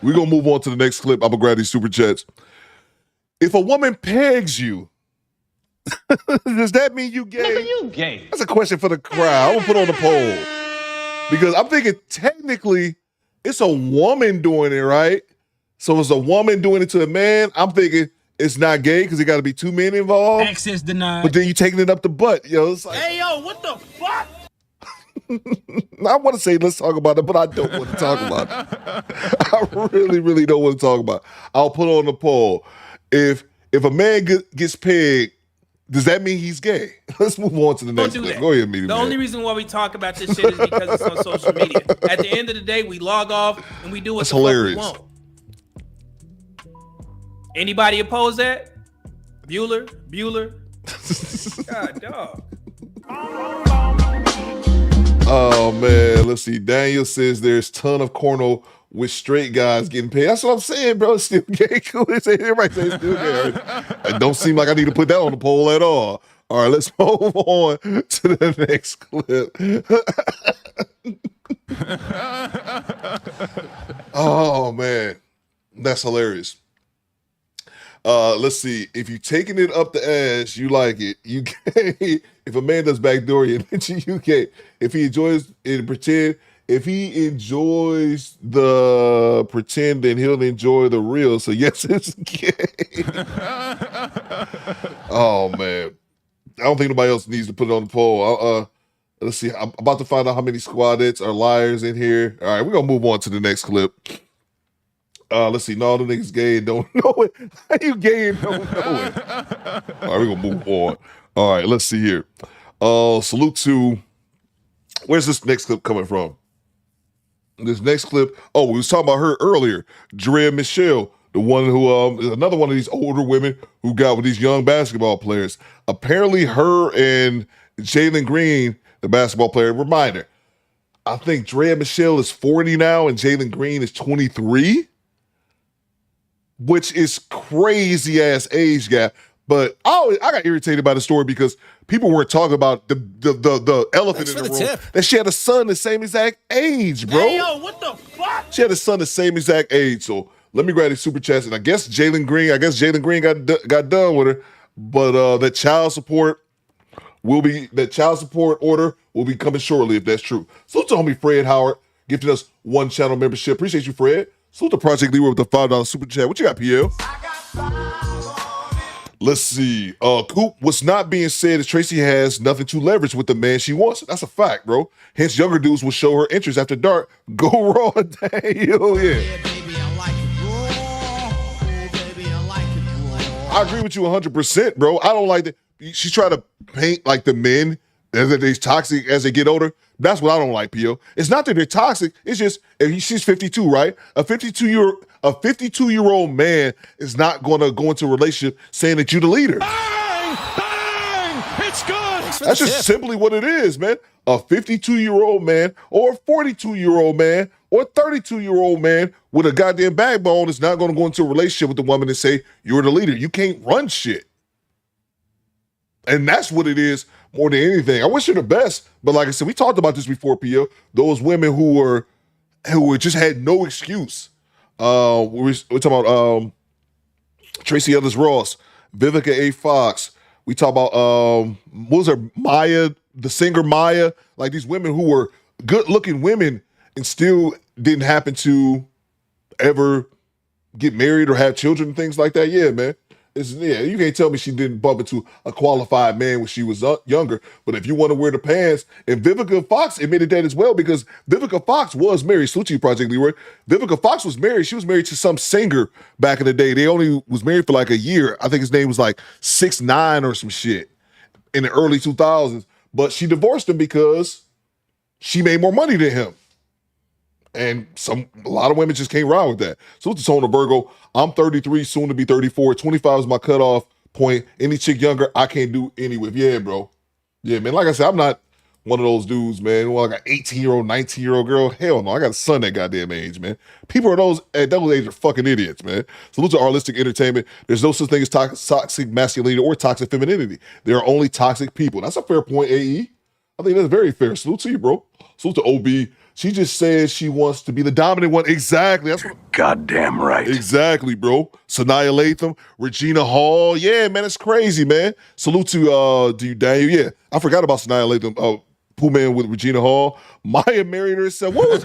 We're going to move on to the next clip. I'm going to grab these super chats. If a woman pegs you, does that mean you gay? Nigga, you gay. That's a question for the crowd. I'm going to put on the poll. Because I'm thinking technically it's a woman doing it, right? So it's a woman doing it to a man. I'm thinking it's not gay because it got to be two men involved. Access denied. But then you taking it up the butt, yo. It's like, Hey, yo, what the fuck? I want to say let's talk about it, but I don't want to talk about it. I really, really don't want to talk about it. I'll put on the poll. If a man gets pegged, does that mean he's gay? Let's move on to the next clip. Go ahead, Meaty The Man. only reason why we talk about this shit is because it's on social media. At the end of the day, we log off and we do what That's the fuck hilarious. we want. Anybody oppose that? Bueller? God, dog. Oh man, let's see. Daniel says there's ton of corno with straight guys getting paid. That's what I'm saying, bro. It's still gay. Everybody say it's still gay. It don't seem like I need to put that on the poll at all. All right, let's move on to the next clip. Oh man, that's hilarious. Let's see. If you taking it up the ass, you like it. You gay. If a man does backdoor you, you gay. If he enjoys it, pretend. If he enjoys the pretend, then he'll enjoy the real. So yes, it's gay. Oh man, I don't think nobody else needs to put it on the poll. Let's see. I'm about to find out how many squadettes are liars in here. All right, we're gonna move on to the next clip. Let's see. No, the niggas gay and don't know it. How you gay and don't know it? All right, we're gonna move on. All right, let's see here. Salute to. Where's this next clip coming from? This next clip. Oh, we was talking about her earlier. Drea Michelle, the one who is another one of these older women who got with these young basketball players. Apparently, her and Jalen Green, the basketball player, reminder. I think Drea Michelle is 40 now and Jalen Green is 23. Which is crazy ass age gap. But I got irritated by the story because people weren't talking about the elephant in the room. That she had a son the same exact age, bro. Hey, yo, what the fuck? She had a son the same exact age. So let me grab these super chats. And I guess Jalen Green got done with her. But that child support order will be coming shortly if that's true. So to homie Fred Howard gifted us one channel membership. Appreciate you, Fred. Salute to Project Leroy with the $5 super chat. What you got, PL? Let's see. Coop, what's not being said is Tracy has nothing to leverage with the man she wants. That's a fact, bro. Hence, younger dudes will show her interest after dark. Go raw, Daniel. Yeah. I agree with you 100%, bro. I don't like that. She's trying to paint like the men that they're toxic as they get older. That's what I don't like, P.O. It's not that they're toxic. It's just she's 52, right? A 52-year-old man is not going to go into a relationship saying that you're the leader. Bang! Bang! It's good. That's just simply what it is, man. A 52-year-old man or a 42-year-old man or a 32-year-old man with a goddamn backbone is not going to go into a relationship with the woman and say you're the leader. You can't run shit. And that's what it is more than anything. I wish her the best, but like I said, we talked about this before, P.O. Those women who were just had no excuse. We're talking about Tracy Ellis Ross, Vivica A. Fox. We talk about what was her Maya, the singer Maya. Like these women who were good-looking women and still didn't happen to ever get married or have children and things like that. Yeah, man. You can't tell me she didn't bump into a qualified man when she was younger. But if you want to wear the pants, and Vivica Fox admitted that as well because Vivica Fox was married. Salute to you, Project Leroy. Vivica Fox was married. She was married to some singer back in the day. They only was married for like a year. I think his name was like 6ix9ine or some shit in the early 2000s. But she divorced him because she made more money than him. And a lot of women just can't ride with that. So it's Tona Virgo. I'm 33, soon to be 34. 25 is my cutoff point. Any chick younger, I can't do any with. Yeah, bro. Yeah, man. Like I said, I'm not one of those dudes, man. Well, like an 18-year-old, 19-year-old girl. Hell no. I got a son that goddamn age, man. People at those age are fucking idiots, man. Salute to Artistic Entertainment. There's no such thing as toxic masculinity or toxic femininity. There are only toxic people. That's a fair point, AE. I think that's very fair. Salute to you, bro. Salute to OB. She just says she wants to be the dominant one. Exactly. That's what. Goddamn right. Exactly, bro. Sanaya Latham, Regina Hall. Yeah, man, it's crazy, man. Salute to you, Daniel. Yeah, I forgot about Sanaya Latham. Pooh Man with Regina Hall. Maya married herself. What was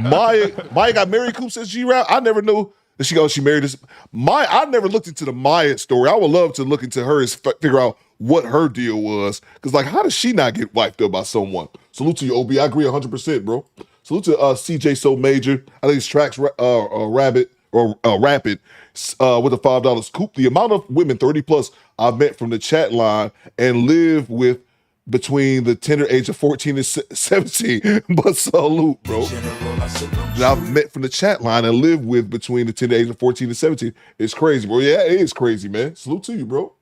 Maya got married, Coop, says G-Rap? I never knew that she married this. Maya, I never looked into the Maya story. I would love to look into her and figure out what her deal was. Because, like, how does she not get wiped up by someone? Salute to you, OB. I agree 100%, bro. Salute to CJ So Major. I think it's Tracks Rapid with the $5 Coop. The amount of women 30 plus I've met from the chat line and live with between the tender age of 14 and 17. But salute, bro. That I've met from the chat line and live with between the tender age of 14 and 17. It's crazy, bro. Yeah, it is crazy, man. Salute to you, bro.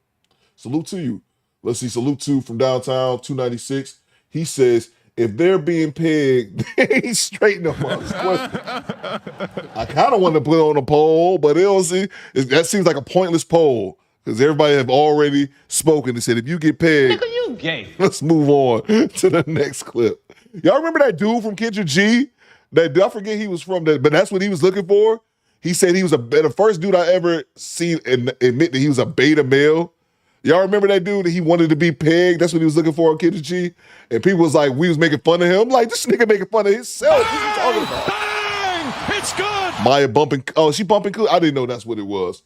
Salute to you. Let's see. Salute to from downtown 296. He says, if they're being pegged, they ain't straighten them up. I kind of want to put on a poll, but that seems like a pointless poll because everybody have already spoken and said, if you get pegged, you gay. Let's move on to the next clip. Y'all remember that dude from Kendrick G? That I forget he was from, but that's what he was looking for. He said he was the first dude I ever seen admit that he was a beta male. Y'all remember that dude that he wanted to be pegged? That's what he was looking for on Kendrick G. And people was like, we was making fun of him. Like, this nigga making fun of himself. What are you talking about? Bang! It's good. Maya bumping. Oh, she bumping. I didn't know that's what it was.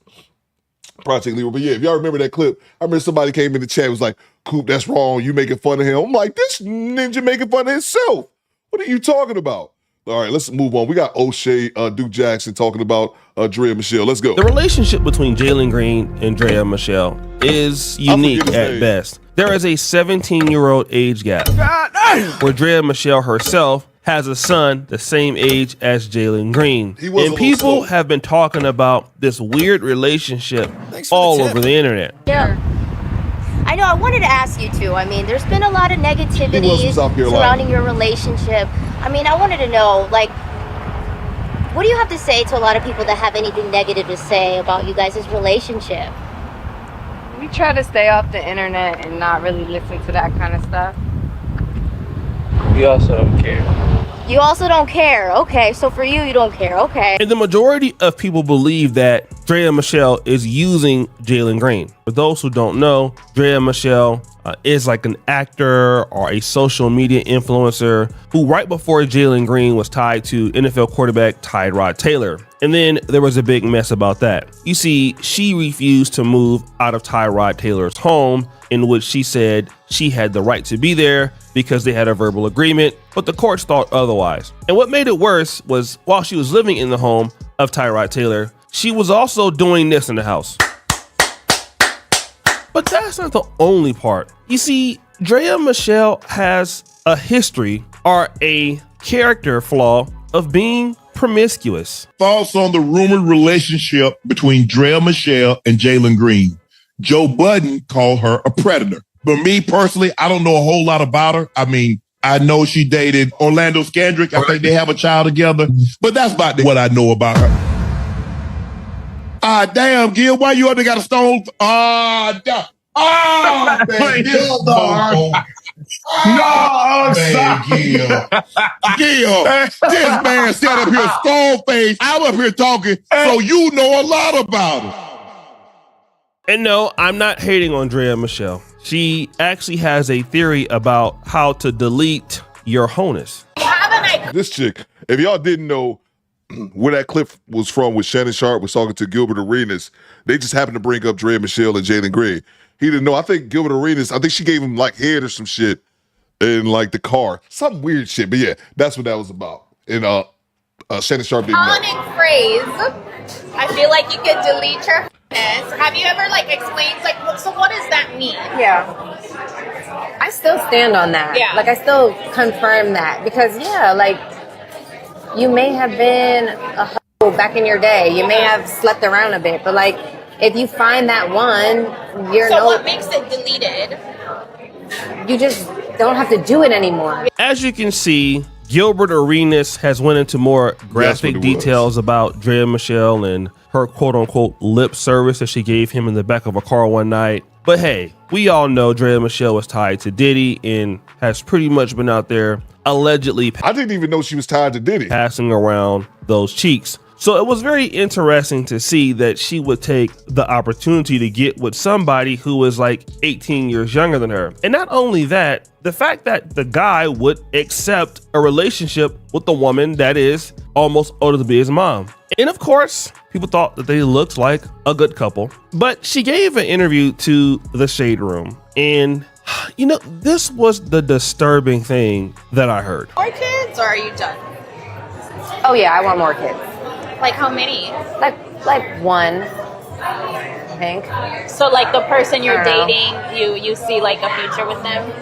Project Leroy. But yeah, if y'all remember that clip, I remember somebody came in the chat was like, Coop, that's wrong. You making fun of him. I'm like, this ninja making fun of himself. What are you talking about? All right, let's move on. We got O'Shea, Duke Jackson talking about Drea Michelle. Let's go. The relationship between Jalen Green and Drea Michelle is unique at best. There is a 17-year-old age gap where Drea Michelle herself has a son the same age as Jalen Green. And people have been talking about this weird relationship all over the internet. Yeah. I know, I wanted to ask you too. I mean, there's been a lot of negativity surrounding your relationship. I mean, I wanted to know, like, what do you have to say to a lot of people that have anything negative to say about you guys' relationship? We try to stay off the internet and not really listen to that kind of stuff. We also don't care. You also don't care. Okay, so for you, you don't care. Okay. And the majority of people believe that Drea Michelle is using Jalen Green. For those who don't know, Drea Michelle is like an actor or a social media influencer who right before Jalen Green was tied to NFL quarterback Tyrod Taylor. And then there was a big mess about that. You see, she refused to move out of Tyrod Taylor's home, in which she said she had the right to be there because they had a verbal agreement, but the courts thought otherwise. And what made it worse was while she was living in the home of Tyrod Taylor, she was also doing this in the house. But that's not the only part. You see, Drea Michelle has a history or a character flaw of being promiscuous. Thoughts on the rumored relationship between Drea Michelle and Jalen Green. Joe Budden called her a predator. But me personally, I don't know a whole lot about her. I mean, I know she dated Orlando Scandrick. I think they have a child together. But that's about what I know about her. Damn, Gil, why you only got a stone? Damn. Man, Gil, dog. No, man, Gil. Gil, this man sat up here stone face. I'm up here talking, so you know a lot about her. And no, I'm not hating on Drea Michelle. She actually has a theory about how to delete your honus. This chick, if y'all didn't know where that clip was from with Shannon Sharp was talking to Gilbert Arenas, they just happened to bring up Drea Michelle and Jalen Green. He didn't know. I think Gilbert Arenas, I think she gave him like head or some shit in like the car. Some weird shit. But yeah, that's what that was about. And Shannon Sharp didn't know. Iconic phrase. I feel like you could delete your Have you ever like explained like so what does that mean? Yeah. I still stand on that. Yeah. Like I still confirm that because like you may have been a hoe back in your day. You may have slept around a bit, but like if you find that one, So what makes it deleted? You just don't have to do it anymore. As you can see, Gilbert Arenas has went into more graphic details about Drea Michelle and her quote-unquote lip service that she gave him in the back of a car one night. But hey, we all know Drea Michelle was tied to Diddy and has pretty much been out there allegedly. I didn't even know she was tied to Diddy. Passing around those cheeks. So it was very interesting to see that she would take the opportunity to get with somebody who was like 18 years younger than her. And not only that, the fact that the guy would accept a relationship with the woman that is almost older to be his mom. And of course, people thought that they looked like a good couple. But she gave an interview to the Shade Room. And you know, this was the disturbing thing that I heard. More kids, or are you done? Oh yeah, I want more kids. Like how many? Like one, I think. So like the person you're dating, you see like a future with them?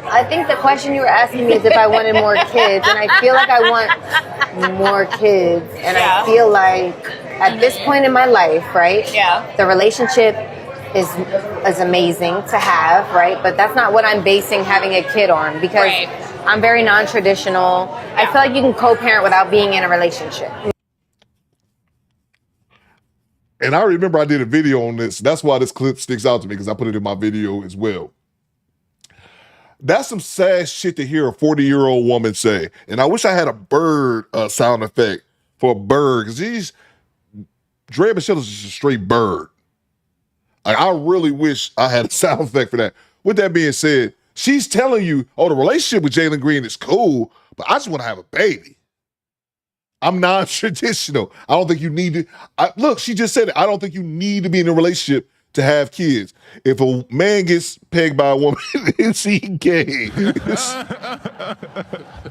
I think the question you were asking me is if I wanted more kids, and I feel like I want more kids, and I feel like at this point in my life, right? Yeah. The relationship is amazing to have, right? But that's not what I'm basing having a kid on, because I'm very non-traditional. I feel like you can co-parent without being in a relationship. And I remember I did a video on this. That's why this clip sticks out to me, because I put it in my video as well. That's some sad shit to hear a 40-year-old woman say. And I wish I had a bird sound effect for a bird, because Drea Michelle is just a straight bird. Like, I really wish I had a sound effect for that. With that being said, she's telling you, oh, the relationship with Jalen Green is cool, but I just want to have a baby. I'm non-traditional. I don't think you need to. Look, she just said it. I don't think you need to be in a relationship to have kids. If a man gets pegged by a woman, is he gay?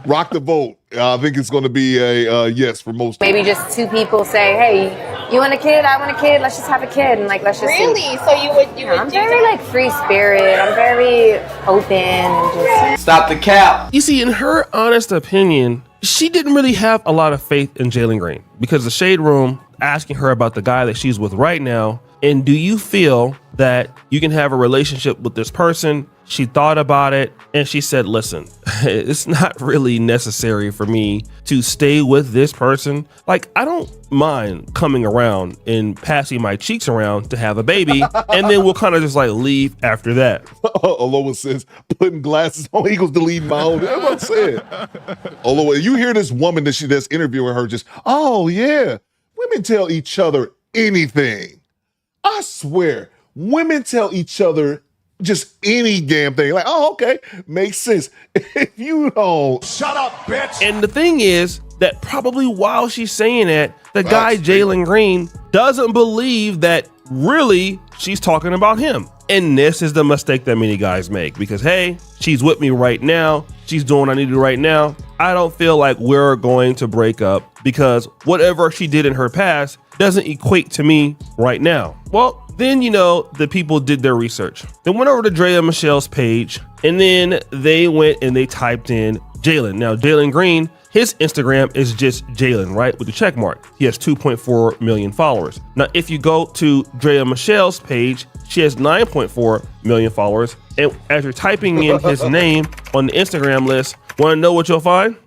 Rock the vote. I think it's going to be a yes for most people. Maybe just two people say, hey, you want a kid? I want a kid. Let's just have a kid, and like, let's just Really? see. So you would I'm very like free spirit. I'm very open and just stop the cap. You see, in her honest opinion, she didn't really have a lot of faith in Jalen Green, because the Shade Room asking her about the guy that she's with right now. And do you feel that you can have a relationship with this person? She thought about it and she said, listen, it's not really necessary for me to stay with this person. Like, I don't mind coming around and passing my cheeks around to have a baby. And then we'll kind of just like leave after that. Aloha says, putting glasses on equals deleting my own. That's what I said. Aloha, you hear this woman that's interviewing her just, oh yeah, women tell each other anything. I swear, women tell each other just any damn thing. Like, oh, okay, makes sense. If you don't, shut up, bitch. And the thing is that probably while she's saying that, the guy Jalen Green doesn't believe that really she's talking about him. And this is the mistake that many guys make, because hey, she's with me right now. She's doing what I need to do right now. I don't feel like we're going to break up because whatever she did in her past doesn't equate to me right now. Well, then, you know, the people did their research. They went over to Drea Michelle's page, and then they went and they typed in Jalen. Now, Jalen Green, his Instagram is just Jalen, right? With the check mark. He has 2.4 million followers. Now, if you go to Drea Michelle's page, she has 9.4 million followers. And as you're typing in his name on the Instagram list, want to know what you'll find?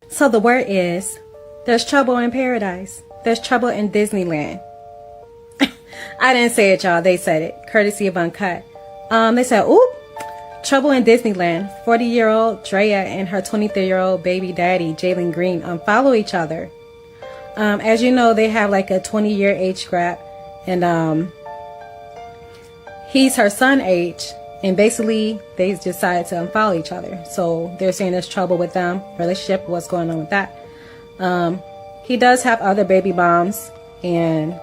So the word is, there's trouble in paradise. There's trouble in Disneyland. I didn't say it, y'all. They said it, courtesy of Uncut. They said, ooh, trouble in Disneyland. 40-year-old Drea and her 23-year-old baby daddy, Jalen Green, unfollow each other. As you know, they have like a 20-year age gap, and he's her son age. And basically, they decided to unfollow each other. So they're saying there's trouble with them, relationship, what's going on with that. He does have other baby moms, and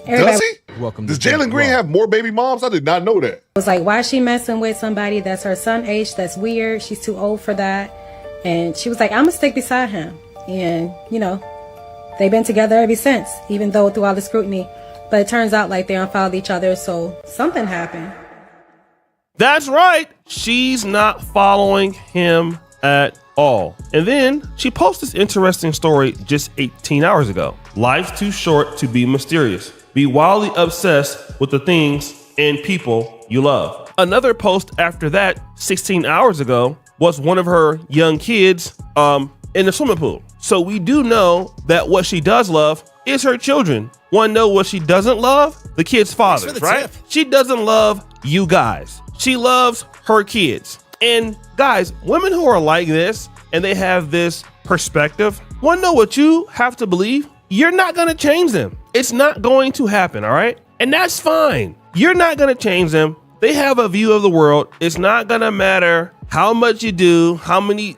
everybody. Does he? Does Jalen Green have more baby moms? I did not know that. Was like, why is she messing with somebody that's her son age? That's weird. She's too old for that. And she was like, I'm gonna stick beside him. And you know, they've been together ever since, even though through all the scrutiny. But it turns out like they unfollowed each other, so something happened. That's right. She's not following him at all. And then she posted this interesting story just 18 hours ago. Life's too short to be mysterious. Be wildly obsessed with the things and people you love. Another post after that, 16 hours ago, was one of her young kids in the swimming pool. So we do know that what she does love is her children. Want to know what she doesn't love? The kids' fathers, right? She doesn't love you guys. She loves her kids. And guys, women who are like this and they have this perspective, want to know what you have to believe? You're not going to change them. It's not going to happen, all right? And that's fine. You're not going to change them. They have a view of the world. It's not going to matter how much you do, how many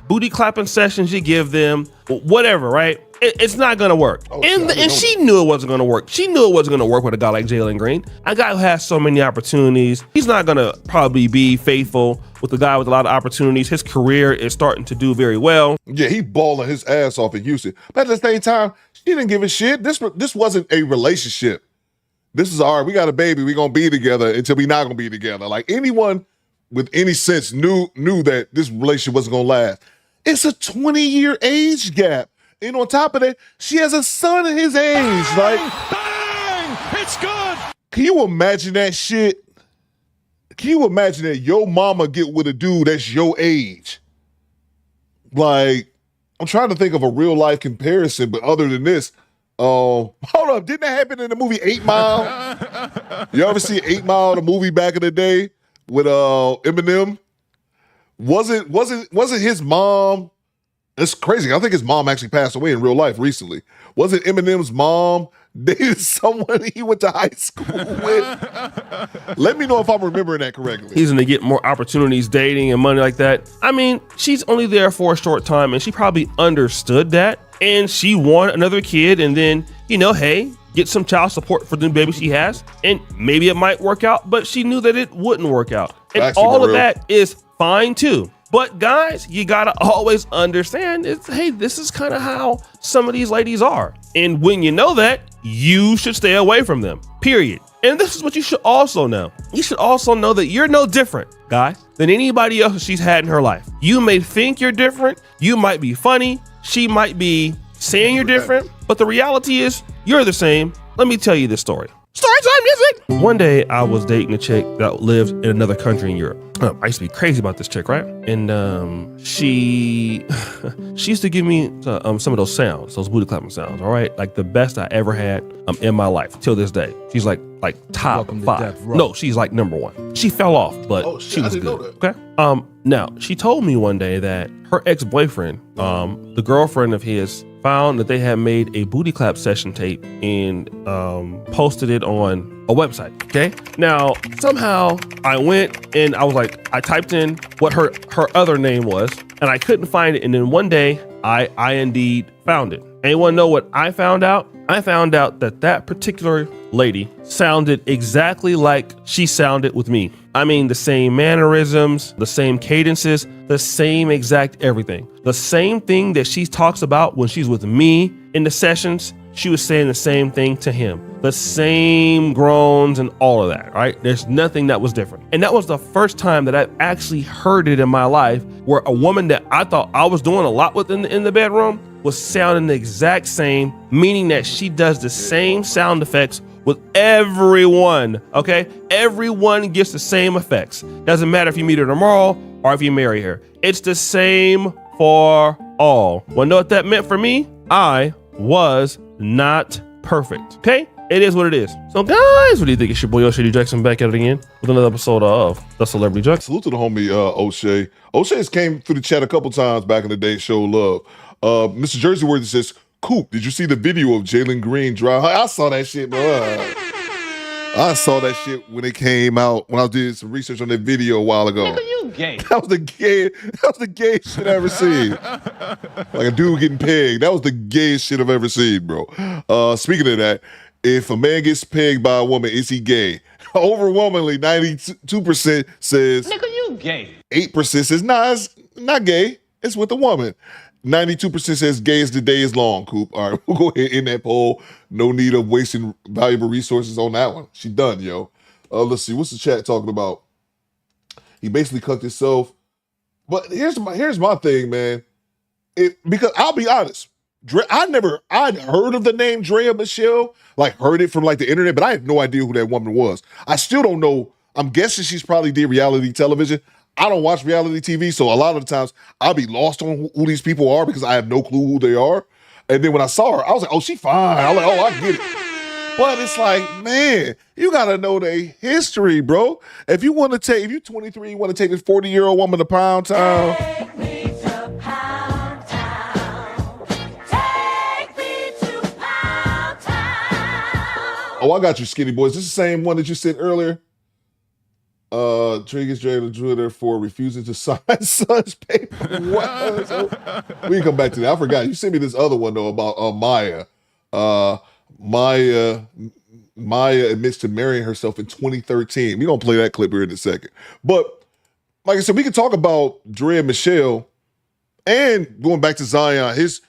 booty clapping sessions you give them, whatever, right? It's not going to work. And she knew it wasn't going to work. She knew it wasn't going to work with a guy like Jalen Green. A guy who has so many opportunities. He's not going to probably be faithful with a guy with a lot of opportunities. His career is starting to do very well. Yeah, he balling his ass off in Houston. But at the same time, she didn't give a shit. This wasn't a relationship. This is all right, we got a baby. We're going to be together until we not going to be together. Like anyone with any sense knew that this relationship wasn't going to last. It's a 20-year age gap. And on top of that, she has a son of his age. Like, bang! It's good. Can you imagine that shit? Can you imagine that your mama get with a dude that's your age? Like, I'm trying to think of a real life comparison, but other than this, hold up, didn't that happen in the movie 8 Mile? You ever see 8 Mile, the movie back in the day with Eminem? Wasn't his mom? It's crazy. I think his mom actually passed away in real life recently. Wasn't Eminem's mom dated someone he went to high school with? Let me know if I'm remembering that correctly. He's going to get more opportunities dating and money like that. I mean, she's only there for a short time, and she probably understood that. And she wanted another kid, and then, hey, get some child support for the baby she has. And maybe it might work out, but she knew that it wouldn't work out. And actually, all of that is fine too. But guys, you gotta always understand, hey, this is kind of how some of these ladies are. And when you know that, you should stay away from them, period. And this is what you should also know. You should also know that you're no different, guy, than anybody else she's had in her life. You may think you're different. You might be funny. She might be saying you're different, but the reality is you're the same. Let me tell you this story. Story time music! One day I was dating a chick that lived in another country in Europe. I used to be crazy about this chick, right? And she used to give me some of those sounds, those booty clapping sounds, all right? Like the best I ever had in my life till this day. She's like top 5. No, she's like number 1. She fell off, but she was good. Okay. Now she told me one day that her ex-boyfriend, the girlfriend of his, found that they had made a booty clap session tape and posted it on a website. Okay. Now, somehow I went and I typed in what her other name was, and I couldn't find it. And then one day I indeed found it. Anyone know what I found out? I found out that particular lady sounded exactly like she sounded with me. I mean, the same mannerisms, the same cadences, the same exact everything. The same thing that she talks about when she's with me in the sessions, she was saying the same thing to him. The same groans and all of that, right? There's nothing that was different. And that was the first time that I've actually heard it in my life, where a woman that I thought I was doing a lot with in the bedroom was sounding the exact same, meaning that she does the same sound effects with everyone, okay? Everyone gets the same effects. Doesn't matter if you meet her tomorrow or if you marry her. It's the same for all. Well, know what that meant for me? I was not perfect, okay? It is what it is. So guys, what do you think? It's your boy O'Shea Jackson back at it again with another episode of The Celebrity Jack. Salute to the homie O'Shea. O'Shea's came through the chat a couple times back in the day, show love. Mr. Jersey Worthy says, Coop, did you see the video of Jalen Green drive? I saw that shit, bro. I saw that shit when it came out, when I did some research on that video a while ago. Nigga, you gay. That was the gayest shit I ever seen. Like a dude getting pegged. That was the gayest shit I've ever seen, bro. Speaking of that, if a man gets pegged by a woman, is he gay? Overwhelmingly, 92% says, nigga, you gay. 8% says, nah, it's not gay. It's with a woman. 92% says gay as the day is long, Coop. All right, we'll go ahead in that poll. No need of wasting valuable resources on that one. She done, yo. Let's see. What's the chat talking about? He basically cucked himself. But here's my thing, man. Because I'll be honest, I'd heard of the name Drea Michelle, like heard it from like the internet, but I had no idea who that woman was. I still don't know. I'm guessing she's probably did reality television. I don't watch reality TV, so a lot of the times I'll be lost on who these people are because I have no clue who they are. And then when I saw her, I was like, oh, she fine. I was like, oh, I get it. But it's like, man, you gotta know their history, bro. If you 23, you want to take this 40-year-old woman to Pound Town. Oh, I got you, Skinny Boys. This is the same one that you said earlier. Triggers Jada Twitter for refusing to sign such paper. What? We can come back to that. I forgot. You sent me this other one though about Maya. Maya admits to marrying herself in 2013. We're gonna play that clip here in a second. But like I said, we can talk about Dre and Michelle and going back to Zion, his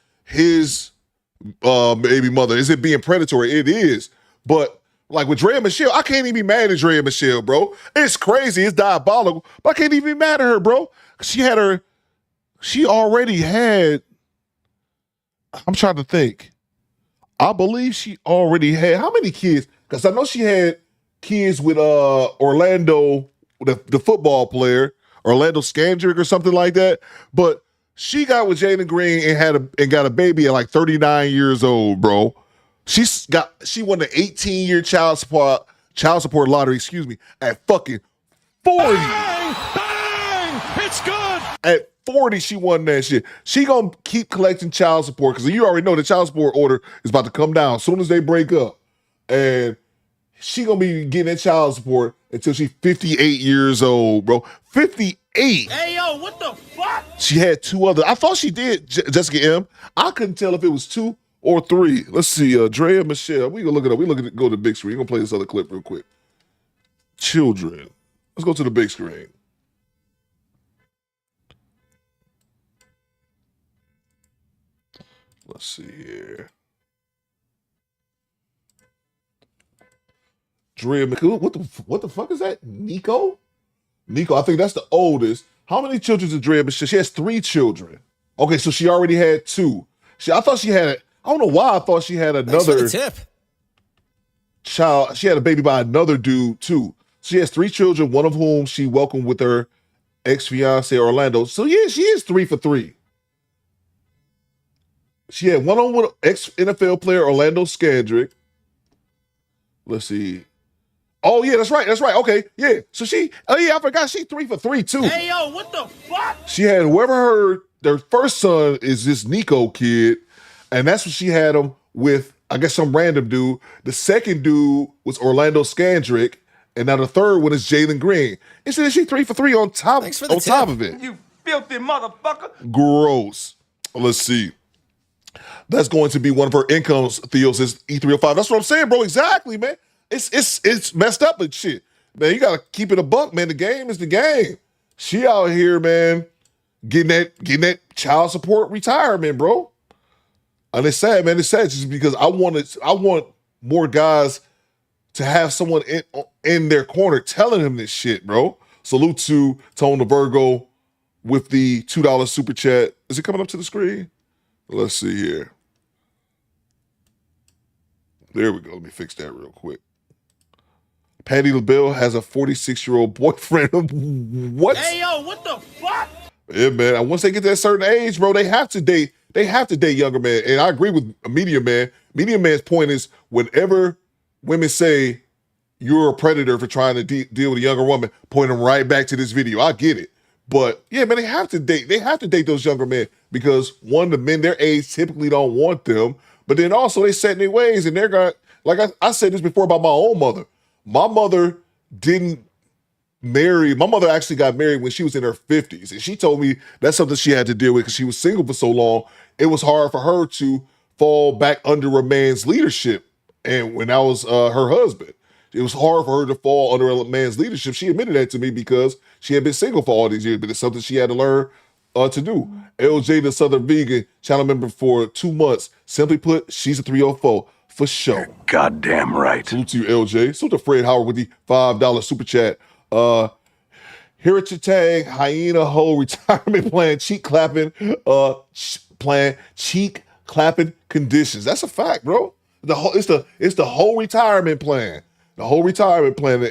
baby mother. Is it being predatory? It is. But like with Dre and Michelle, I can't even be mad at Dre and Michelle, bro. It's crazy. It's diabolical. But I can't even be mad at her, bro. She already had, I'm trying to think. I believe she already had, how many kids? Because I know she had kids with Orlando, the football player, Orlando Skandrick or something like that. But she got with Jalen Green and got a baby at like 39 years old, bro. She won the 18-year child support lottery, at fucking 40. Bang! Bang! It's good! At 40, she won that shit. She gonna keep collecting child support because you already know the child support order is about to come down as soon as they break up. And she gonna be getting that child support until she's 58 years old, bro. 58. Hey, yo, what the fuck? She had two other. I thought she did, Jessica M. I couldn't tell if it was 2 or 3. Let's see, Dre and Michelle. We gonna look it up. Go to the big screen. We're gonna play this other clip real quick. Children. Let's go to the big screen. Let's see here. Dre and Michelle. What the fuck is that? Nico, I think that's the oldest. How many children did Dre and Michelle? She has 3 children. Okay, so she already had 2. I thought she had I don't know why I thought she had another child. She had a baby by another dude too. She has 3 children, one of whom she welcomed with her ex-fiance Orlando. So yeah, she is 3 for 3. She had one on with ex-NFL player Orlando Skandrick. Let's see. Oh yeah, that's right. Okay, yeah. So I forgot she 3 for 3 too. Hey yo, what the fuck? She had whoever their first son is this Nico kid. And that's what she had him with, I guess, some random dude. The second dude was Orlando Skandrick. And now the third one is Jalen Green. And so she 3 for 3 on top of it. You filthy motherfucker. Gross. Let's see. That's going to be one of her incomes, Theo says, E305. That's what I'm saying, bro. Exactly, man. It's messed up and shit. Man, you got to keep it a buck, man. The game is the game. She out here, man, getting that child support retirement, bro. And it's sad, man. It's sad just because I want more guys to have someone in their corner telling him this shit, bro. Salute to Tone the Virgo with the $2 super chat. Is it coming up to the screen? Let's see here. There we go. Let me fix that real quick. Patty LaBelle has a 46-year-old boyfriend. What? Hey, yo, what the fuck? Yeah, man. And once they get to a certain age, bro, they have to date. They have to date younger men. And I agree with Media Man. Media Man's point is whenever women say you're a predator for trying to deal with a younger woman, point them right back to this video. I get it. But yeah, man, they have to date. They have to date those younger men because one, the men their age typically don't want them. But then also they set in their ways and they're going, like I said this before about my own mother. My mother didn't marry. My mother actually got married when she was in her 50s. And she told me that's something she had to deal with because she was single for so long. It was hard for her to fall back under a man's leadership. And when I was her husband, it was hard for her to fall under a man's leadership. She admitted that to me because she had been single for all these years, but it's something she had to learn to do. LJ, the Southern Vegan, channel member for 2 months. Simply put, she's a 304 for sure. You're goddamn right. Salute to you, LJ. Salute to Fred Howard with the $5 super chat. Heritage Tag, Hyena Hole Retirement Plan, cheek clapping cheek clapping conditions. That's a fact, bro. It's the whole retirement plan. The whole retirement plan.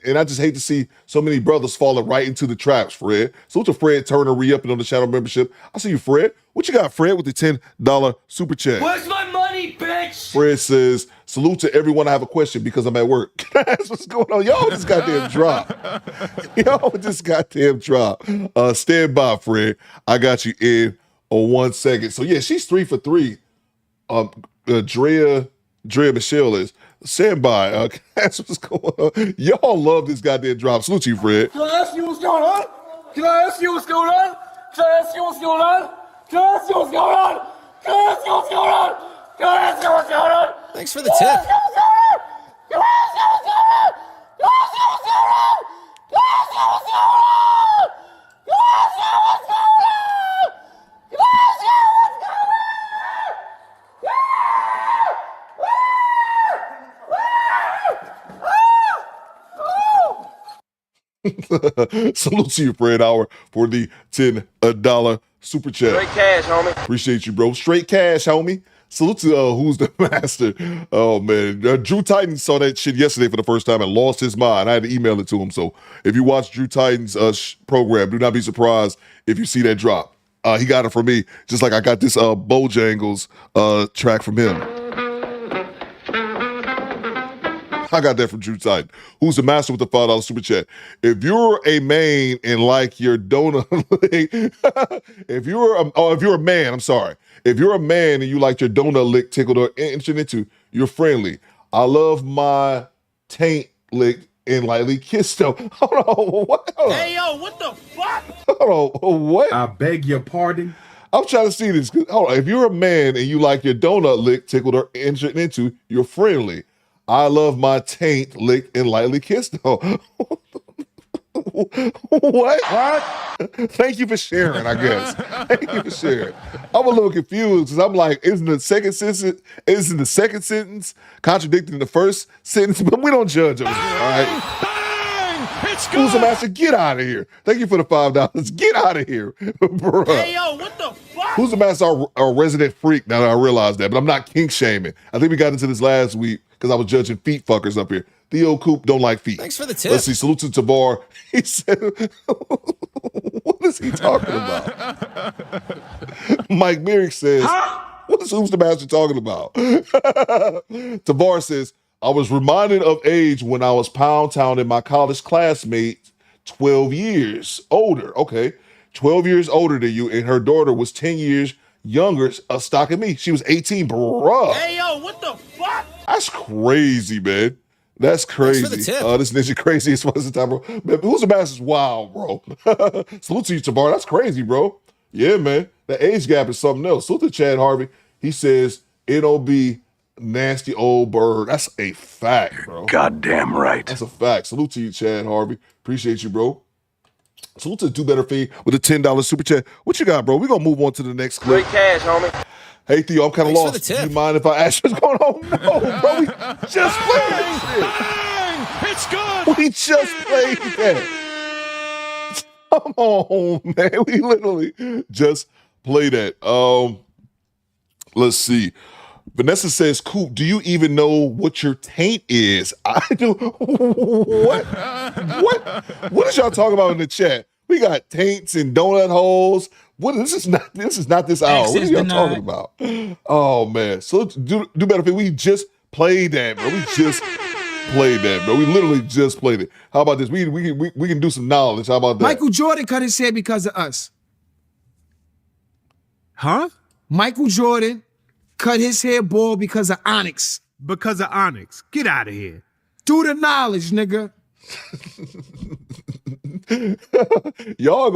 And I just hate to see so many brothers falling right into the traps, Fred. So to Fred Turner re-upping on the channel membership. I see you, Fred. What you got, Fred, with the $10 super chat? Where's my money, bitch? bitch. Fred says, salute to everyone. I have a question because I'm at work. That's what's going on. Y'all just goddamn drop. Y'all just goddamn drop. Stand by, Fred. I got you in on 1 second. So yeah, she's 3 for 3. Drea Michelle is. Stand by. That's what's going on. Y'all love this goddamn drop. Salute to you, Fred. Can I ask you what's going on? Can I ask you what's going on? Can I ask you what's going on? Can I ask you what's going on? Can I ask you what's going on? Can I ask you what's going on? Thanks for the tip. Salute to you, Fred Hour, for the $10 super chat. Straight cash, homie. Appreciate you, bro. Straight cash, homie. Salute to Who's the Master. Oh, man. Drew Titan saw that shit yesterday for the first time and lost his mind. I had to email it to him. So if you watch Drew Titan's program, do not be surprised if you see that drop. He got it from me, just like I got this Bojangles track from him. I got that from Drew Titan. Who's the Master with the $5 super chat? If you're a man and like your donut, if you're a man, I'm sorry. If you're a man and you like your donut lick tickled or entered into, you're friendly. I love my taint licked and lightly kissed. Hold on, what? Hold on. Hey, yo, what the fuck? Hold on, what? I beg your pardon. I'm trying to see this. Hold on. If you're a man and you like your donut lick tickled or entered into, you're friendly. I love my taint licked and lightly kissed. What? Thank you for sharing, I guess. Thank you for sharing. I'm a little confused because I'm like, isn't the second sentence contradicting the first sentence? But we don't judge them, all right? It's good. Who's the Master? Get out of here. Thank you for the $5. Get out of here, bro. Hey, yo, what the fuck? Who's the Master? Our resident freak. Now that I realize that, but I'm not kink shaming. I think we got into this last week because I was judging feet fuckers up here. Theo Coop don't like feet. Thanks for the tip. Let's see. Salute to Tabar. He said, what is he talking about? Mike Merrick says, what is Who's the Master talking about? Tabar says, I was reminded of age when I was pound town and my college classmate, 12 years older. Okay. 12 years older than you, and her daughter was 10 years younger, stalking me. She was 18, bruh. Hey, yo, what the fuck? That's crazy, man. That's crazy. Thanks for the tip. This ninja crazy as far as the time, bro. Man, Who's the Master's wild, bro. Salute to you, Tabar. That's crazy, bro. Yeah, man. The age gap is something else. Salute to Chad Harvey. He says, NOB, nasty old bird. That's a fact, bro. Goddamn right. That's a fact. Salute to you, Chad Harvey. Appreciate you, bro. Salute to Do Better Feed with a $10 super chat. What you got, bro? We're going to move on to the next clip. Straight cash, homie. Hey, Theo, I'm kind of Thanks lost. for the tip. Do you mind if I ask what's going on? No, bro. We just played this shit. Bang! It's good. We just played that. Come on, man. We literally just played that. Let's see. Vanessa says, Coop, do you even know what your taint is? I do. What? What is y'all talking about in the chat? We got taints and donut holes. What? This is not this hour. What are y'all talking about? Oh man. So do better. We just played that, bro. We just played that, bro. We literally just played it. How about this? We can do some knowledge. How about that? Michael Jordan cut his hair because of us. Huh? Michael Jordan cut his hair bald because of Onyx. Because of Onyx. Get out of here. Do the knowledge, nigga. y'all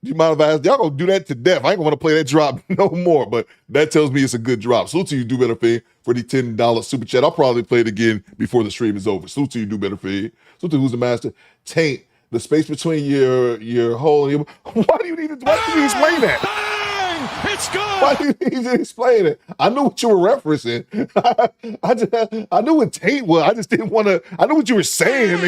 do you mind if I ask? Y'all gonna do that to death. I ain't gonna want to play that drop no more, but that tells me it's a good drop. Salute to you, Do Better Feed, for the $10 super chat. I'll probably play it again before the stream is over. Salute to you, Do Better Feed. Salute to Who's the Master. Taint, the space between your hole and your... Why do you need to explain that? Bang! It's good. Why do you need to explain it? I knew what you were referencing. I knew what taint was. I just didn't want to... I knew what you were saying.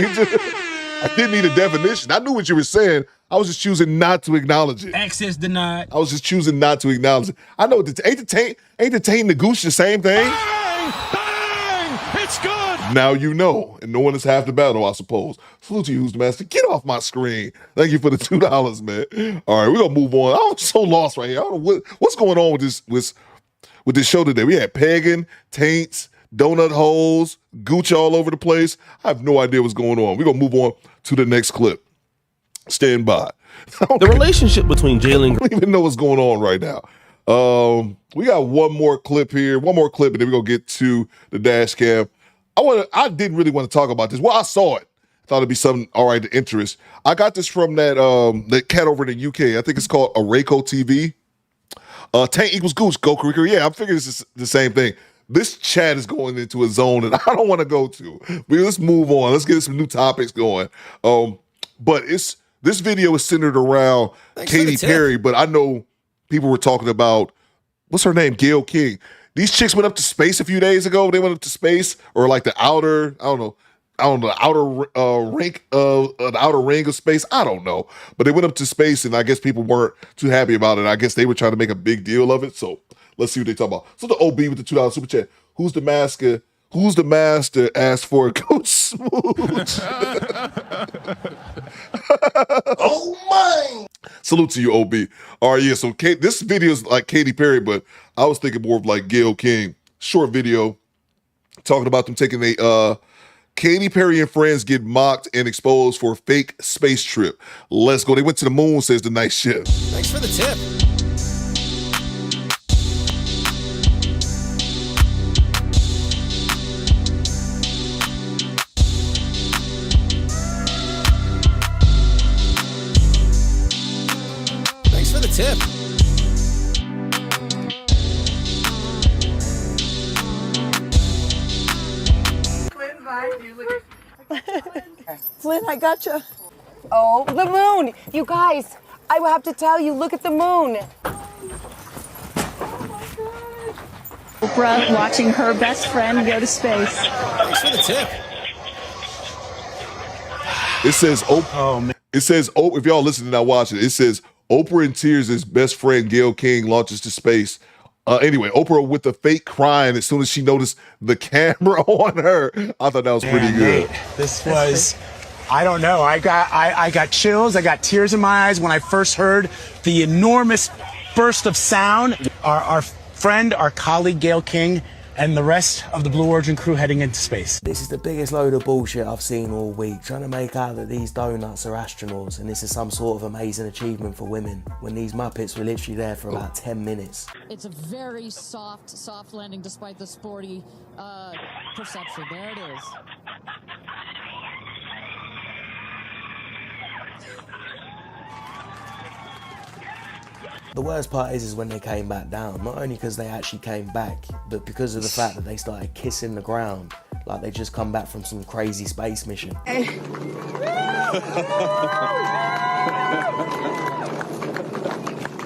I didn't need a definition. I knew what you were saying. I was just choosing not to acknowledge it. Access denied. I was just choosing not to acknowledge it. I know, ain't the taint and the goose the same thing? Bang! Bang! It's good. Now you know, and no one is half the battle, I suppose. Salute to you, Who's the Master. Get off my screen. Thank you for the $2, man. All right, we're going to move on. I'm so lost right here. I don't know what's going on with with this show today. We had pegging, taints, donut holes, gooch all over the place. I have no idea what's going on. We're going to move on to the next clip. Stand by. The relationship between Jalen... I don't even know what's going on right now. We got one more clip, and then we're going to get to the dash cam. I didn't really want to talk about this. Well, I saw it. Thought it'd be something all right to interest. I got this from that cat over in the UK. I think it's called Araco TV. Tank equals gooch, go career. Yeah, I'm figuring this is the same thing. This chat is going into a zone that I don't want to go to. Let's move on. Let's get some new topics going. But this video is centered around Katy Perry, but I know people were talking about, what's her name? Gayle King. These chicks went up to space a few days ago. They went up to space, or like the outer, the outer ring of space. I don't know. But they went up to space, and I guess people weren't too happy about it. I guess they were trying to make a big deal of it. So let's see what they talk about. So the OB with the $2 super chat. Who's the master? Who's the master? Asked for a Coach Smooch. Oh my! Salute to you, OB. All right, yeah. So this video is like Katy Perry, but I was thinking more of like Gayle King. Short video talking about them taking a Katy Perry and friends get mocked and exposed for a fake space trip. Let's go. They went to the moon, says the night shift. Thanks for the tip. Tip. Flynn, I gotcha. Oh, the moon. You guys, I will have to tell you, look at the moon. Oprah watching her best friend go to space. Thanks for the tip. It says, it says, if y'all listening and not watching it says, Oprah in tears as best friend Gayle King launches to space. Anyway, Oprah with the fake crying as soon as she noticed the camera on her. I thought that was pretty good. Nate, this was, I don't know. I got chills. I got tears in my eyes when I first heard the enormous burst of sound. Our friend, our colleague Gayle King, and the rest of the Blue Origin crew heading into space. This is the biggest load of bullshit I've seen all week, trying to make out that these donuts are astronauts and this is some sort of amazing achievement for women, when these Muppets were literally there for about 10 minutes. It's a very soft landing despite the sporty perception. There it is. The worst part is when they came back down, not only because they actually came back, but because of the fact that they started kissing the ground, like they just come back from some crazy space mission.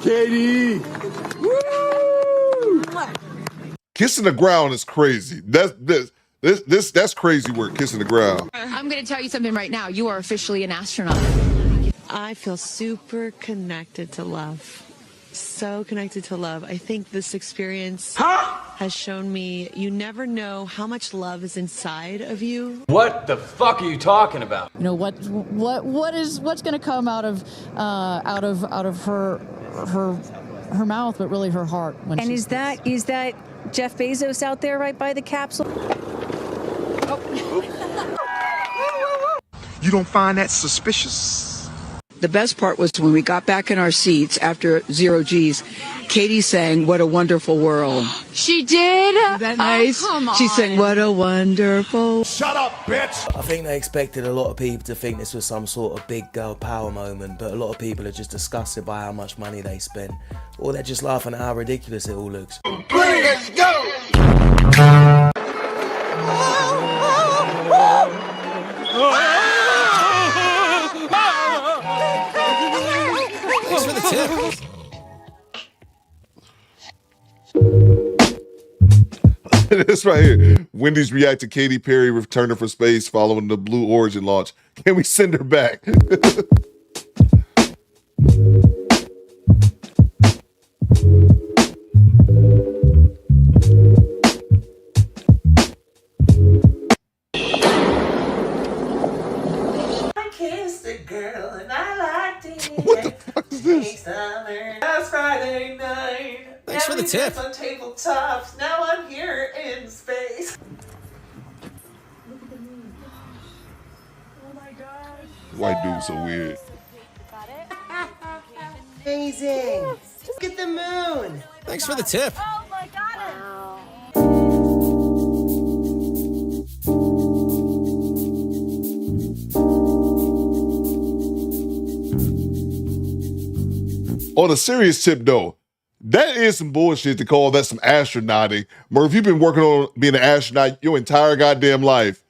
Katie! Kissing the ground is crazy. That's crazy work, kissing the ground. I'm going to tell you something right now. You are officially an astronaut. I feel super connected to love. So connected to love. I think this experience has shown me you never know how much love is inside of you. What the fuck are you talking about? You know what's going to come out of her mouth, but really her heart. When and is that Jeff Bezos out there right by the capsule? You don't find that suspicious? The best part was when we got back in our seats after 0 G's, Katie sang "What a Wonderful World." She did? Isn't that nice? Oh, come on. She sang "What a Wonderful." Shut up, bitch! I think they expected a lot of people to think this was some sort of big girl power moment, but a lot of people are just disgusted by how much money they spent, or they're just laughing at how ridiculous it all looks. Let's go! Thanks for the tip. This right here. Wendy's react to Katy Perry returning from space following the Blue Origin launch. Can we send her back? I kissed a girl and I liked it. What the fuck is this? Last Friday night. Thanks for the tip. On tabletops. Now I'm here in space. White dude so weird. Amazing. Look at the moon. Thanks for the tip. Oh my god. On a serious tip, though, that is some bullshit to call that some astronauting. Murph, you've been working on being an astronaut your entire goddamn life,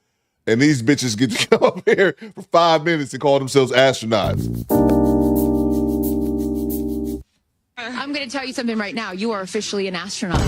and these bitches get to come up here for 5 minutes and call themselves astronauts. I'm going to tell you something right now. You are officially an astronaut.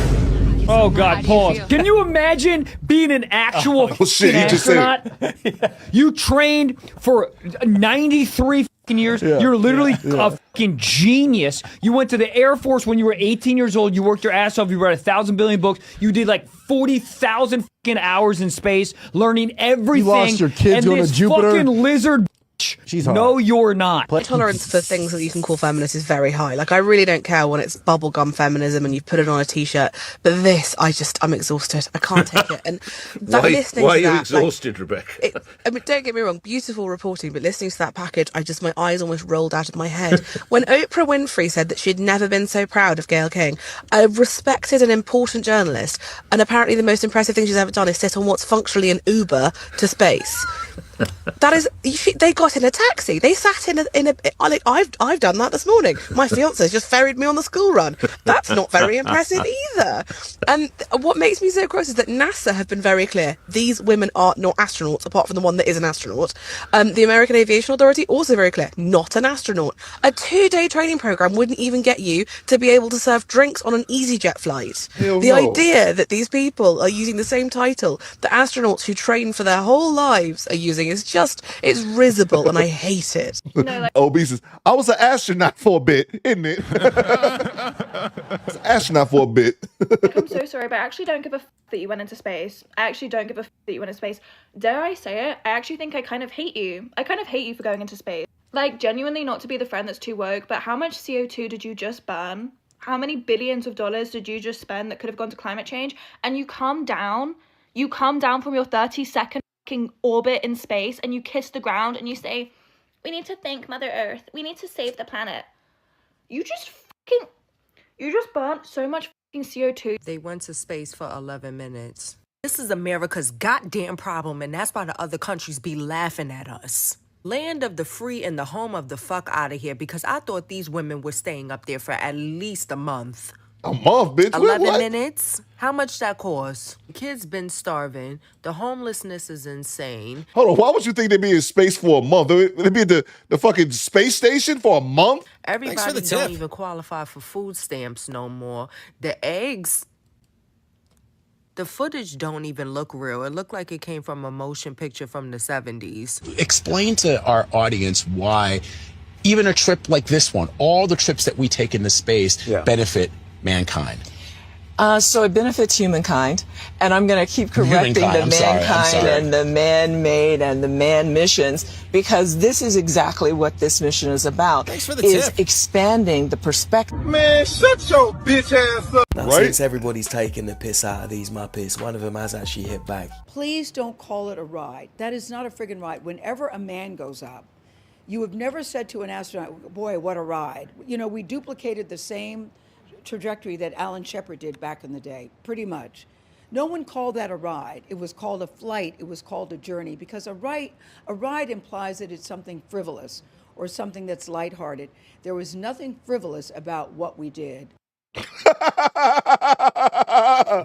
Oh, God, pause. Can you imagine being an actual shit, he just said astronaut? You trained for 93 years. Yeah, You're literally yeah. a fucking genius. You went to the Air Force when you were 18 years old. You worked your ass off. You read 1,000 billion books. You did like 40,000 fucking hours in space, learning everything. You lost your kids and going to this Jupiter? fucking lizard. She's hard. No, you're not. My tolerance for things that you can call feminist is very high. Like, I really don't care when it's bubblegum feminism and you put it on a t-shirt. But this, I'm exhausted. I can't take it. And that, listening Why are to you that, exhausted, Rebecca? I mean, don't get me wrong, beautiful reporting, but listening to that package, my eyes almost rolled out of my head. When Oprah Winfrey said that she'd never been so proud of Gayle King, a respected and important journalist, and apparently the most impressive thing she's ever done is sit on what's functionally an Uber to space. That is, they got in a taxi. They sat in a like, I've done that this morning. My fiance's just ferried me on the school run. That's not very impressive either. And what makes me so cross is that NASA have been very clear. These women are not astronauts, apart from the one that is an astronaut. The American Aviation Authority, also very clear, not an astronaut. A 2-day training program wouldn't even get you to be able to serve drinks on an EasyJet flight. The idea that these people are using the same title that astronauts who train for their whole lives are using is just, it's risible, and I hate it. Obesis, I was an astronaut for a bit, isn't it? I was an astronaut for a bit. I'm so sorry, but I actually don't give a that you went into space. I actually don't give a that you went into space. Dare I say it? I actually think I kind of hate you. I kind of hate you for going into space. Like, genuinely, not to be the friend that's too woke, but how much CO2 did you just burn? How many billions of dollars did you just spend that could have gone to climate change? And you come down from your 30-second orbit in space and you kiss the ground and you say, we need to thank Mother Earth. We need to save the planet. You just burnt so much fucking CO2. They went to space for 11 minutes. This is America's goddamn problem, and that's why the other countries be laughing at us. Land of the free and the home of the fuck out of here, because I thought these women were staying up there for at least a month. A month, bitch? 11 what? minutes? How much that cost? Kids been starving. The homelessness is insane. Hold on, why would you think they'd be in space for a month? They'd be at the fucking space station for a month? Everybody don't even qualify for food stamps no more. The eggs, the footage don't even look real. It looked like it came from a motion picture from the 70s. Explain to our audience why even a trip like this one, all the trips that we take into space benefit mankind. So it benefits humankind, and I'm going to keep correcting the I'm mankind and the man-made and the man missions, because this is exactly what this mission is about. Thanks for the is tip. expanding the perspective. Man, shut your bitch ass up. Now, since everybody's taking the piss out of these Muppets, one of them has actually hit back. Please don't call it a ride. That is not a friggin' ride. Whenever a man goes up, you have never said to an astronaut, boy, what a ride. You know, we duplicated the same trajectory that Alan Shepard did back in the day, pretty much. No one called that a ride. It was called a flight. It was called a journey, because a ride implies that it's something frivolous or something that's lighthearted. There was nothing frivolous about what we did.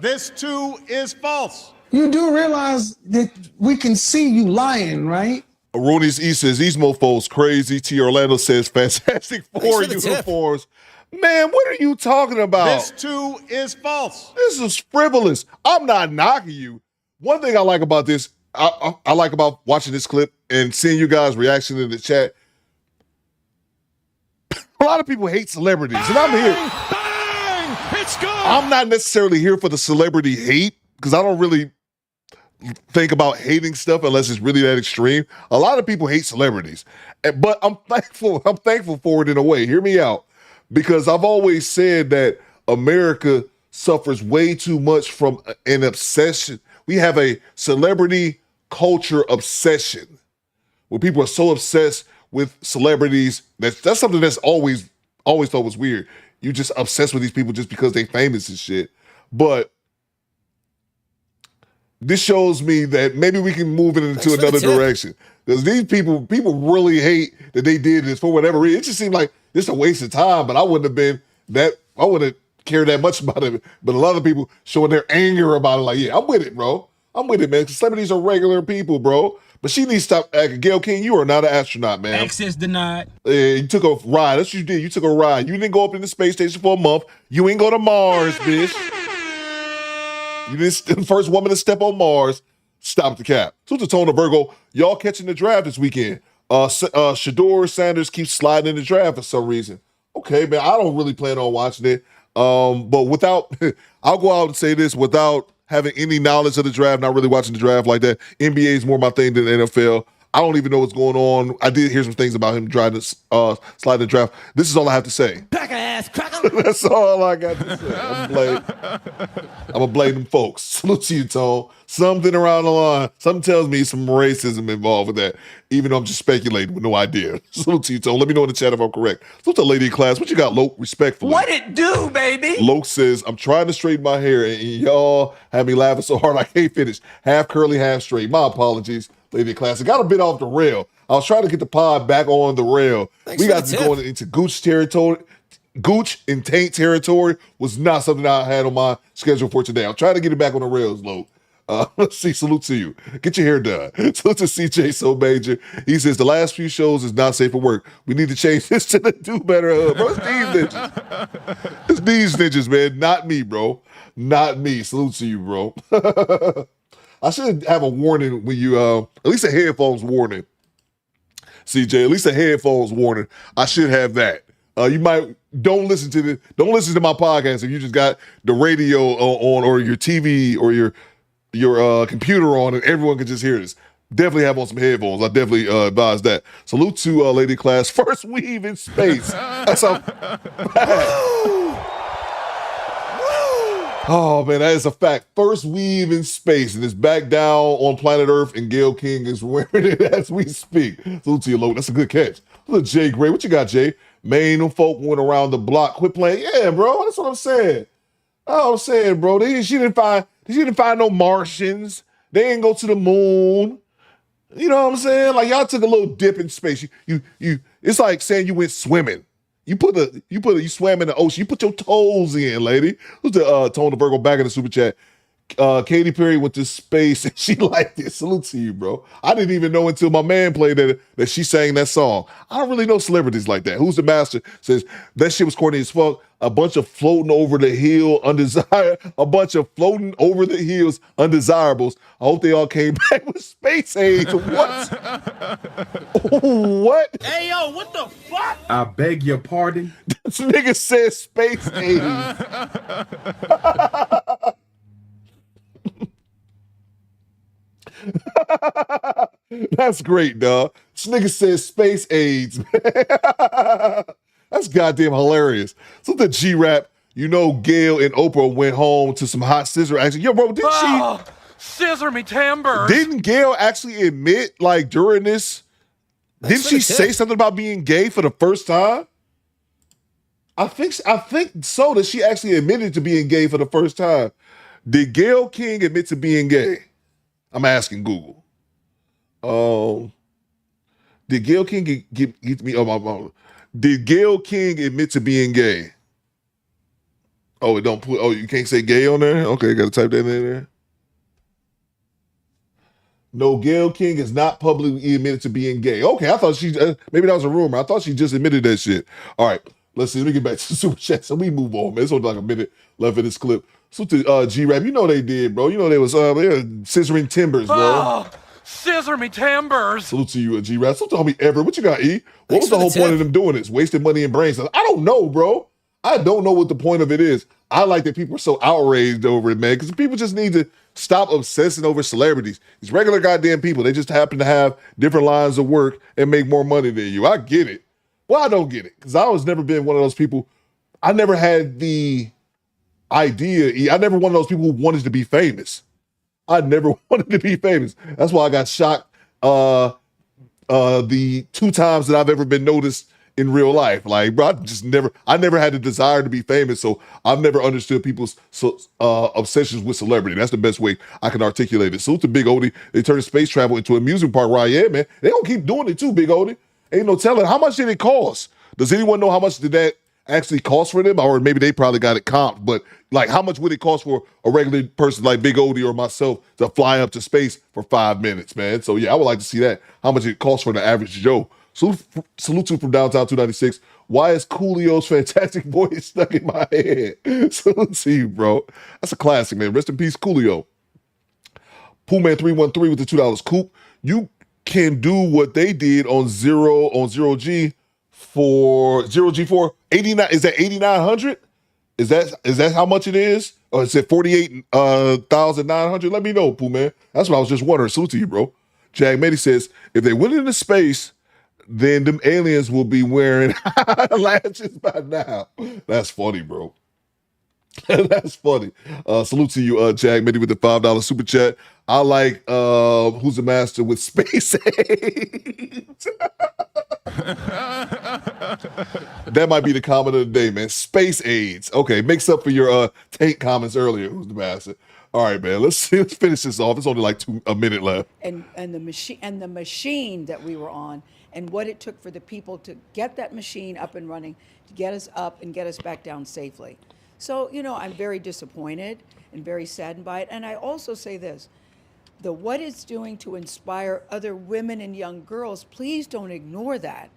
This too is false. You do realize that we can see you lying, right? Rooney's E says, these mofos crazy. T. Orlando says, Fantastic Four uniforms. Man, what are you talking about? This too is false. This is frivolous. I'm not knocking you. One thing I like about this, I like about watching this clip and seeing you guys' reaction in the chat. A lot of people hate celebrities, and I'm here. Bang! It's good. I'm not necessarily here for the celebrity hate, because I don't really think about hating stuff unless it's really that extreme. A lot of people hate celebrities, but I'm thankful for it in a way. Hear me out. Because I've always said that America suffers way too much from an obsession. We have a celebrity culture obsession where people are so obsessed with celebrities. That's something that's always thought was weird. You just obsessed with these people just because they famous and shit. But this shows me that maybe we can move it into another direction. Because these people really hate that they did this for whatever reason. It just seemed like it's a waste of time, but I wouldn't have cared that much about it. But a lot of people showing their anger about it, like, yeah, I'm with it, bro. I'm with it, man. Because celebrities are regular people, bro. But she needs to stop acting. Gayle King, you are not an astronaut, man. Access denied. You took a ride. That's what you did. You took a ride. You didn't go up in the space station for a month. You ain't go to Mars, bitch. You didn't the first woman to step on Mars. Stop the cap. So to Tone Virgo, y'all catching the draft this weekend. Shador Sanders keeps sliding in the draft for some reason. Okay, man, I don't really plan on watching it. But I'll go out and say this, without having any knowledge of the draft, not really watching the draft like that. NBA is more my thing than the NFL. I don't even know what's going on. I did hear some things about him trying to slide the draft. This is all I have to say. Pack ass, cracker. That's all I got to say. I'm gonna blame them folks. Salute to you, Tone. Something around the line. Something tells me some racism involved with that, even though I'm just speculating with no idea. Salute to you, Tone. Let me know in the chat if I'm correct. Salute to lady in class. What you got, Loke? Respectfully. What it do, baby? Loke says, I'm trying to straighten my hair, and y'all have me laughing so hard I can't finish. Half curly, half straight. My apologies, lady in class. I got a bit off the rail. I was trying to get the pod back on the rail. We got to going into Gooch territory. Gooch and Taint territory was not something I had on my schedule for today. I'm trying to get it back on the rails, Loke. Let's see, salute to you. Get your hair done. Salute to CJ So Major. He says, the last few shows is not safe for work. We need to change this to the Do Better Hub. Bro, it's these ninjas. It's these ninjas, man. Not me, bro. Not me. Salute to you, bro. I should have a warning when you, at least a headphones warning. CJ, at least a headphones warning. I should have that. You might don't listen to my podcast if you just got the radio on or your TV or your computer on and everyone can just hear this. Definitely have on some headphones. I definitely advise that. Salute to lady class. First weave in space. That's how Oh man, that is a fact. First weave in space, and it's back down on planet Earth, and Gayle King is wearing it as we speak. Salute to you, Loke. That's a good catch. Look, Jay Gray. What you got, Jay? Man, them folk went around the block. Quit playing. Yeah, bro. That's what I'm saying. I'm saying, bro. She didn't find no Martians. They didn't go to the moon. You know what I'm saying? Like y'all took a little dip in space. You it's like saying you went swimming. You swam in the ocean. You put your toes in, lady. Who's the Tone the Virgo back in the super chat? Katy Perry went to space and she liked it. Salute to you, bro. I didn't even know until my man played that she sang that song. I don't really know celebrities like that. Who's the master? Says that shit was corny as fuck. A bunch of floating over the hill undesirables. I hope they all came back with space age. What? What? Hey, yo, what the fuck? I beg your pardon? This nigga said space age. That's great, dog. This nigga says space AIDS. That's goddamn hilarious. So the G-Rap, Gayle and Oprah went home to some hot scissor action. Yo, bro, Scissor me timbers. Didn't Gayle actually admit, like, during this, didn't she say something about being gay for the first time? I think so, that she actually admitted to being gay for the first time. Did Gayle King admit to being gay? I'm asking Google. Did Gayle King get me? Did Gayle King admit to being gay? Oh, you can't say gay on there? Okay, gotta type that in there. No, Gayle King is not publicly admitted to being gay. Okay, I thought maybe that was a rumor. I thought she just admitted that shit. All right, let's see. Let me get back to the super chat. So we move on, man. It's only like a minute left in this clip. So to G-Rap, they did, bro. They were scissoring timbers, bro. Scissor me timbers. Salute to you, G-Rap. Salute to homie Everett. What you got, E? What was the whole point of them doing this? Wasting money and brain cells? I don't know, bro. I don't know what the point of it is. I like that people are so outraged over it, man, because people just need to stop obsessing over celebrities. These regular goddamn people, they just happen to have different lines of work and make more money than you. I get it. Well, I don't get it, because I was never been one of those people. I never had the idea. I never one of those people who wanted to be famous. I never wanted to be famous. That's why I got shocked the 2 times that I've ever been noticed in real life. Like, bro, I never had the desire to be famous, so I've never understood people's obsessions with celebrity. That's the best way I can articulate it. Salute to Big Odie. They turned space travel into an amusement park ride. Yeah, man. They gonna keep doing it too, Big Odie. Ain't no telling. How much did it cost? Does anyone know how much did that actually cost for them? Or maybe they probably got it comped, but like, how much would it cost for a regular person like Big Odie or myself to fly up to space for 5 minutes, man? So yeah, I would like to see that. How much it costs for the average Joe. Salute to from downtown 296. Why is Coolio's fantastic voice stuck in my head? Salute to you, bro. That's a classic, man. Rest in peace, Coolio. Poolman313 with the $2. Coop, you can do what they did on zero G for 89. Is that 8,900? Is that how much it is? Or is it 48,900? Let me know, Pooh man. That's what I was just wondering. Salute to you, bro. Jag Medi says, if they went into space, then them aliens will be wearing lashes by now. That's funny, bro. That's funny. Salute to you, Jag Medi with the $5 super chat. I like Who's the Master with Space AIDS. That might be the comment of the day, man. Space AIDS. Okay, makes up for your Tank comments earlier. Who's the Master? All right, man. Let's finish this off. It's only like a minute left. And the machine that we were on, and what it took for the people to get that machine up and running, to get us up and get us back down safely. So, I'm very disappointed and very saddened by it. And I also say this, what it's doing to inspire other women and young girls, please don't ignore that.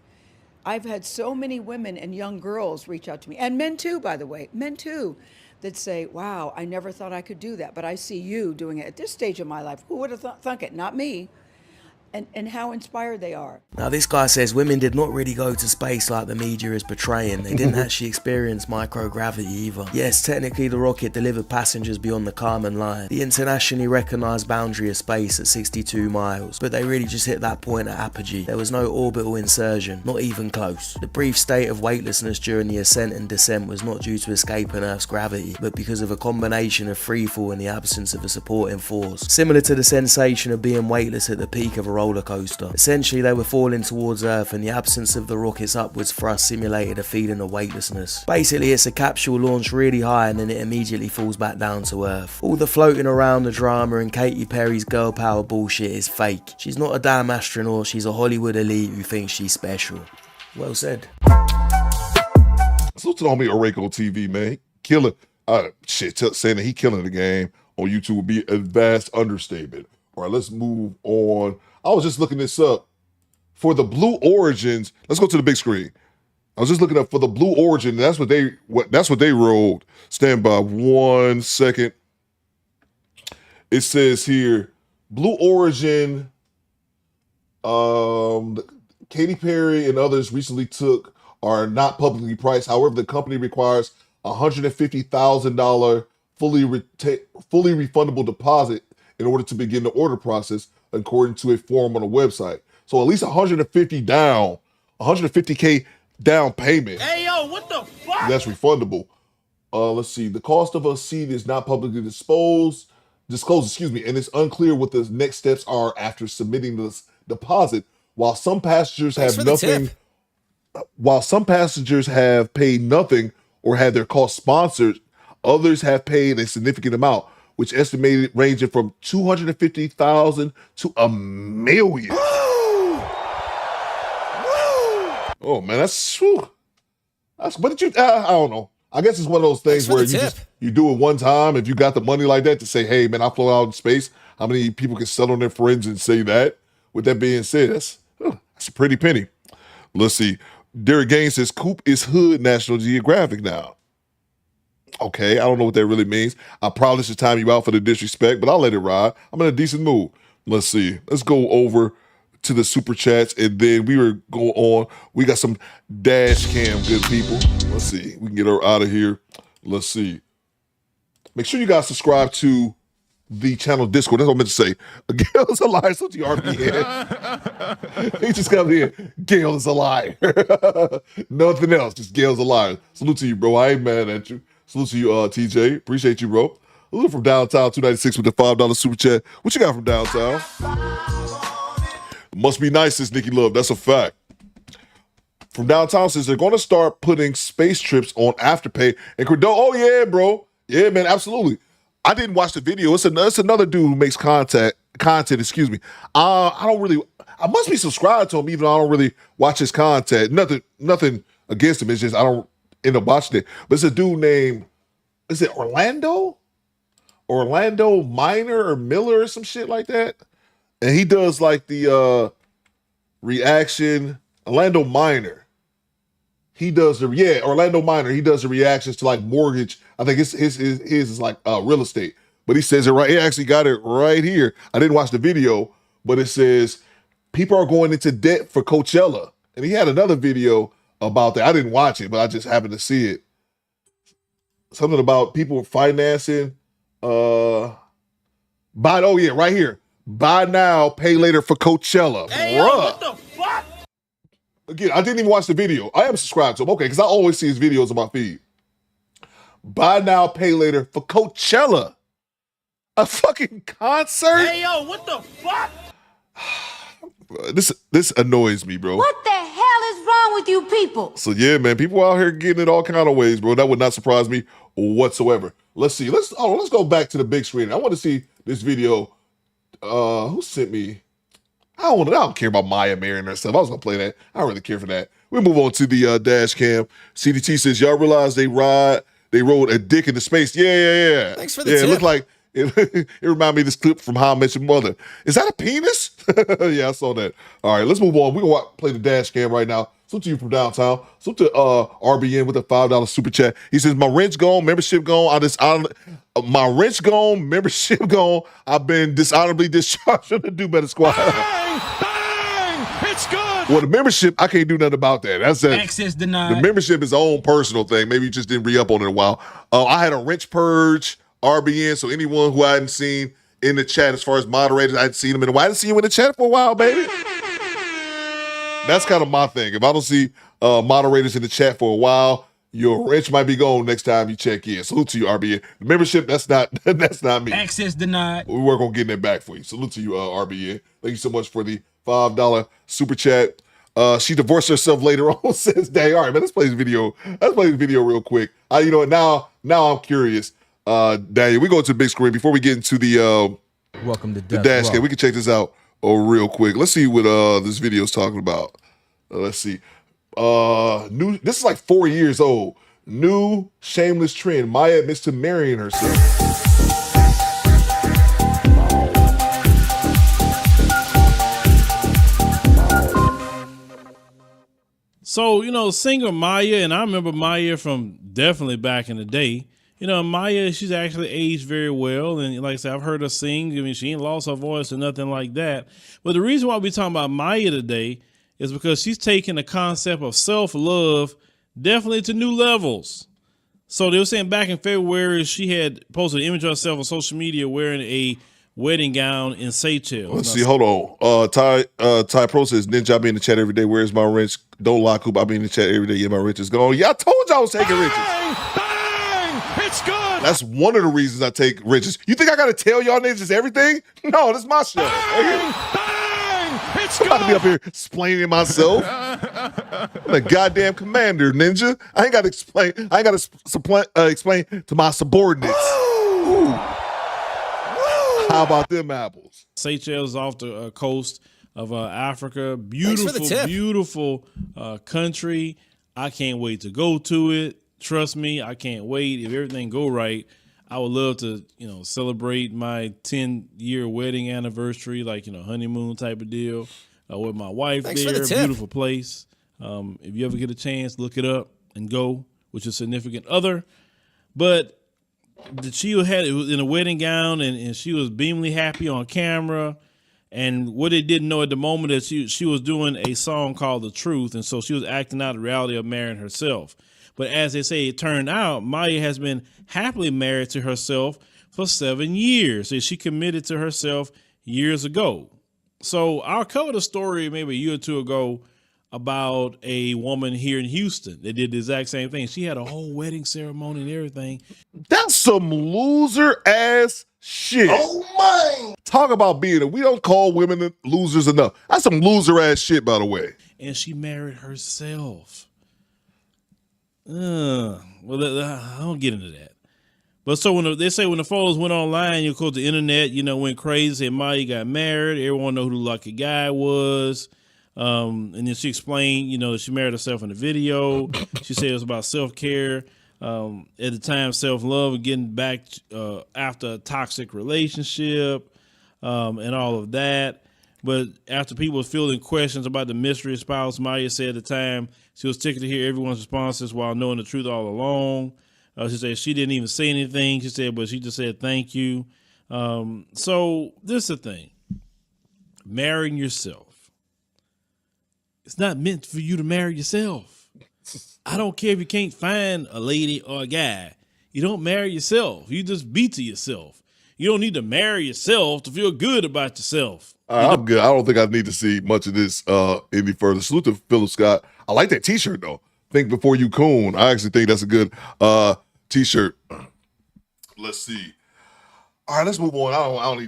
I've had so many women and young girls reach out to me, and men too, by the way, men too, that say, wow, I never thought I could do that, but I see you doing it at this stage of my life. Who would have thunk it? Not me. And how inspired they are. Now this guy says women did not really go to space like the media is portraying. They didn't actually experience microgravity either. Yes, technically the rocket delivered passengers beyond the Kármán line, the internationally recognised boundary of space at 62 miles, but they really just hit that point at apogee. There was no orbital insertion, not even close. The brief state of weightlessness during the ascent and descent was not due to escaping Earth's gravity, but because of a combination of freefall and the absence of a supporting force. Similar to the sensation of being weightless at the peak of a roller coaster. Essentially, they were falling towards Earth, and the absence of the rocket's upwards thrust simulated a feeling of weightlessness. Basically, it's a capsule launched really high and then it immediately falls back down to Earth. All the floating around the drama and Katy Perry's girl power bullshit is fake. She's not a damn astronaut, she's a Hollywood elite who thinks she's special. Well said. Salute to the homie Oreko TV, man. Killer. Saying that he killing the game on YouTube would be a vast understatement. All right, let's move on. I was just looking this up. For the Blue Origins, let's go to the big screen. I was just looking up for the Blue Origin. That's what they rolled. Stand by 1 second. It says here, Blue Origin, Katy Perry and others recently are not publicly priced. However, the company requires $150,000 fully refundable deposit in order to begin the order process, according to a form on the website. So at least 150K down payment. Hey, yo, what the fuck? That's refundable. Let's see. The cost of a seat is not publicly disclosed, and it's unclear what the next steps are after submitting this deposit. While some passengers have paid nothing or had their costs sponsored, others have paid a significant amount, which estimated ranging from $250,000 to $1 million. Oh man, that's but I don't know. I guess it's one of those things where you do it one time. If you got the money like that to say, hey man, I flew out in space. How many people can settle on their friends and say that? With that being said, that's a pretty penny. Let's see. Derek Gaines says Coop is hood National Geographic now. Okay, I don't know what that really means. I probably should time you out for the disrespect, but I'll let it ride. I'm in a decent mood. Let's see. Let's go over to the super chats, and then we were going on. We got some dash cam good people. Let's see. We can get her out of here. Let's see. Make sure you guys subscribe to the channel Discord. That's what I meant to say. Gail is a liar. So to RPN. He just come here. Gail is a liar. Nothing else. Just Gail's a liar. Salute to you, bro. I ain't mad at you. Salute to you, TJ. Appreciate you, bro. Lulu from downtown, 296 with the $5 super chat. What you got from downtown? Must be nice, says Nikki Love. That's a fact. From downtown says they're going to start putting space trips on Afterpay and Credit. Oh yeah, bro. Yeah, man, absolutely. I didn't watch the video. It's another dude who makes content. Excuse me. I don't really. I must be subscribed to him, even though I don't really watch his content. Nothing against him. It's just I don't end up watching it. But it's a dude named, is it Orlando? Orlando Minor or Miller or some shit like that. And he does like the reaction. Orlando Minor. He does Orlando Minor. He does the reactions to like mortgage. I think his is like real estate. But he says it right. He actually got it right here. I didn't watch the video, but it says people are going into debt for Coachella. And he had another video about that. I didn't watch it, but I just happened to see it. Something about people financing. Right here. Buy now, pay later for Coachella. Hey, yo, what the fuck? Again, I didn't even watch the video. I am subscribed to him. Okay, because I always see his videos on my feed. Buy now, pay later for Coachella. A fucking concert? Hey, yo, what the fuck? This annoys me, bro. What the hell is wrong with you people? So yeah, man, people out here getting it all kind of ways, bro. That would not surprise me whatsoever. Let's see. Let's go back to the big screen. I want to see this video. Who sent me? I don't care about Maya marrying herself. I was gonna play that. I don't really care for that. We move on to the dash cam. CDT says, y'all realize they rode a dick into space. Yeah. Thanks for the tip. It looked like it reminded me of this clip from How I Met Your Mother. Is that a penis? Yeah, I saw that. All right, let's move on. We're gonna play the dash cam right now. So to you from downtown. So to RBN with a $5 super chat. He says, my rent's gone, membership gone. My rent's gone, membership gone. I've been dishonorably discharged from the Do Better Squad. Bang! It's good! Well, the membership, I can't do nothing about that. That's it. Access denied. The membership is its own personal thing. Maybe you just didn't re-up on it in a while. I had a wrench purge, RBN, so anyone who I hadn't seen in the chat as far as moderators, I hadn't seen them in a while. I hadn't seen you in the chat for a while, baby. That's kind of my thing. If I don't see moderators in the chat for a while, your wrench might be gone next time you check in. Salute to you, RBN. The membership, that's not me. Access denied. We work on getting that back for you. Salute to you, RBN. Thank you so much for the $5 super chat. She divorced herself later on, says Day. All right, man, let's play this video. Let's play this video real quick. You know what? Now I'm curious. Daniel, we go to the big screen before we get into the Welcome to the dash cam. We can check this out real quick. Let's see what this video is talking about. Let's see. This is like 4 years old. New shameless trend. Maya admits to marrying herself. So, singer Maya, and I remember Maya from definitely back in the day. Maya, she's actually aged very well. And like I said, I've heard her sing. I mean, she ain't lost her voice or nothing like that. But the reason why we're talking about Maya today is because she's taking the concept of self-love definitely to new levels. So they were saying back in February, she had posted an image of herself on social media wearing a wedding gown in Seychelles. Let's see. Hold on. Ty Pro says, Ninja, I be in the chat every day. Where's my wrench? Don't lie, Coop. I be in the chat every day. Yeah, my wrench is gone. Yeah, I told you I was taking wrenches. Bang! It's good! That's one of the reasons I take wrenches. You think I got to tell y'all niggas everything? No, this is my show. Bang! It's good! I'm about to be up here explaining myself. I'm a goddamn commander, Ninja. I ain't got to explain. I ain't got to explain to my subordinates. Ooh. How about them apples? Seychelles is off the coast of Africa. Beautiful country. I can't wait to go to it. Trust me, I can't wait. If everything go right, I would love to, celebrate my 10-year wedding anniversary, like, honeymoon type of deal with my wife. Thanks there. for the tip. Beautiful place. If you ever get a chance, look it up and go with your significant other. But she had it was in a wedding gown and she was beamingly happy on camera. And what they didn't know at the moment is she was doing a song called The Truth. And so she was acting out the reality of marrying herself. But as they say, it turned out Maya has been happily married to herself for 7 years. So she committed to herself years ago. So I'll cover the story maybe a year or two ago about a woman here in Houston that did the exact same thing. She had a whole wedding ceremony and everything. That's some loser ass shit. Oh my! Talk about we don't call women losers enough. That's some loser ass shit, by the way. And she married herself. Well, I don't get into that. But so when they say when the photos went online, of course the internet, went crazy. And Maya got married. Everyone know who the lucky guy was. And then she explained, she married herself in the video. She said it was about self-care. At the time, self-love and getting back after a toxic relationship and all of that. But after people were fielding questions about the mystery spouse, Maya said at the time she was tickled to hear everyone's responses while knowing the truth all along. She said she didn't even say anything. She said, but she just said thank you. So this is the thing. Marrying yourself. It's not meant for you to marry yourself. I don't care if you can't find a lady or a guy. You don't marry yourself. You just be to yourself. You don't need to marry yourself to feel good about yourself. I'm good. I don't think I need to see much of this any further. Salute to Philip Scott. I like that T-shirt though. Think before you coon. I actually think that's a good T-shirt. Let's see. All right, let's move on. I don't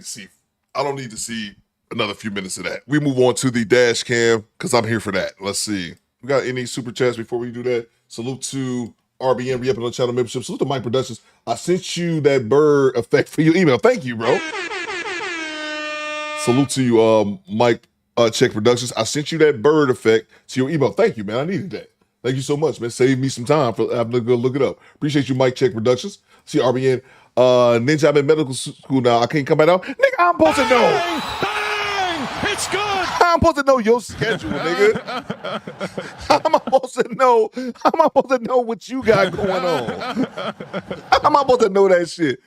need to see another few minutes of that. We move on to the dash cam because I'm here for that. Let's see. We got any super chats before we do that? Salute to RBN, re-upping on channel membership. Salute to Mike Productions. I sent you that bird effect for your email. Thank you, bro. Salute to you, Mike Check Productions. I sent you that bird effect to your email. Thank you, man. I needed that. Thank you so much, man. Saved me some time for having to go look it up. Appreciate you, Mike Check Productions. See RBN. Ninja, I'm in medical school now. I can't come back out. Nigga, I'm supposed to know. Bang! It's good! I'm supposed to know your schedule, nigga. How am I supposed to know? How am I supposed to know what you got going on? How am I supposed to know that shit?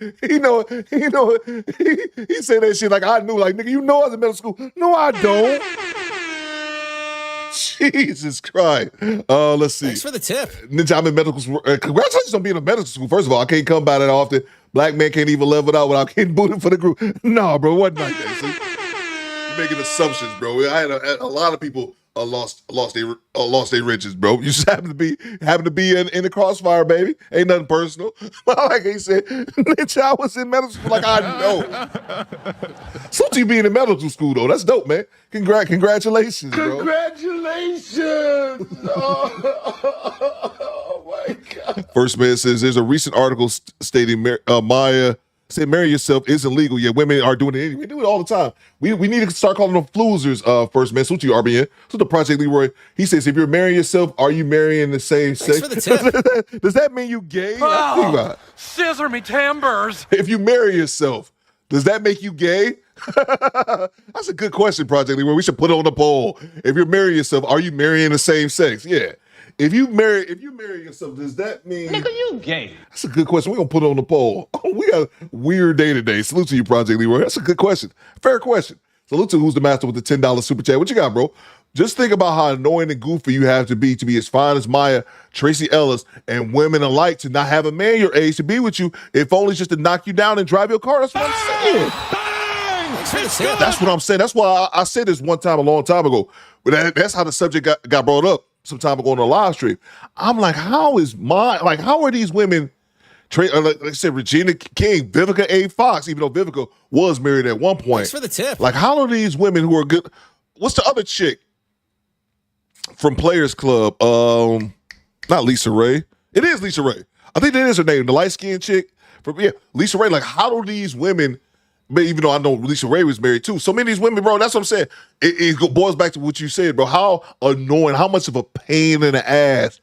He said that shit like I knew. Like, nigga, you know I was in medical school. No, I don't. Jesus Christ. Let's see. Thanks for the tip. Ninja, I'm in medical school. Congratulations on being in medical school. First of all, I can't come by that often. Black man can't even level it out without getting booted for the group. Nah, bro, it wasn't like that. See? You're making assumptions, bro. I had a lot of people lost their riches, bro. You just happen to be in the crossfire, baby. Ain't nothing personal. Like he said, Ninja, I was in medical school. Like I know. So to you being in medical school though, that's dope, man. Congratulations, bro. Congratulations! Oh my God. First man says there's a recent article stating Maya said marry yourself isn't legal. Yeah, women are doing it anyway. We do it all the time. We need to start calling them floozers, first man. So to you, RBN. So to Project Leroy. He says if you're marrying yourself, are you marrying the same sex? For the tip. Does that mean you gay? Oh, scissor me timbers. If you marry yourself, does that make you gay? That's a good question, Project Leroy. We should put it on the poll. If you're marrying yourself, are you marrying the same sex? Yeah. If you marry yourself, does that mean Nigga, you gay? That's a good question. We're gonna put it on the poll. Oh, we got a weird day today. Salute to you, Project Leroy. That's a good question. Fair question. Salute to Who's the Master with the $10 super chat. What you got, bro? Just think about how annoying and goofy you have to be as fine as Maya, Tracy Ellis, and women alike to not have a man your age to be with you, if only just to knock you down and drive your car. That's what I'm saying. That's what I'm saying. That's why I said this one time a long time ago. But that's how the subject got brought up some time ago on the live stream. I'm like, how are these women, like I said, Regina King, Vivica A. Fox, even though Vivica was married at one point. Thanks for the tip. Like, how are these women who are good? What's the other chick from Players Club? Not Lisa Ray. It is Lisa Ray. I think that is her name. The light-skinned chick. Lisa Ray. Like, how do these women, even though I know Lisa Ray was married too, so many of these women, bro, that's what I'm saying. It boils back to what you said, bro. How annoying, how much of a pain in the ass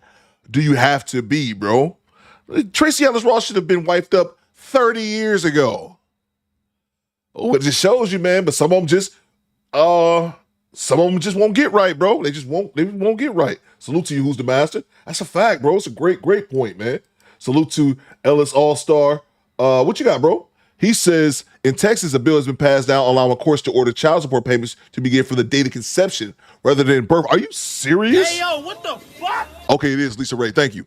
do you have to be, bro? Tracy Ellis Ross should have been wiped up 30 years ago. Oh, it just shows you, man. But some of them just won't get right, bro. They won't get right. Salute to you, Who's the Master. That's a fact, bro. It's a great point, man. Salute to Ellis All-Star. What you got, bro? He says, in Texas, a bill has been passed down allowing courts to order child support payments to begin from the date of conception rather than birth. Are you serious? Hey, yo, what the fuck? Okay, it is Lisa Ray. Thank you.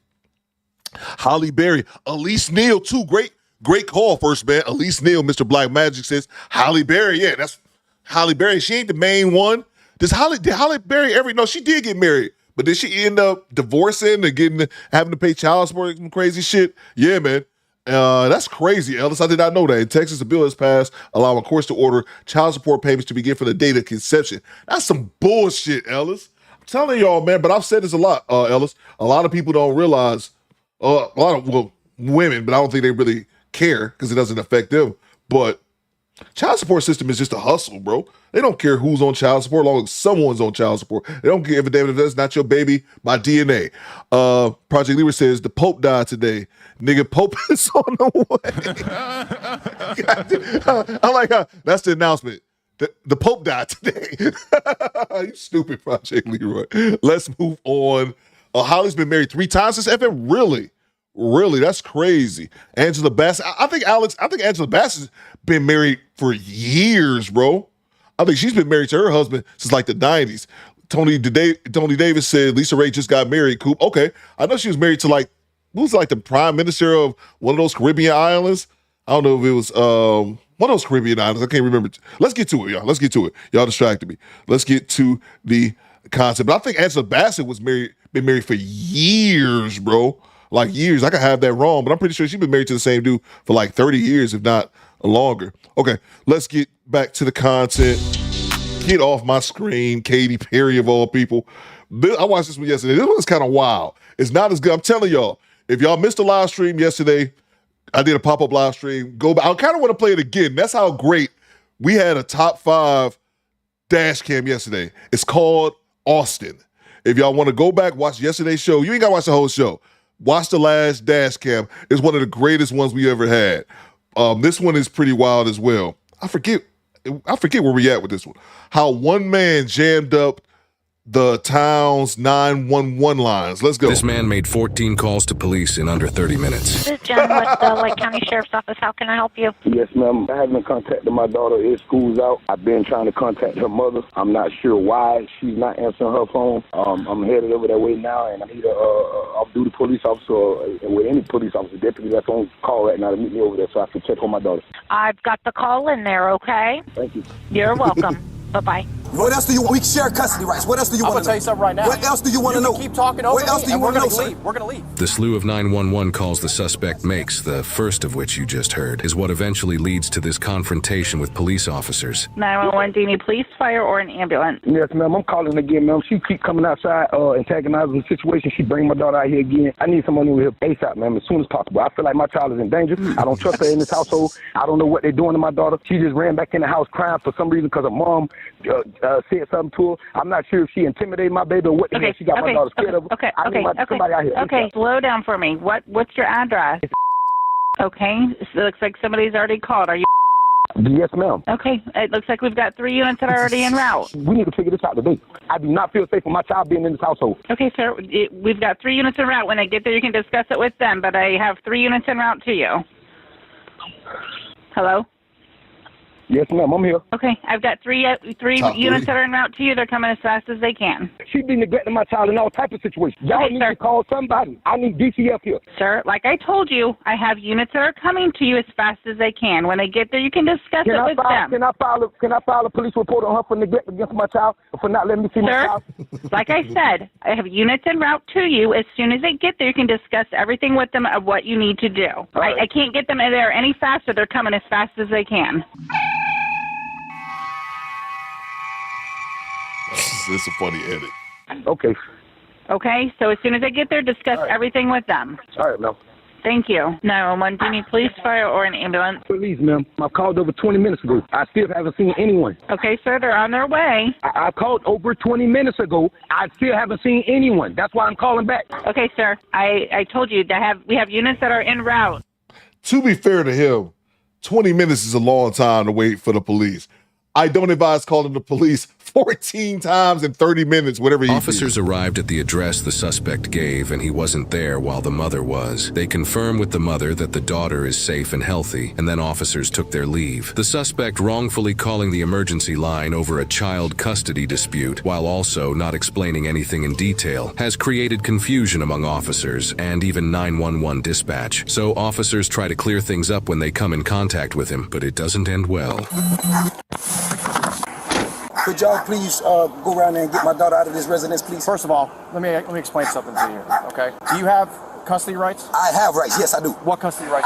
Holly Berry. Elise Neal, too. Great call, first man. Elise Neal, Mr. Black Magic says, Holly Berry. Yeah, that's Holly Berry. She ain't the main one. did Holly marry every? No, she did get married, but did she end up divorcing and having to pay child support and crazy shit? Yeah, man. That's crazy, Ellis. I did not know that. In Texas, a bill has passed allowing courts to order child support payments to begin from the date of conception. That's some bullshit, Ellis. I'm telling y'all, man, but I've said this a lot, Ellis. A lot of people don't realize, women, but I don't think they really care because it doesn't affect them. But child support system is just a hustle, bro. They don't care who's on child support as long as someone's on child support. They don't give a damn if that's not your baby by DNA. Project Leader says the Pope died today. Nigga, Pope is on the way. I like how that's the announcement. The Pope died today. You stupid, Project Leroy. Let's move on. Holly's been married 3 times since FM. Really? That's crazy. Angela Bassett. I think Angela Bassett's been married for years, bro. I think she's been married to her husband since like the 90s. Tony Davis said Lisa Ray just got married. Coop. Okay. I know she was married to who's the prime minister of one of those Caribbean islands. I don't know if it was one of those Caribbean islands. I can't remember. Let's get to it, y'all. Let's get to it. Y'all distracted me. Let's get to the concept. But I think Angela Bassett been married for years, bro. Like years. I could have that wrong, but I'm pretty sure she's been married to the same dude for like 30 years, if not longer. Okay, let's get back to the content. Get off my screen, Katy Perry of all people. I watched this one yesterday. This one's kind of wild. It's not as good. I'm telling y'all, if y'all missed the live stream yesterday, I did a pop-up live stream. Go back. I kind of want to play it again. That's how great we had a top 5 dash cam yesterday. It's called Austin. If y'all want to go back, watch yesterday's show. You ain't got to watch the whole show. Watch the last dash cam. It's one of the greatest ones we ever had. This one is pretty wild as well. I forget where we at with this one. How one man jammed up the town's 911 lines. Let's go. This man made 14 calls to police in under 30 minutes. This is Jen with the Lake County Sheriff's Office. How can I help you? Yes, ma'am. I haven't contacted my daughter. School's out. I've been trying to contact her mother. I'm not sure why she's not answering her phone. I'm headed over that way now, and I need a off-duty police officer with any police officer, deputy that's on call right now to meet me over there so I can check on my daughter. I've got the call in there, okay? Thank you. You're welcome. Bye-bye. What else do you want? We share custody rights. What else do you want to know? I'm going to tell you something right now. What else do you want to know? Keep talking over What else do you want to know, sir? We're going to leave. The slew of 911 calls the suspect makes, the first of which you just heard, is what eventually leads to this confrontation with police officers. 911, do you need police, fire, or an ambulance? Yes, ma'am. I'm calling again, ma'am. She keep coming outside, antagonizing the situation. She bring my daughter out here again. I need someone over here ASAP, ma'am, as soon as possible. I feel like my child is in danger. I don't trust her in this household. I don't know what they're doing to my daughter. She just ran back in the house crying for some reason because her mom said something to her. I'm not sure if she intimidated my baby or what the hell she got my daughter scared of. I need somebody out here. Okay, slow down for me. What's your address? Okay, so it looks like somebody's already called. Are you? Yes, ma'am. Okay, it looks like we've got 3 units that are already en route. We need to figure this out today. I do not feel safe for my child being in this household. Okay, sir, we've got 3 units en route. When I get there, you can discuss it with them, but I have 3 units en route to you. Hello? Yes, ma'am, I'm here. Okay, I've got 3 units that are en route to you. They're coming as fast as they can. She be neglecting my child in all type of situations. Y'all need to call somebody. I need DCF here. Sir, like I told you, I have units that are coming to you as fast as they can. When they get there, you can discuss it with them. Can I file a police report on her for neglect against my child, for not letting me see my child? Like I said, I have units en route to you. As soon as they get there, you can discuss everything with them of what you need to do. Right. I can't get them in there any faster. They're coming as fast as they can. It's a funny edit. Okay. Okay, so as soon as I get there, discuss everything with them. All right, ma'am. Thank you. 911, do you need police, fire, or an ambulance? Please, ma'am. I called over 20 minutes ago. I still haven't seen anyone. Okay, sir, they're on their way. I called over 20 minutes ago. I still haven't seen anyone. That's why I'm calling back. Okay, sir. I told you we have units that are en route. To be fair to him, 20 minutes is a long time to wait for the police. I don't advise calling the police 14 times in 30 minutes, whatever he Officers arrived at the address the suspect gave, and he wasn't there while the mother was. They confirm with the mother that the daughter is safe and healthy, and then officers took their leave. The suspect wrongfully calling the emergency line over a child custody dispute, while also not explaining anything in detail, has created confusion among officers and even 911 dispatch. So officers try to clear things up when they come in contact with him, but it doesn't end well. Could y'all please go around there and get my daughter out of this residence, please? First of all, let me explain something to you here, okay? Do you have custody rights? I have rights, yes I do. What custody rights?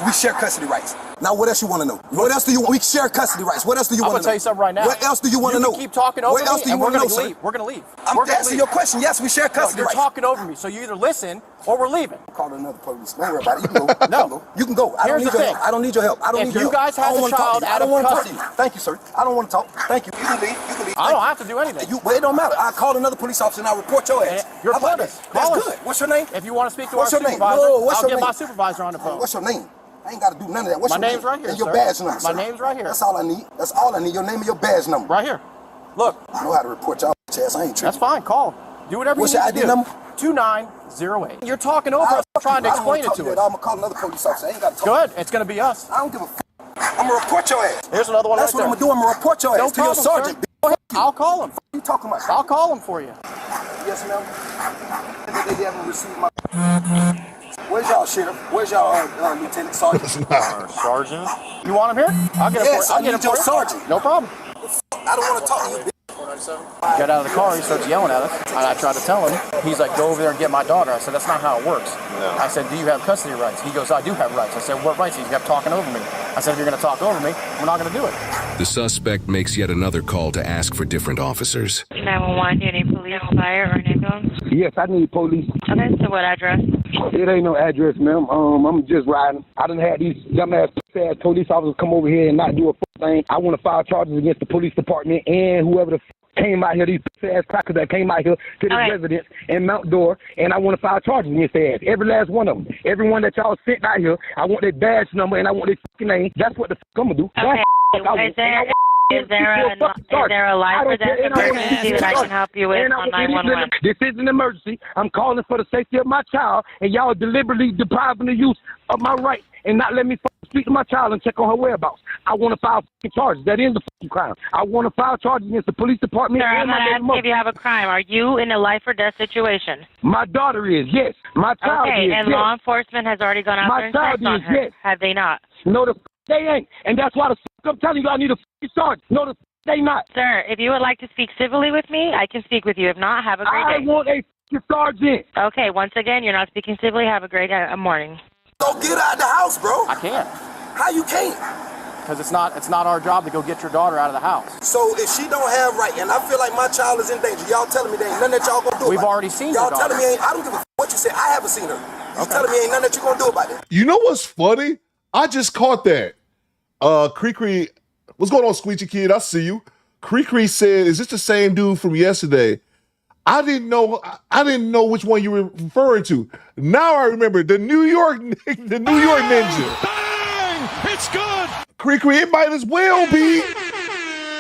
We share custody rights. Now what else you want to know? What else do you want? We share custody rights. What else do you want to know? I'm gonna tell you something right now. What else do you want to know? You keep talking over me, what else do you want to know, sir? We're gonna leave. I'm answering your question. Yes, we share custody rights. You're talking over me, so you either listen or we're leaving. Call another police. Don't worry about it. You can go. No, you can go. I don't need your help. I don't need your help. I don't need your help. If you guys have a child out of custody, thank you, sir. I don't want to talk. Thank you. You can leave. You can leave. I don't have to do anything. Well, it don't matter. I call another police officer and I report your ass. You're honest. That's good. What's your name? If you want to speak to What's our your name? supervisor, No, what's I'll your get name? my supervisor on the phone. What's your name? I ain't got to do none of that. What's my your name's name? right here, And your sir. badge number, My sir. name's right here. That's all I need. That's all I need. Your name and your badge number. Right here. Look. I know how to report y'all ass. I ain't tripping. That's fine. Call. Do whatever What's you your need ID to do. number? 2908. You're talking over us, trying to explain it to us. I'm gonna call another police officer. I ain't got to talk. Good. It's gonna be us. I don't give a f. I'm gonna report your ass. Here's another one. That's what I'm gonna do. I'm gonna report your ass to your sergeant. Go ahead. I'll call him. What you talking about? I'll call him for you. Yes, ma'am. They haven't received my. Where's y'all sheriff? Where's y'all lieutenant sergeant? Sergeant. You want him here? I'll get him Yes, for you. I need your sergeant. No problem. I don't want to talk to you. Got out of the car, he starts yelling at us, and I tried to tell him. He's like, go over there and get my daughter. I said, that's not how it works. No. I said, do you have custody rights? He goes, I do have rights. I said, what rights? He kept talking over me. I said, if you're going to talk over me, we're not going to do it. The suspect makes yet another call to ask for different officers. 911, do you need police, fire, or an ambulance? Yes, I need police. Okay, so what address? It ain't no address, ma'am. I'm just riding. I done had these dumbass police officers come over here and not do a thing. I want to file charges against the police department and whoever the came out here, these ass crackers that came out here to this residence in Mount Dora, and I want to file charges against their ass. Every last one of them. Everyone that y'all sent out here, I want their badge number and I want their fucking name. That's what the fuck I'm gonna do. Okay. Is there a line for that emergency that I can help you with on 911? This is an emergency. I'm calling for the safety of my child, and y'all deliberately depriving the use of my right and not letting me speak to my child and check on her whereabouts. I want to file charges. That is the fucking crime. I want to file charges against the police department. Sir, I'm not asking if you have a crime. Are you in a life or death situation? My daughter is, yes. My child is, okay, and yes. law enforcement has already gone out there and checked on her. Yes. Have they not? No, they ain't. And that's why I'm telling you I need a fucking charge. No, they not. Sir, if you would like to speak civilly with me, I can speak with you. If not, have a great day. I want a sergeant. Okay, once again, you're not speaking civilly. Have a great morning. So get out of the house, bro. I can't. How you can't? Because it's not our job to go get your daughter out of the house. So if she don't have right, and I feel like my child is in danger, y'all telling me there ain't nothing that y'all gonna do We've about already it. seen y'all your daughter. telling me I don't give a what you said. I haven't seen her. You telling me ain't nothing that you gonna do about it. You know what's funny? I just caught that. Cree, what's going on, Squeegee Kid? I see you. Cree said, "Is this the same dude from yesterday?" I didn't know which one you were referring to. Now I remember the New York Ninja. Bang! It's good. Cree, it might as well be.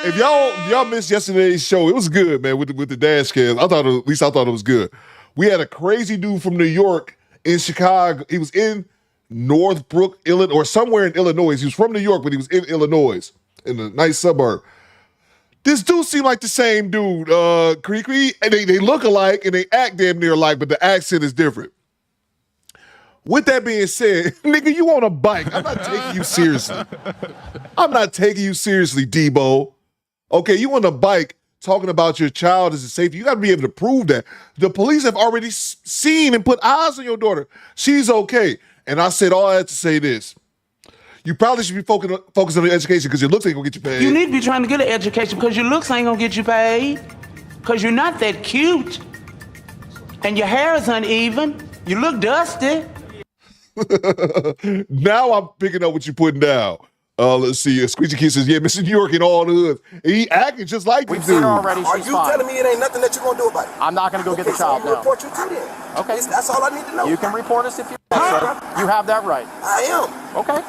If y'all missed yesterday's show, it was good, man. With the dash cams, at least I thought it was good. We had a crazy dude from New York in Chicago. He was in Northbrook, Illinois, or somewhere in Illinois. He was from New York, but he was in Illinois, in a nice suburb. This dude seemed like the same dude, Cree, and they look alike and they act damn near alike, but the accent is different. With that being said, nigga, you on a bike. I'm not taking you seriously. I'm not taking you seriously, Debo. Okay, you on a bike talking about your child as a safety. You got to be able to prove that. The police have already seen and put eyes on your daughter. She's okay. And I said all that to say this. You probably should be focused on your education because your looks ain't gonna get you paid. You need to be trying to get an education because your looks ain't gonna get you paid. Because you're not that cute. And your hair is uneven. You look dusty. Now I'm picking up what you're putting down. Let's see. Squeegee Kid says, yeah, Mr. New York and all the hoods. And he acting just like We've this seen dude. her already. Are you telling me it ain't nothing that you're gonna do about it? I'm not gonna go get the child so I'm now. report you too then. Okay. That's all I need to know. You can report us if you want, sir. You have that right. I am. Okay.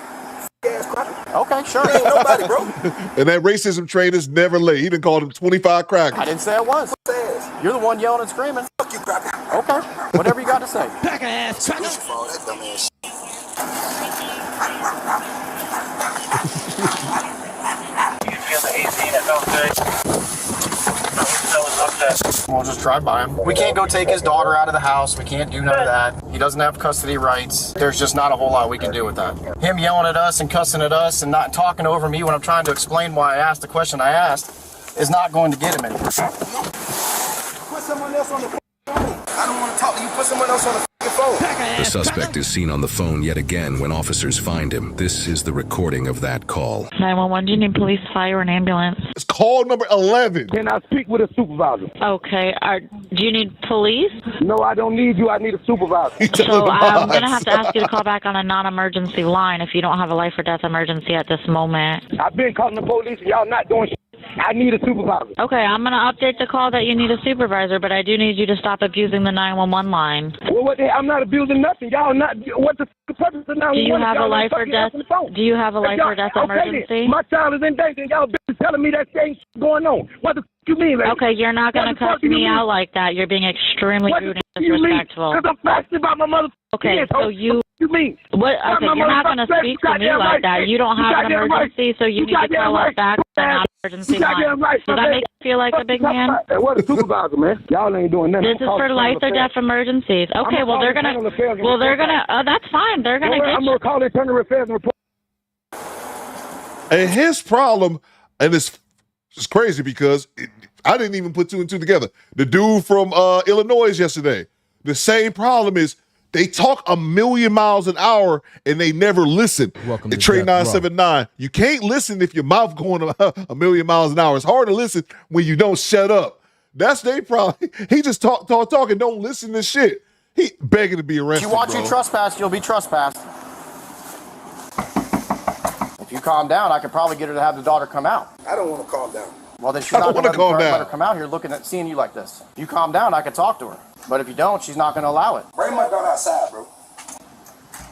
Ass cracker. Okay, sure. Ain't nobody, bro. And that racism train is never late. He done called him 25 crackers. I didn't say it was. You're the one yelling and screaming. Fuck you, cracker. Okay. Whatever you got to say. Pack ass. Cracker. That dumb ass You can feel the AC. That felt good. We'll just drive by him. We can't go take his daughter out of the house. We can't do none of that. He doesn't have custody rights. There's just not a whole lot we can do with that. Him yelling at us and cussing at us and not talking over me when I'm trying to explain why I asked the question I asked. is not going to get him anywhere. Put someone else on the phone. I don't want to talk to you. Put someone else on the phone. The suspect is seen on the phone yet again when officers find him. This is the recording of that call. 911, do you need police, fire, an ambulance? It's call number 11. Can I speak with a supervisor? Okay. Do you need police? No, I don't need you. I need a supervisor. So I'm going to have to ask you to call back on a non-emergency line if you don't have a life or death emergency at this moment. I've been calling the police. Y'all not doing shit. I need a supervisor. Okay, I'm going to update the call that you need a supervisor, but I do need you to stop abusing the 911 line. Well, what the hell? I'm not abusing nothing. Y'all not. What the purpose of 911? Do you have a life or death? Do you have a life or death emergency? Then, my child is in danger. Y'all been telling me that ain't going on. What the you mean, lady? Okay, you're not going to cuss me out like that. You're being extremely rude and disrespectful. Because I'm passionate about my mother. Okay, so you mean? What? Okay, you're not going to speak to me like that. You don't have an emergency, so you need to call us back on the non-emergency line. Does that make you feel like a big man? What a supervisor, man. Y'all ain't doing nothing. This is for life or death emergencies. Okay, well they're gonna. That's fine. They're gonna get. I'm gonna call internal affairs and report. And his problem, and it's crazy because I didn't even put two and two together. The dude from Illinois yesterday, the same problem is they talk a million miles an hour and they never listen. Welcome to to Trey Death 979. You can't listen if your mouth going a million miles an hour. It's hard to listen when you don't shut up. That's their problem. He just talk and don't listen to shit. He begging to be arrested. If you want bro. you trespassed, you'll be trespassed. If you calm down, I could probably get her to have the daughter come out. I don't want to calm down. Well, then she's not going to let her come out here looking at seeing you like this. If you calm down, I could talk to her. But if you don't, she's not going to allow it. Bring my daughter outside, bro.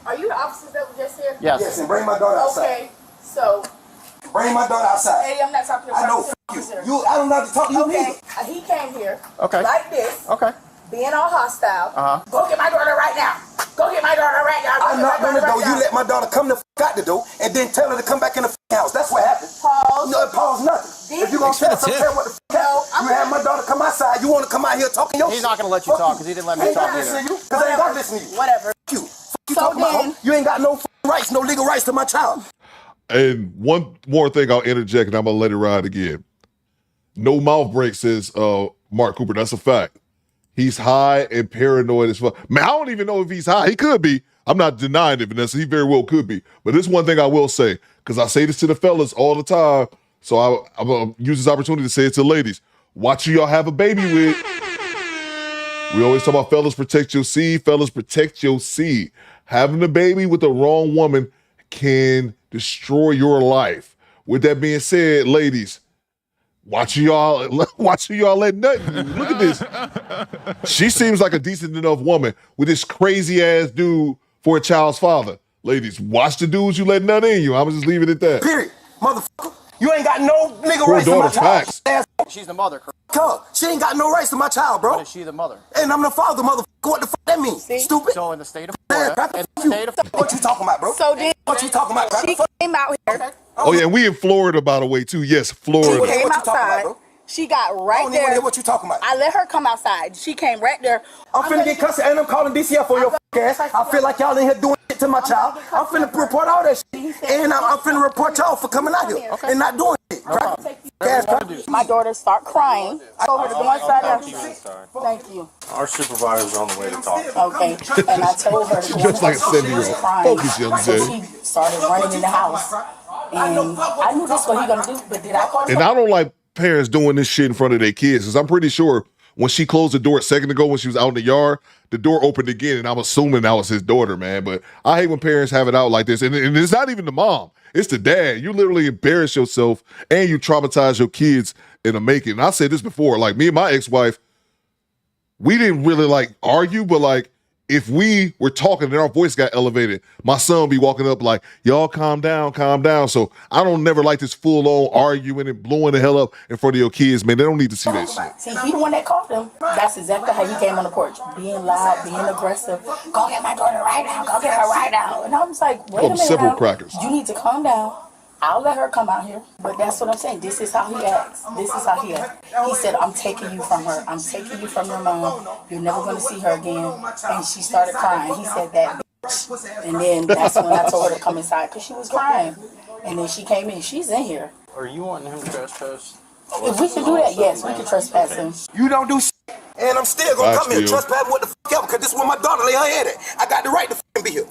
Are you the officers that were just here? Yes. Yes, and bring my daughter outside. Okay, so. Bring my daughter outside. Eddie, I'm not talking about I know, you. I don't know how to talk to you okay. neither. He came here. Okay. Like this. Okay. Being all hostile. Go get my daughter right now. Go get my daughter right now. I'm not gonna go. You let my daughter come the out the door and then tell her to come back in the house. That's what happened. Pause. No, pause nothing. If you gonna tell what the hell, you have my daughter come outside. You want to come out here talking your He's not going to let you talk because he didn't let me talk either. Because I ain't gonna listen to you. Whatever. You talking about? You ain't got no rights, no legal rights to my child. And one more thing I'll interject, and I'm gonna let it ride again. No mouth break, says Mark Cooper. That's a fact. He's high and paranoid as fuck. Man, I don't even know if he's high. He could be. I'm not denying it, Vanessa. He very well could be. But this one thing I will say, because I say this to the fellas all the time, so I'm gonna use this opportunity to say it to the ladies. Watch who y'all have a baby with. We always talk about fellas protect your seed. Fellas protect your seed. Having a baby with the wrong woman can destroy your life. With that being said, ladies, watch who y'all let nothing do. Look at this. She seems like a decent enough woman with this crazy ass dude for a child's father. Ladies, watch the dudes you let nut in you. I'm just leave it at that. Period. Motherfucker. You ain't got no legal Poor rights to my daughter, child. facts. She's the mother, correct? She ain't got no rights to my child, bro. But is she the mother? And I'm the father, motherfucker. What the fuck that means? Stupid. So in the state of Florida, what you talking about, bro? So then, what you talking about? She came out here. Oh yeah, and we in Florida, by the way, too. Yes, Florida. She came outside. She got right there. I don't even know what you talking about. I let her come outside. She came right there. I'm finna get cussed and I'm calling DCF for your ass. I feel like y'all in here doing shit to my child. I'm finna report all that shit. And I'm finna report y'all for coming out here and not doing shit. My daughter start crying. I told her to go inside. Thank you. Our supervisor's on the way to talk. Okay. And I told her to go Just like a 7-year-old. Focus, young So Jay. she started running in the house. And I knew this is what he gonna do, but did I call And I don't like parents doing this shit in front of their kids, because I'm pretty sure when she closed the door a second ago when she was out in the yard, the door opened again, and I'm assuming that was his daughter, man. But I hate when parents have it out like this. And it's not even the mom. It's the dad. You literally embarrass yourself and you traumatize your kids in the making. And I said this before, like me and my ex-wife, we didn't really like argue, but like if we were talking and our voice got elevated, my son would be walking up like, y'all calm down, calm down. So I don't never like this full-on arguing and blowing the hell up in front of your kids, man. They don't need to see that shit. See, he the one that called him. That's exactly how he came on the porch. Being loud, being aggressive. Go get my daughter right now. Go get her right now. And I was like, wait a minute several now. crackers. You need to calm down. I'll let her come out here. But that's what I'm saying. This is how he acts. This is how he acts. He said, I'm taking you from her. I'm taking you from your mom. You're never going to see her again. And she started crying. He said that bitch. And then that's when I told her to come inside because she was crying. And then she came in. She's in here. Are you wanting him trespassed? If we can do that, yes, we can trespass him. You don't do shit. And I'm still gonna come here and trespass what the fuck ever, because this is where my daughter lay her head at. I got the right to fucking be here.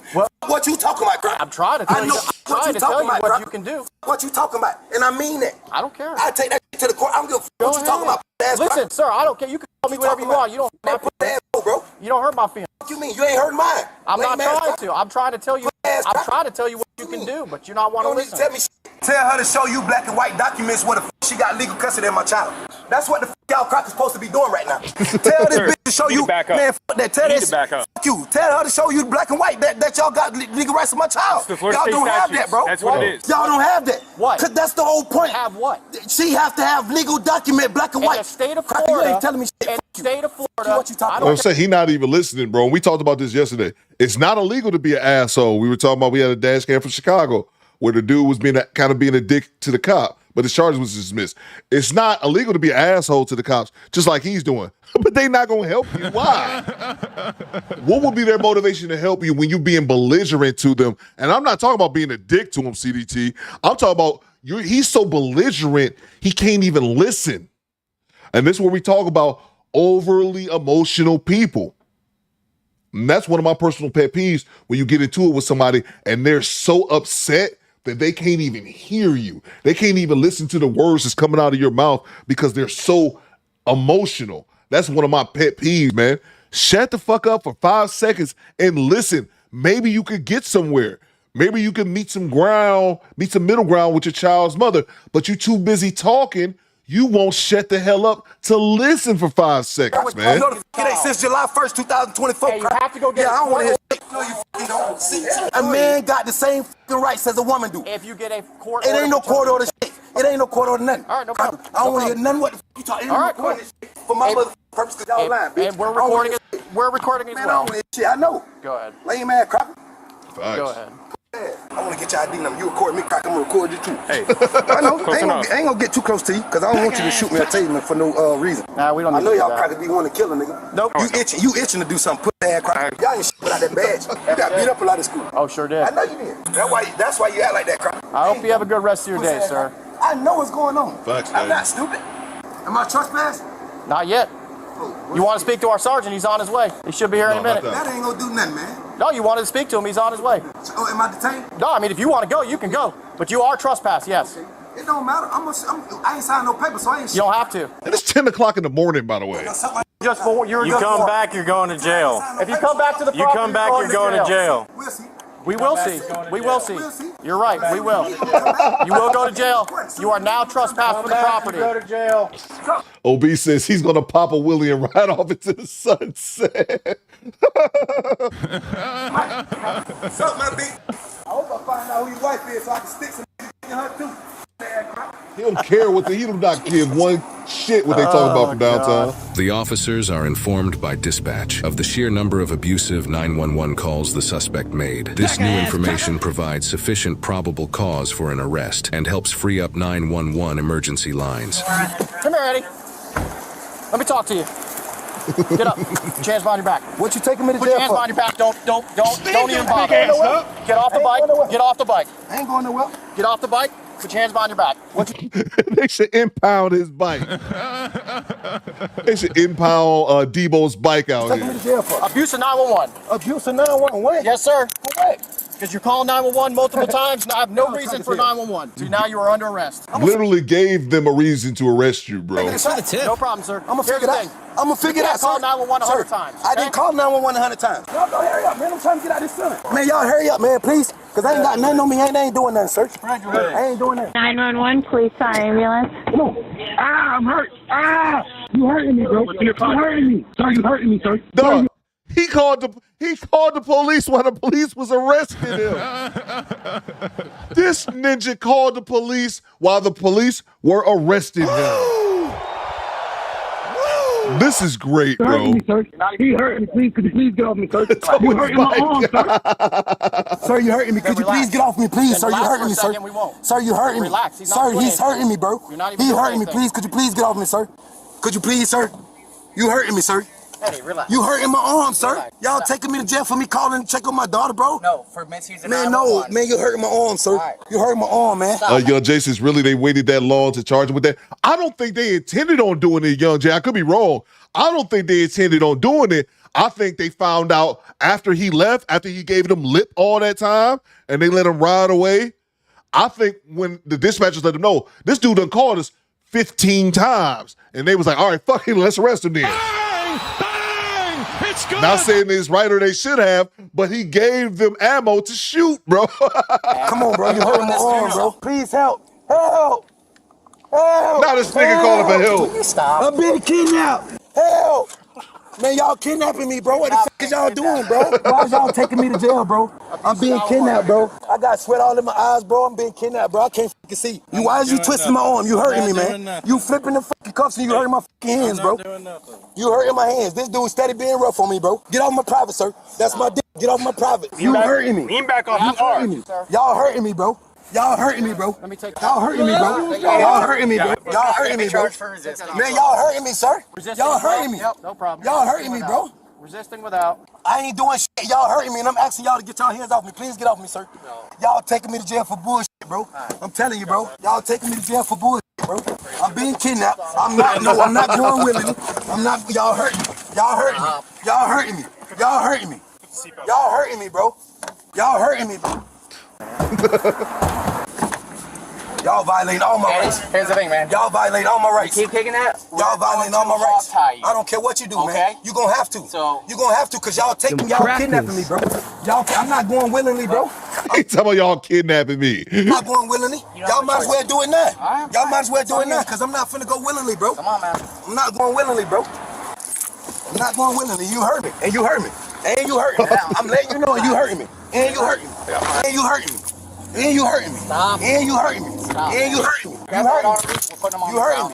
What you talking about, girl? I'm trying to tell you. What you talking about, what you can do. What you talking about? And I mean that. I don't care. I take that shit to the court. I don't give a fuck what you talking about. Listen, sir, I don't care. You can call me whatever you want. You don't hurt my feelings, bro. You don't hurt my feelings. What you mean? You ain't hurt mine. I'm not trying to. I'm trying to tell you. I'm trying to tell you what you can do, but you not want to listen. Tell me shit. Tell her to show you black and white documents where the fuck she got legal custody of my child. That's what the fuck y'all crackers supposed to be doing right now. Tell this bitch to show you. Man, fuck that. Tell this. Fuck you. Tell her to show you the black and white that y'all got legal rights of my child. Y'all don't have that, bro. That's what it is. Y'all don't have that. What? Cause that's the whole point. Have what? She have to have legal document, black and white. In the state of Florida. You ain't telling me shit. In the state of Florida. What you talking I'm saying he not even listening, bro. We talked about this yesterday. It's not illegal to be an asshole. We were talking about we had a dash cam from Chicago where the dude was being a dick to the cop, but his charge was dismissed. It's not illegal to be an asshole to the cops, just like he's doing. But they not gonna help you. Why? What would be their motivation to help you when you being belligerent to them? And I'm not talking about being a dick to him, CDT. I'm talking about he's so belligerent he can't even listen. And this is where we talk about overly emotional people. And that's one of my personal pet peeves, when you get into it with somebody and they're so upset that they can't even hear you. They can't even listen to the words that's coming out of your mouth because they're so emotional. That's one of my pet peeves, man. Shut the fuck up for 5 seconds and listen. Maybe you could get somewhere. Maybe you can meet some middle ground with your child's mother, but you're too busy talking. You won't shut the hell up to listen for 5 seconds, man. It ain't since July 1st, 2024. Hey, you have to go get I don't want to hear shit. No, you fucking don't. See, a man got the same fucking rights as a woman do. If you get a court It order. ain't no court order shit. It ain't no court order nothing. All right, no problem. I don't want to hear nothing what the fuck you talking. All right, cool. For my mother purpose, because y'all lying, bitch. And we're recording it. We're recording as Man, I well. don't want to hear shit. I know. Go ahead. Lame ass cracker. Go ahead. I want to get your ID number. You record me, crack. I'm going to record you too. Hey, I know. I ain't gonna get too close to you because I don't want you to shoot me or taser me for no reason. Nah, we don't need I know to do y'all that. crackers be wanting to kill a nigga. Nope. You itching to do something. Put that cracker. Y'all ain't shit without that badge. You got beat up a lot of school. Oh, sure did. I know you did. That's why you act like that, cracker. I hope you have a good rest of your day, sir. I know what's going on. Facts, I'm man. not stupid. Am I trespassing? Not yet. You want to speak to our sergeant? He's on his way. He should be here in a minute. That ain't gonna do nothing, man. No, you wanted to speak to him. He's on his way. Oh, am I detained? No, I mean, if you want to go, you can go. But you are trespassed, yes. It don't matter. I ain't signed no paper, so I ain't. You don't have to. And it's 10 o'clock in the morning, by the way. Just for You come back, you're going to jail. If you come back to the property, You come back, you're going to jail. We'll see. We will see. We will see. You're right. We will. You will go to jail. You are now trespassed from the property. Go to jail. OB says he's going to pop a Willie and ride off into the sunset. What's up, my bitch? I hope I find out who your wife is so I can stick some in her too. He don't care he do not give one shit what they talk about from downtown. The officers are informed by dispatch of the sheer number of abusive 911 calls the suspect made. This new information provides sufficient probable cause for an arrest and helps free up 911 emergency lines. Come here, Eddie. Let me talk to you. Get up. Put your hands behind your back. What you taking me to Put jail your hands for? behind your back. Don't even bother. Get off the bike. Get off the bike. I ain't going nowhere. Get off the bike. Put your hands behind your back. They should impound his bike. They should impound Debo's bike out Taking me here. to jail for? Abuse of 911. Abuse of 911? Yes, sir. For what? Because you're calling 911 multiple times. And I have no reason for 911. So now you are under arrest. Literally gave them a reason to arrest you, bro. Thanks for the tip. No problem, sir. I'm gonna figure it out. I'm gonna figure it out, call sir. 911 100 Sir, times. I didn't call 911 100 times. Y'all go hurry up, man. I'm trying to get out of this sun. Man, y'all hurry up, man, please. Because I ain't got nothing on me. I ain't doing nothing, sir. I ain't doing nothing. 911, police, ambulance. Come on. I'm hurt. You hurting me, bro. You hurting me. Sir, you hurting me, sir. Dog, he called the police while the police was arresting him. This ninja called the police while the police were arresting him. This is great, bro. He hurting me, please. Could you please get off me, sir? You hurting my arm, sir. Sir, you hurting me. Could you please get off me, please? Sir, you hurting me, sir. Sir, you hurting me. Relax. Sir, he's hurting me, bro. He hurting me, please. Could you please get off me, sir? Could you please, sir? You hurting me, sir. Eddie, relax. You hurting my arm, sir. Relax. Y'all taking me to jail for me calling to check on my daughter, bro? No, for misusing Man, no, man, you hurting my arm, sir. Right. You hurting my arm, man. Young Jay says, really, they waited that long to charge him with that? I don't think they intended on doing it, Young Jay. I could be wrong. I don't think they intended on doing it. I think they found out after he left, after he gave them lip all that time, and they let him ride away. I think when the dispatchers let them know, this dude done called us 15 times, and they was like, all right, fuck it, let's arrest him then. Bang! Bang! It's good! Not saying it's right or they should have, but he gave them ammo to shoot, bro. Come on, bro. You hurting my arm, bro. Please help. Help. Help. Now this nigga calling for help. Will you stop? I'm being kidnapped. Help. Man, y'all kidnapping me, bro. What the fuck is y'all doing, bro? Why is y'all taking me to jail, bro? I'm being kidnapped, bro. I got sweat all in my eyes, bro. I'm being kidnapped, bro. I can't fucking see. Why is you twisting my arm? You hurting me, man. You flipping the fucking cuffs and you hurting my fucking hands, bro. You hurting my hands. This dude steady being rough on me, bro. Get off my private, sir. That's my dick. Get off my private. You hurting me. Lean back off. You hurting me. Y'all hurting me, bro. Y'all hurting me, bro. Let me take Y'all hurting me, bro. Y'all hurting me, bro. Y'all hurting me, bro. Man, y'all hurting me, sir. Y'all hurting me. Yep, no problem. Y'all hurting me, bro. Resisting without. I ain't doing shit. Y'all hurting me, and I'm asking y'all to get y'all hands off me. Please get off me, sir. Y'all taking me to jail for bullshit, bro. I'm telling you, bro. Y'all taking me to jail for bullshit, bro. I'm being kidnapped. I'm not going willingly. I'm not. Y'all hurting me. Y'all hurting me. Y'all hurting me. Y'all hurting me. Y'all hurting me, bro. Y'all hurting me, bro. Y'all violating all my rights. Here's the thing, man. Y'all violating all my rights. You keep kicking that? Y'all violating all my rights. I don't care what you do, Okay. man. You gonna have to. So you gonna have to, cause y'all taking y'all kidnapping me, bro. Y'all, I'm not going willingly, bro. He talking about y'all kidnapping me. I'm not going willingly. Y'all might as well do it now. Y'all might as well do it now, cause I'm not finna go willingly, bro. Come on, man. I'm not going willingly, bro. I'm not going willingly. You hurt me, and you hurt me, and you hurt me. I'm letting you know, you hurting me, and you hurting me, and you hurting me. And you hurting me. Stop. And you hurting me. Stop. And you hurting me. You hurting me. You hurting me.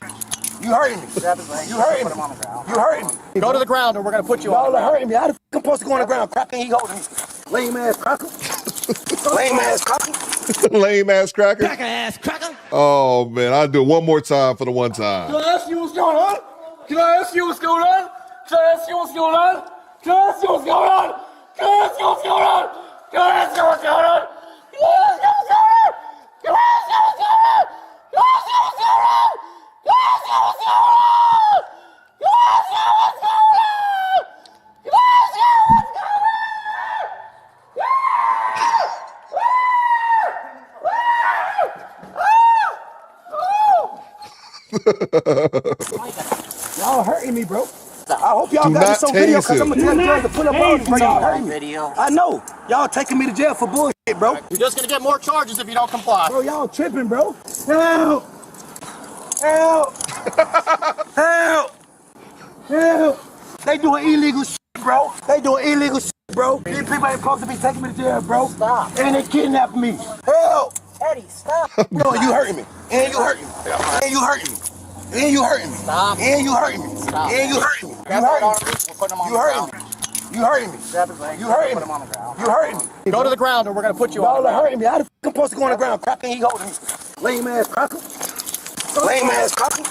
You hurting me. You hurting me. You hurting me. Go to the ground or we're gonna put you on. Y'all are hurting me. How the fuck I'm supposed to go on the ground? Cracker, he holding me. Lame ass cracker. Lame ass cracker. Lame ass cracker. Cracker ass cracker. Oh man, I'll do it one more time for the one time. Can I ask you what's going on? Can I ask you what's going on? Can I ask you what's going on? Can I ask you what's going on? Can I ask you what's going on? Can I ask you what's going on? Y'all hurting me, bro. I hope y'all Do got not this on video, tase cause I'm him. gonna tell you guys to pull up on this, bro. Y'all hurting me. Video. I know. Y'all taking me to jail for bullshit, bro. You're just gonna get more charges if you don't comply. Bro, y'all tripping, bro. Help! Help! Help! Help! They doing illegal shit, bro. They doing illegal shit, bro. These people ain't supposed to be taking me to jail, bro. Stop. And they kidnapping me. Help! Eddie, stop. No, you hurting me. And you hurting me. And you hurting me. And you hurting me. Stop. And you hurting me. Stop. And you hurting me. Grab that arm. We're putting him on You the hurting ground. me. You hurting me. Grab his leg. You hurting Put me. him on the ground. You hurting me. Go to the ground or we're gonna put you on. Y'all are hurting me. How the fuck I'm supposed to go on the ground? Cracker, he holding me. Lame ass cracker. Lame ass cracker.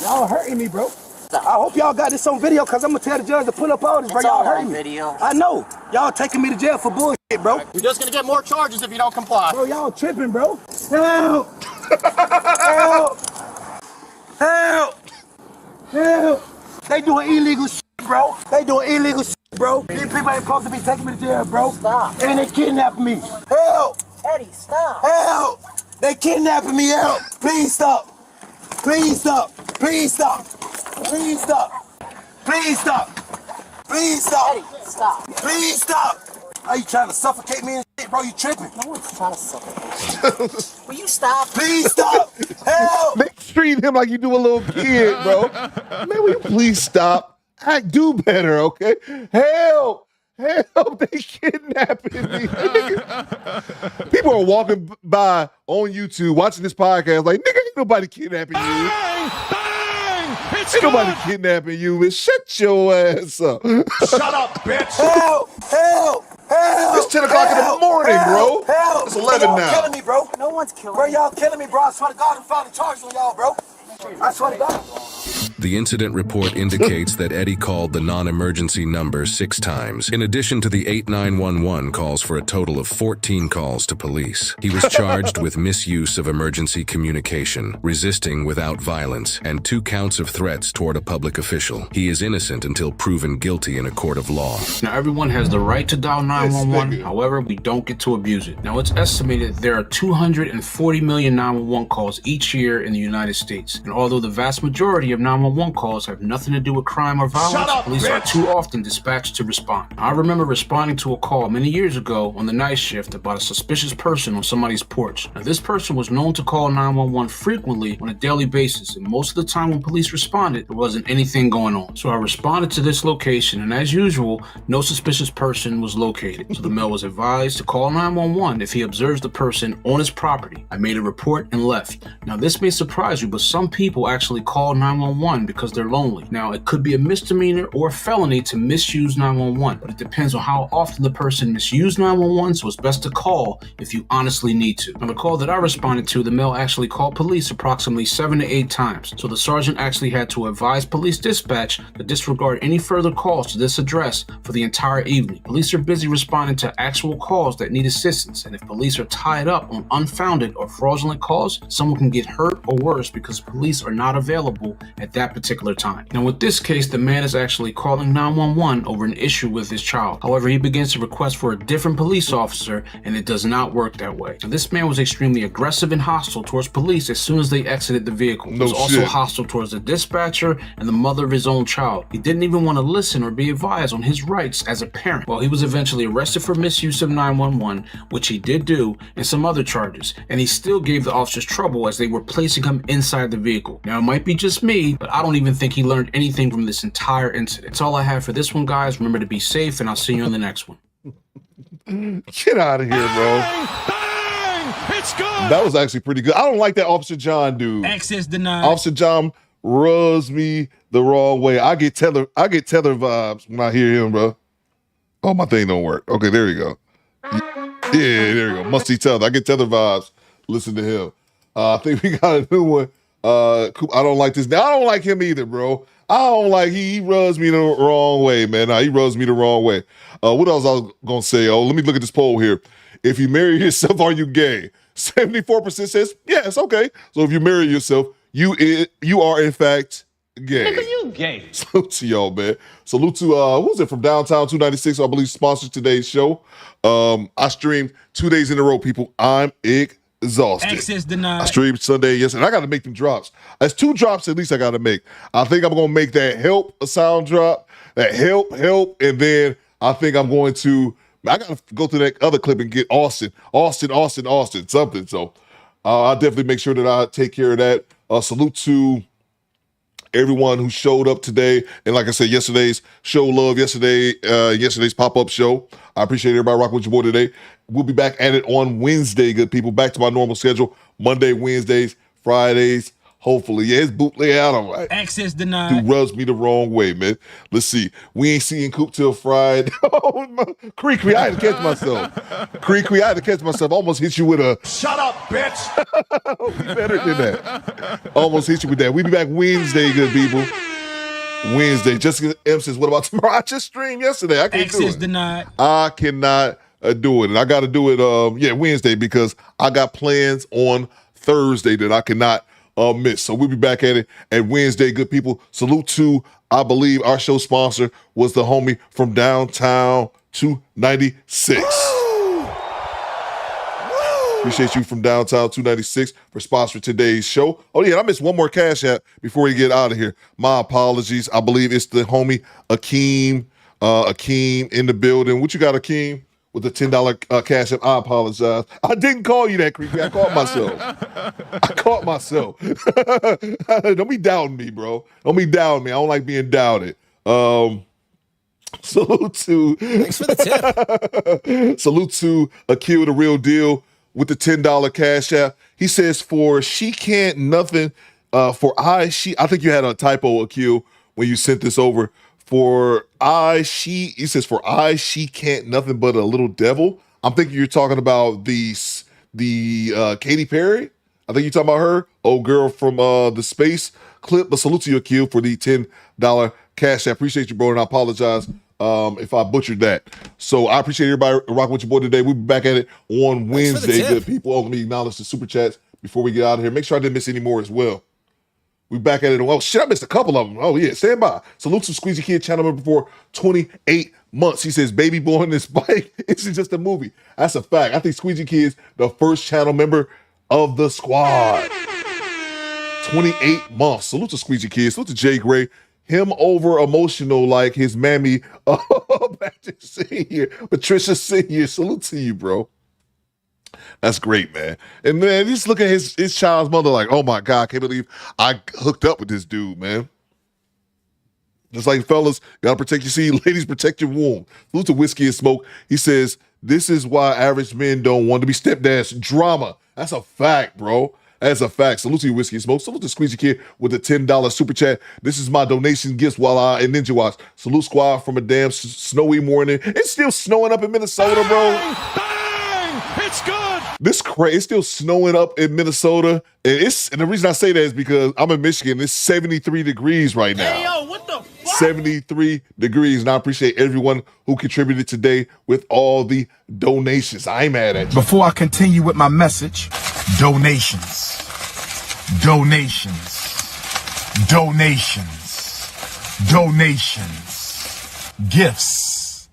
Y'all hurting me, bro. I hope y'all got this on video, cause I'm gonna tell the judge to pull up all this, bro. It's Y'all all hurting on me. video. I know. Y'all taking me to jail for bullshit, bro. You're just gonna get more charges if you don't comply. Bro, y'all tripping, bro. Help! Help! Help! Help! They doing illegal shit, bro. They doing illegal shit, bro. These people ain't supposed to be taking me to jail, bro. Stop. And they kidnapping me. Help! Eddie, stop. Help! They kidnapping me. Help! Please stop. Please stop. Please stop. Please stop. Please stop. Please stop. Eddie, stop. Please stop. Are you trying to suffocate me and shit, bro? You tripping? No one's trying to suffocate. Will you stop? Please stop. Help! They treat him like you do a little kid, bro. Man, will you please stop? Do better, okay? Help! Help! They kidnapping me. People are walking by on YouTube watching this podcast like, nigga, ain't nobody kidnapping you. Bang! Bang! It's Ain't good! nobody kidnapping you, man. Shut your ass up. Shut up, bitch! Help! Help! Help! It's 10 o'clock in the morning, bro. Help! It's 11 y'all now. Killing me, bro. No one's killing Bro, you. y'all killing me, bro. I swear to God, I'm filing charges on y'all, bro. I swear to God. The incident report indicates that Eddie called the non-emergency number 6 times, in addition to the 8911 calls, for a total of 14 calls to police. He was charged with misuse of emergency communication, resisting without violence, and 2 counts of threats toward a public official. He is innocent until proven guilty in a court of law. Now, everyone has the right to dial 911. However, we don't get to abuse it. Now, it's estimated there are 240 million 911 calls each year in the United States. And although the vast majority of 911 calls have nothing to do with crime or violence, police are too often dispatched to respond. I remember responding to a call many years ago on the night shift about a suspicious person on somebody's porch. Now, this person was known to call 911 frequently on a daily basis, and most of the time when police responded, there wasn't anything going on. So I responded to this location, and as usual, no suspicious person was located. So the male was advised to call 911 if he observes the person on his property. I made a report and left. Now, this may surprise you, but some people actually call 911 because they're lonely. Now, it could be a misdemeanor or a felony to misuse 911, but it depends on how often the person misused 911, so it's best to call if you honestly need to. Now, the call that I responded to, the male actually called police approximately 7 to 8 times, so the sergeant actually had to advise police dispatch to disregard any further calls to this address for the entire evening. Police are busy responding to actual calls that need assistance, and if police are tied up on unfounded or fraudulent calls, someone can get hurt or worse because police are not available at that particular time. Now, with this case, the man is actually calling 911 over an issue with his child. However, he begins to request for a different police officer, and it does not work that way. Now, this man was extremely aggressive and hostile towards police as soon as they exited the vehicle. He was also hostile towards the dispatcher and the mother of his own child. He didn't even want to listen or be advised on his rights as a parent. Well, he was eventually arrested for misuse of 911, which he did do, and some other charges, and he still gave the officers trouble as they were placing him inside the vehicle. Now, it might be just me, but I don't even think he learned anything from this entire incident. That's all I have for this one, guys. Remember to be safe, and I'll see you on the next one. Get out of here, bro. It's good. That was actually pretty good. I don't like that Officer John dude. Access denied. Officer John rubs me the wrong way. I get tether vibes when I hear him, bro. Oh, my thing don't work. Okay, there you go. Yeah, there you go. Must see tether. I get tether vibes. Listen to him. I think we got a new one. I don't like this. Now, I don't like him either, bro. I don't like he rubs me the wrong way, man. He rubs me the wrong way. What else I was gonna say? Oh, let me look at this poll here. If you marry yourself, are you gay? 74% says yes. Okay. So if you marry yourself, you are in fact gay. Nigga, you gay. Salute to y'all, man. Salute to who's it from Downtown 296? I believe sponsored today's show. I streamed 2 days in a row, people. I'm exhausted. Access denied. I streamed Sunday, yes, and I got to make them drops. That's 2 drops at least I got to make. I think I'm going to make that help a sound drop, that help, and then I think I'm going to, I got to go through that other clip and get Austin, something. So I'll definitely make sure that I take care of that. Salute to everyone who showed up today. And like I said, yesterday's show love, yesterday's pop-up show. I appreciate everybody rocking with your boy today. We'll be back at it on Wednesday, good people. Back to my normal schedule. Monday, Wednesdays, Fridays. Hopefully. Yeah, it's bootleg out. All right. Access denied. Dude rubs me the wrong way, man. Let's see. We ain't seeing Coop till Friday. Creek, I had to catch myself. Almost hit you with a Shut up, bitch. we better than that. Almost hit you with that. We be back Wednesday, good people. Wednesday. Jessica M says, what about tomorrow? I just streamed yesterday. I can't do it. Access denied. I cannot do it. And I got to do it Wednesday because I got plans on Thursday that I cannot miss. So we'll be back at it at Wednesday, good people. Salute to, I believe, our show sponsor was the homie from Downtown 296. Appreciate you from Downtown 296 for sponsoring today's show. Oh, yeah, I missed one more cash app before we get out of here. My apologies. I believe it's the homie Akeem. Akeem in the building. What you got, Akeem? With the $10 cash app. I apologize. I didn't call you that, Creepy. I caught myself. Don't be doubting me, bro. Don't be doubting me. I don't like being doubted. Salute to... Thanks for the tip. Salute to Akil, the real deal, with the $10 cash app. He says for she can't nothing, I think you had a typo, Akil, when you sent this over. He says for she can't nothing but a little devil. I'm thinking you're talking about the Katy Perry. I think you're talking about her, old girl from the space clip, but salute to you, Akil, for the $10 cash. I appreciate you, bro, and I apologize if I butchered that. So I appreciate everybody rocking with your boy today. We'll be back at it on Wednesday, good people. Oh, let me acknowledge the super chats before we get out of here. Make sure I didn't miss any more as well. We back at it. Oh, shit, I missed a couple of them. Oh, yeah, stand by. Salute to Squeezy Kid, channel member for 28 months. He says, baby boy on this bike isn't just a movie. That's a fact. I think Squeezy Kid's the first channel member of the squad. 28 months. Salute to Squeezy Kid. Salute to Jay Gray. Him over emotional like his mammy, Patrick Senior, Patricia Senior. Salute to you, bro. That's great, man. And man, just look at his child's mother like, oh my God, I can't believe I hooked up with this dude, man. Just like fellas, gotta protect your seed. Ladies, protect your womb. Salute to Whiskey and Smoke. He says, this is why average men don't want to be stepdads. Drama. That's a fact, bro. That's a fact. Salute to you, Whiskey and Smoke. Salute to Squeezy Kid with a $10 super chat. This is my donation gifts while I in Ninja Watch. Salute squad from a damn snowy morning. It's still snowing up in Minnesota, bro. It's good. This crazy. It's still snowing up in Minnesota, and the reason I say that is because I'm in Michigan. It's 73 degrees right now. Hey, yo, what the fuck? 73 degrees, and I appreciate everyone who contributed today with all the donations. I ain't mad at you. Before I continue with my message, donations. Gifts.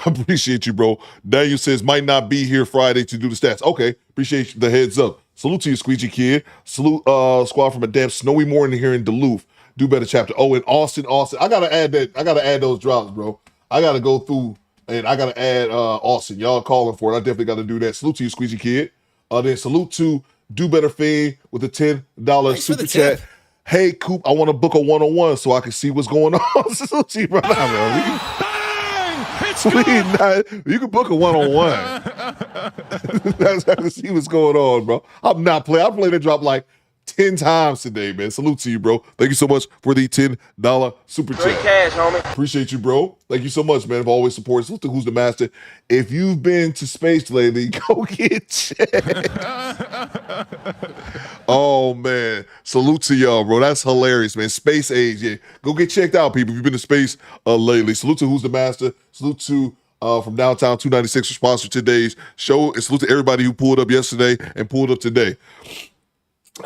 I appreciate you, bro. Daniel says, might not be here Friday to do the stats. Okay, appreciate the heads up. Salute to you, Squeegee Kid. Salute squad from a damn snowy morning here in Duluth. Do better chapter. Oh, in Austin. I gotta add that. I gotta add those drops, bro. I gotta go through and I gotta add Austin. Y'all calling for it. I definitely gotta do that. Salute to you, Squeegee Kid. Then salute to Do Better Fame with a $10 super chat. Hey, Coop, I want to book a one-on-one so I can see what's going on. Salute to you right now, bro. You can book a one-on-one. That's how to see what's going on, bro. I'm not playing. I played that drop like 10 times today, man. Salute to you, bro. Thank you so much for the $10 super chat. Great cash, homie. Appreciate you, bro. Thank you so much, man, for always supporting. Salute to Who's the Master. If you've been to space lately, go get checked. Oh, man. Salute to y'all, bro. That's hilarious, man. Space age, yeah. Go get checked out, people, if you've been to space lately. Salute to Who's the Master. Salute to from Downtown 296 for sponsoring today's show. And salute to everybody who pulled up yesterday and pulled up today.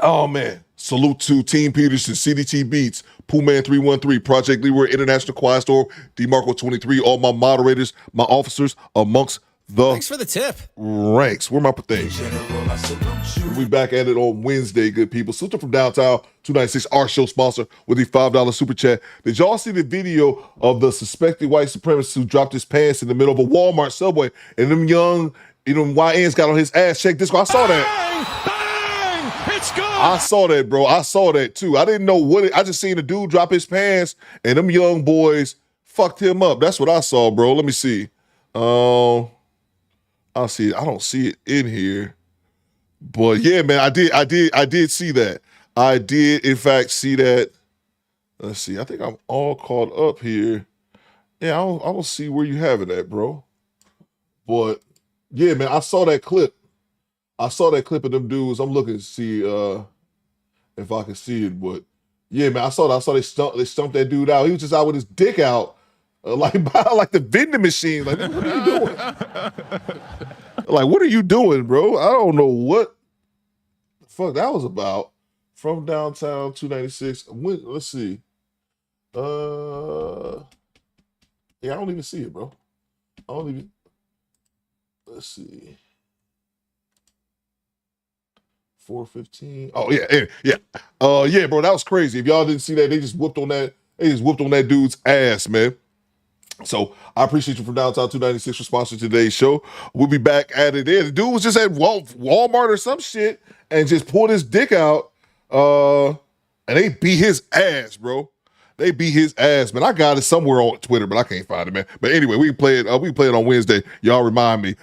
Oh, man. Salute to Team Peterson, CDT Beats, Poolman 313, Project Leroy, International Quiet Storm, DeMarco 23, all my moderators, my officers amongst the Thanks for the tip. ranks. Where my things? We'll be back at it on Wednesday, good people. Salute from Downtown 296, our show sponsor, with the $5 super chat. Did y'all see the video of the suspected white supremacist who dropped his pants in the middle of a Walmart subway and them young, YNs got on his ass? Check this. I saw that. It's good. I saw that, bro. I saw that too. I didn't know I just seen the dude drop his pants and them young boys fucked him up. That's what I saw, bro. Let me see. I'll see it. I don't see it in here. But yeah, man, I did see that. I did, in fact, see that. Let's see. I think I'm all caught up here. Yeah, I don't see where you have it at, bro. But yeah, man, I saw that clip. Of them dudes. I'm looking to see if I can see it. But yeah, man, I saw they stumped that dude out. He was just out with his dick out, like the vending machine. Like, what are you doing? Like, what are you doing, bro? I don't know what the fuck that was about. From Downtown 296. Let's see. Yeah, I don't even see it, bro. Let's see. 4:15. Oh yeah. Yeah, bro, that was crazy. If y'all didn't see that, they just whooped on that dude's ass, man. So I appreciate you from Downtown 296 for sponsoring today's show. We'll be back at it there. The dude was just at Walmart or some shit and just pulled his dick out. And they beat his ass, bro. They beat his ass, man. I got it somewhere on Twitter, but I can't find it, man. But anyway, we can play it on Wednesday. Y'all remind me.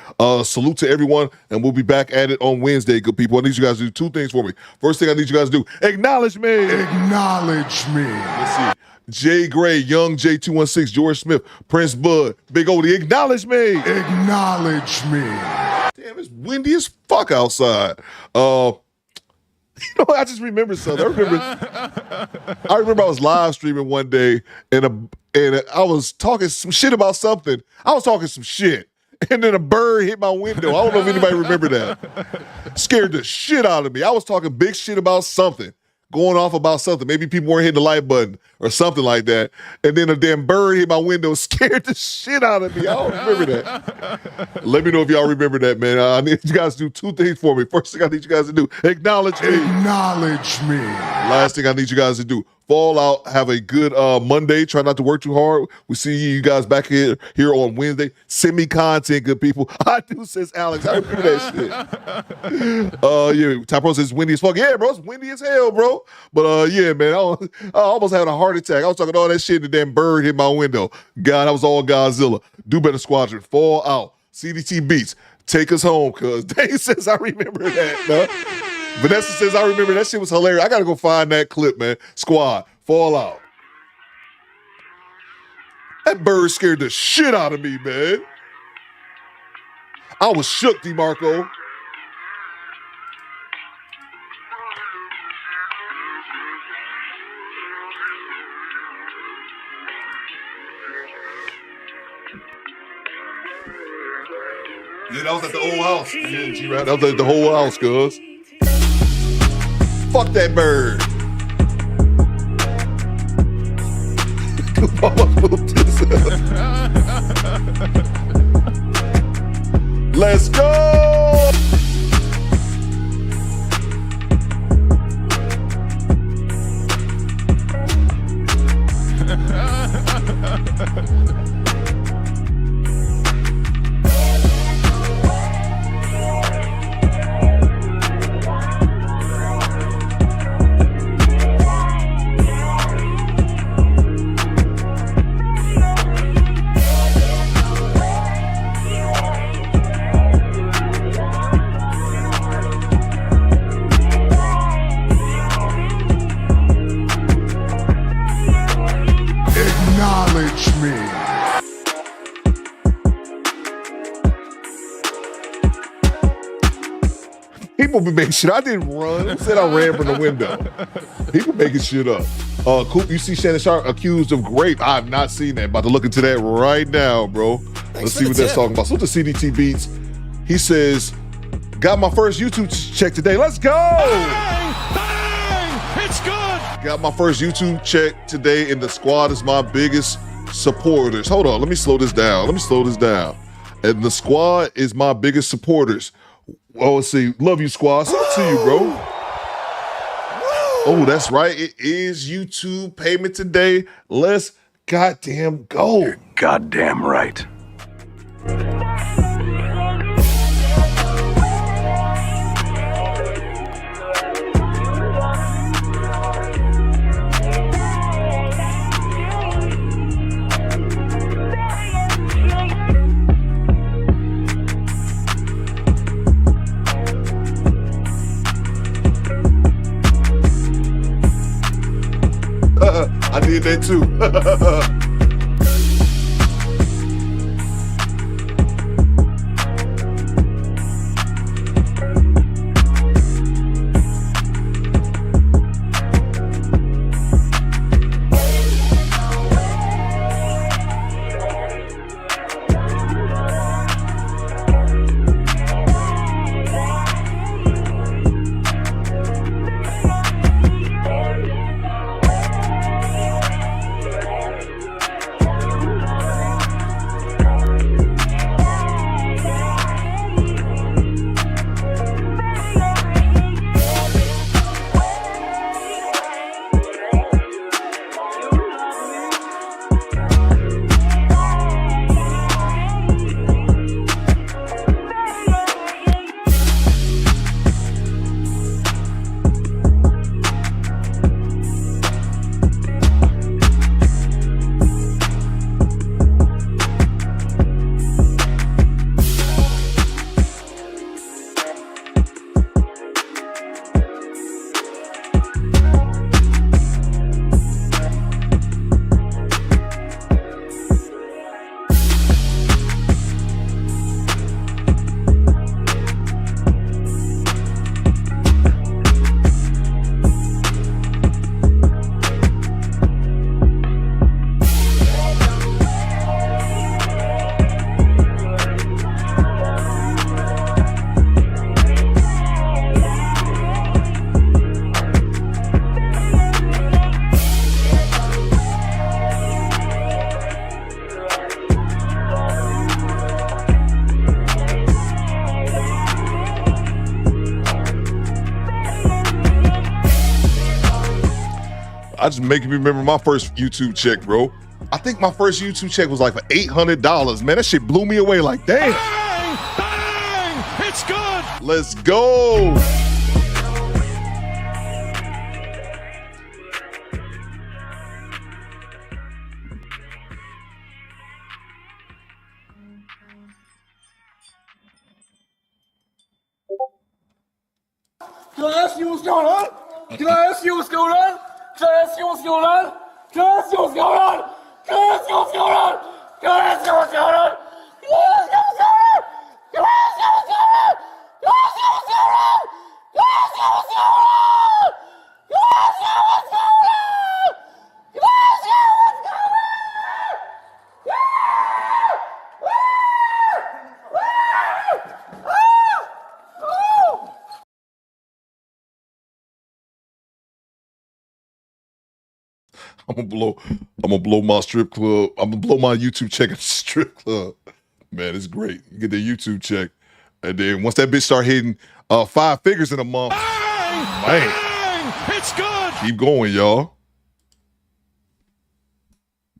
Salute to everyone, and we'll be back at it on Wednesday, good people. I need you guys to do two things for me. First thing I need you guys to do, acknowledge me. Acknowledge me. Let's see. Jay Gray, Young J216, George Smith, Prince Bud, Big Odie, acknowledge me. Acknowledge me. Damn, it's windy as fuck outside. You know, I just remember something. I remember I was live streaming one day and I was talking some shit about something. I was talking some shit. And then a bird hit my window. I don't know if anybody remember that. Scared the shit out of me. I was talking big shit about something. Going off about something. Maybe people weren't hitting the like button or something like that. And then a damn bird hit my window, scared the shit out of me. I don't remember that. Let me know if y'all remember that, man. I need you guys to do two things for me. First thing I need you guys to do, acknowledge me. Acknowledge me. Last thing I need you guys to do, fall out. Have a good Monday. Try not to work too hard. We see you guys back here on Wednesday. Send me content, good people. I do, says Alex. I remember that shit. Yeah, Top Pro says windy as fuck. Yeah, bro, it's windy as hell, bro. But yeah, man, I almost had a heart attack. I was talking all that shit and the damn bird hit my window. God, that was all Godzilla. Do Better Squadron. Fall out. CDT Beats. Take us home, cuz. Dave says I remember that, man. Vanessa says, I remember that shit was hilarious. I got to go find that clip, man. Squad, fall out. That bird scared the shit out of me, man. I was shook, DeMarco. Yeah, that was at the old house. Yeah, G-Rap, that was at the whole house, cuz. Fuck that bird. Let's go. Acknowledge me. People be making shit. I didn't run. Who said I ran from the window? People making shit up. Coop, you see Shannon Sharp accused of rape. I have not seen that. About to look into that right now, bro. Let's see what that's talking about. So the CDT Beats, he says, got my first YouTube check today. Let's go. Bang! Bang! It's good. Got my first YouTube check today, and the squad is my biggest supporters. Hold on, let me slow this down. And the squad is my biggest supporters. Oh, let's see. Love you, squad. Salute to you, bro. Oh, that's right. It is YouTube payment today. Let's goddamn go. You're goddamn right. I did that too. I just making me remember my first YouTube check, bro. I think my first YouTube check was like for $800. Man, that shit blew me away. Like, damn. Bang! Bang! It's good! Let's go. Can I ask you what's going on? Can I ask you what's going on? Can I ask you what's going on? Can I ask you what's going on? Can I ask you what's going on? Can I ask you what's going on? Can I ask you what's going on? Can I ask you what's going on? Can I ask you what's going on? Can I ask you what's going on? Can I ask you what's going on? Can I ask you what's going on? I'm gonna blow my strip club. I'm gonna blow my YouTube check at the strip club. Man, it's great. You get the YouTube check, and then once that bitch start hitting 5 figures in a month, Bang! man, Bang! It's good! keep going, y'all.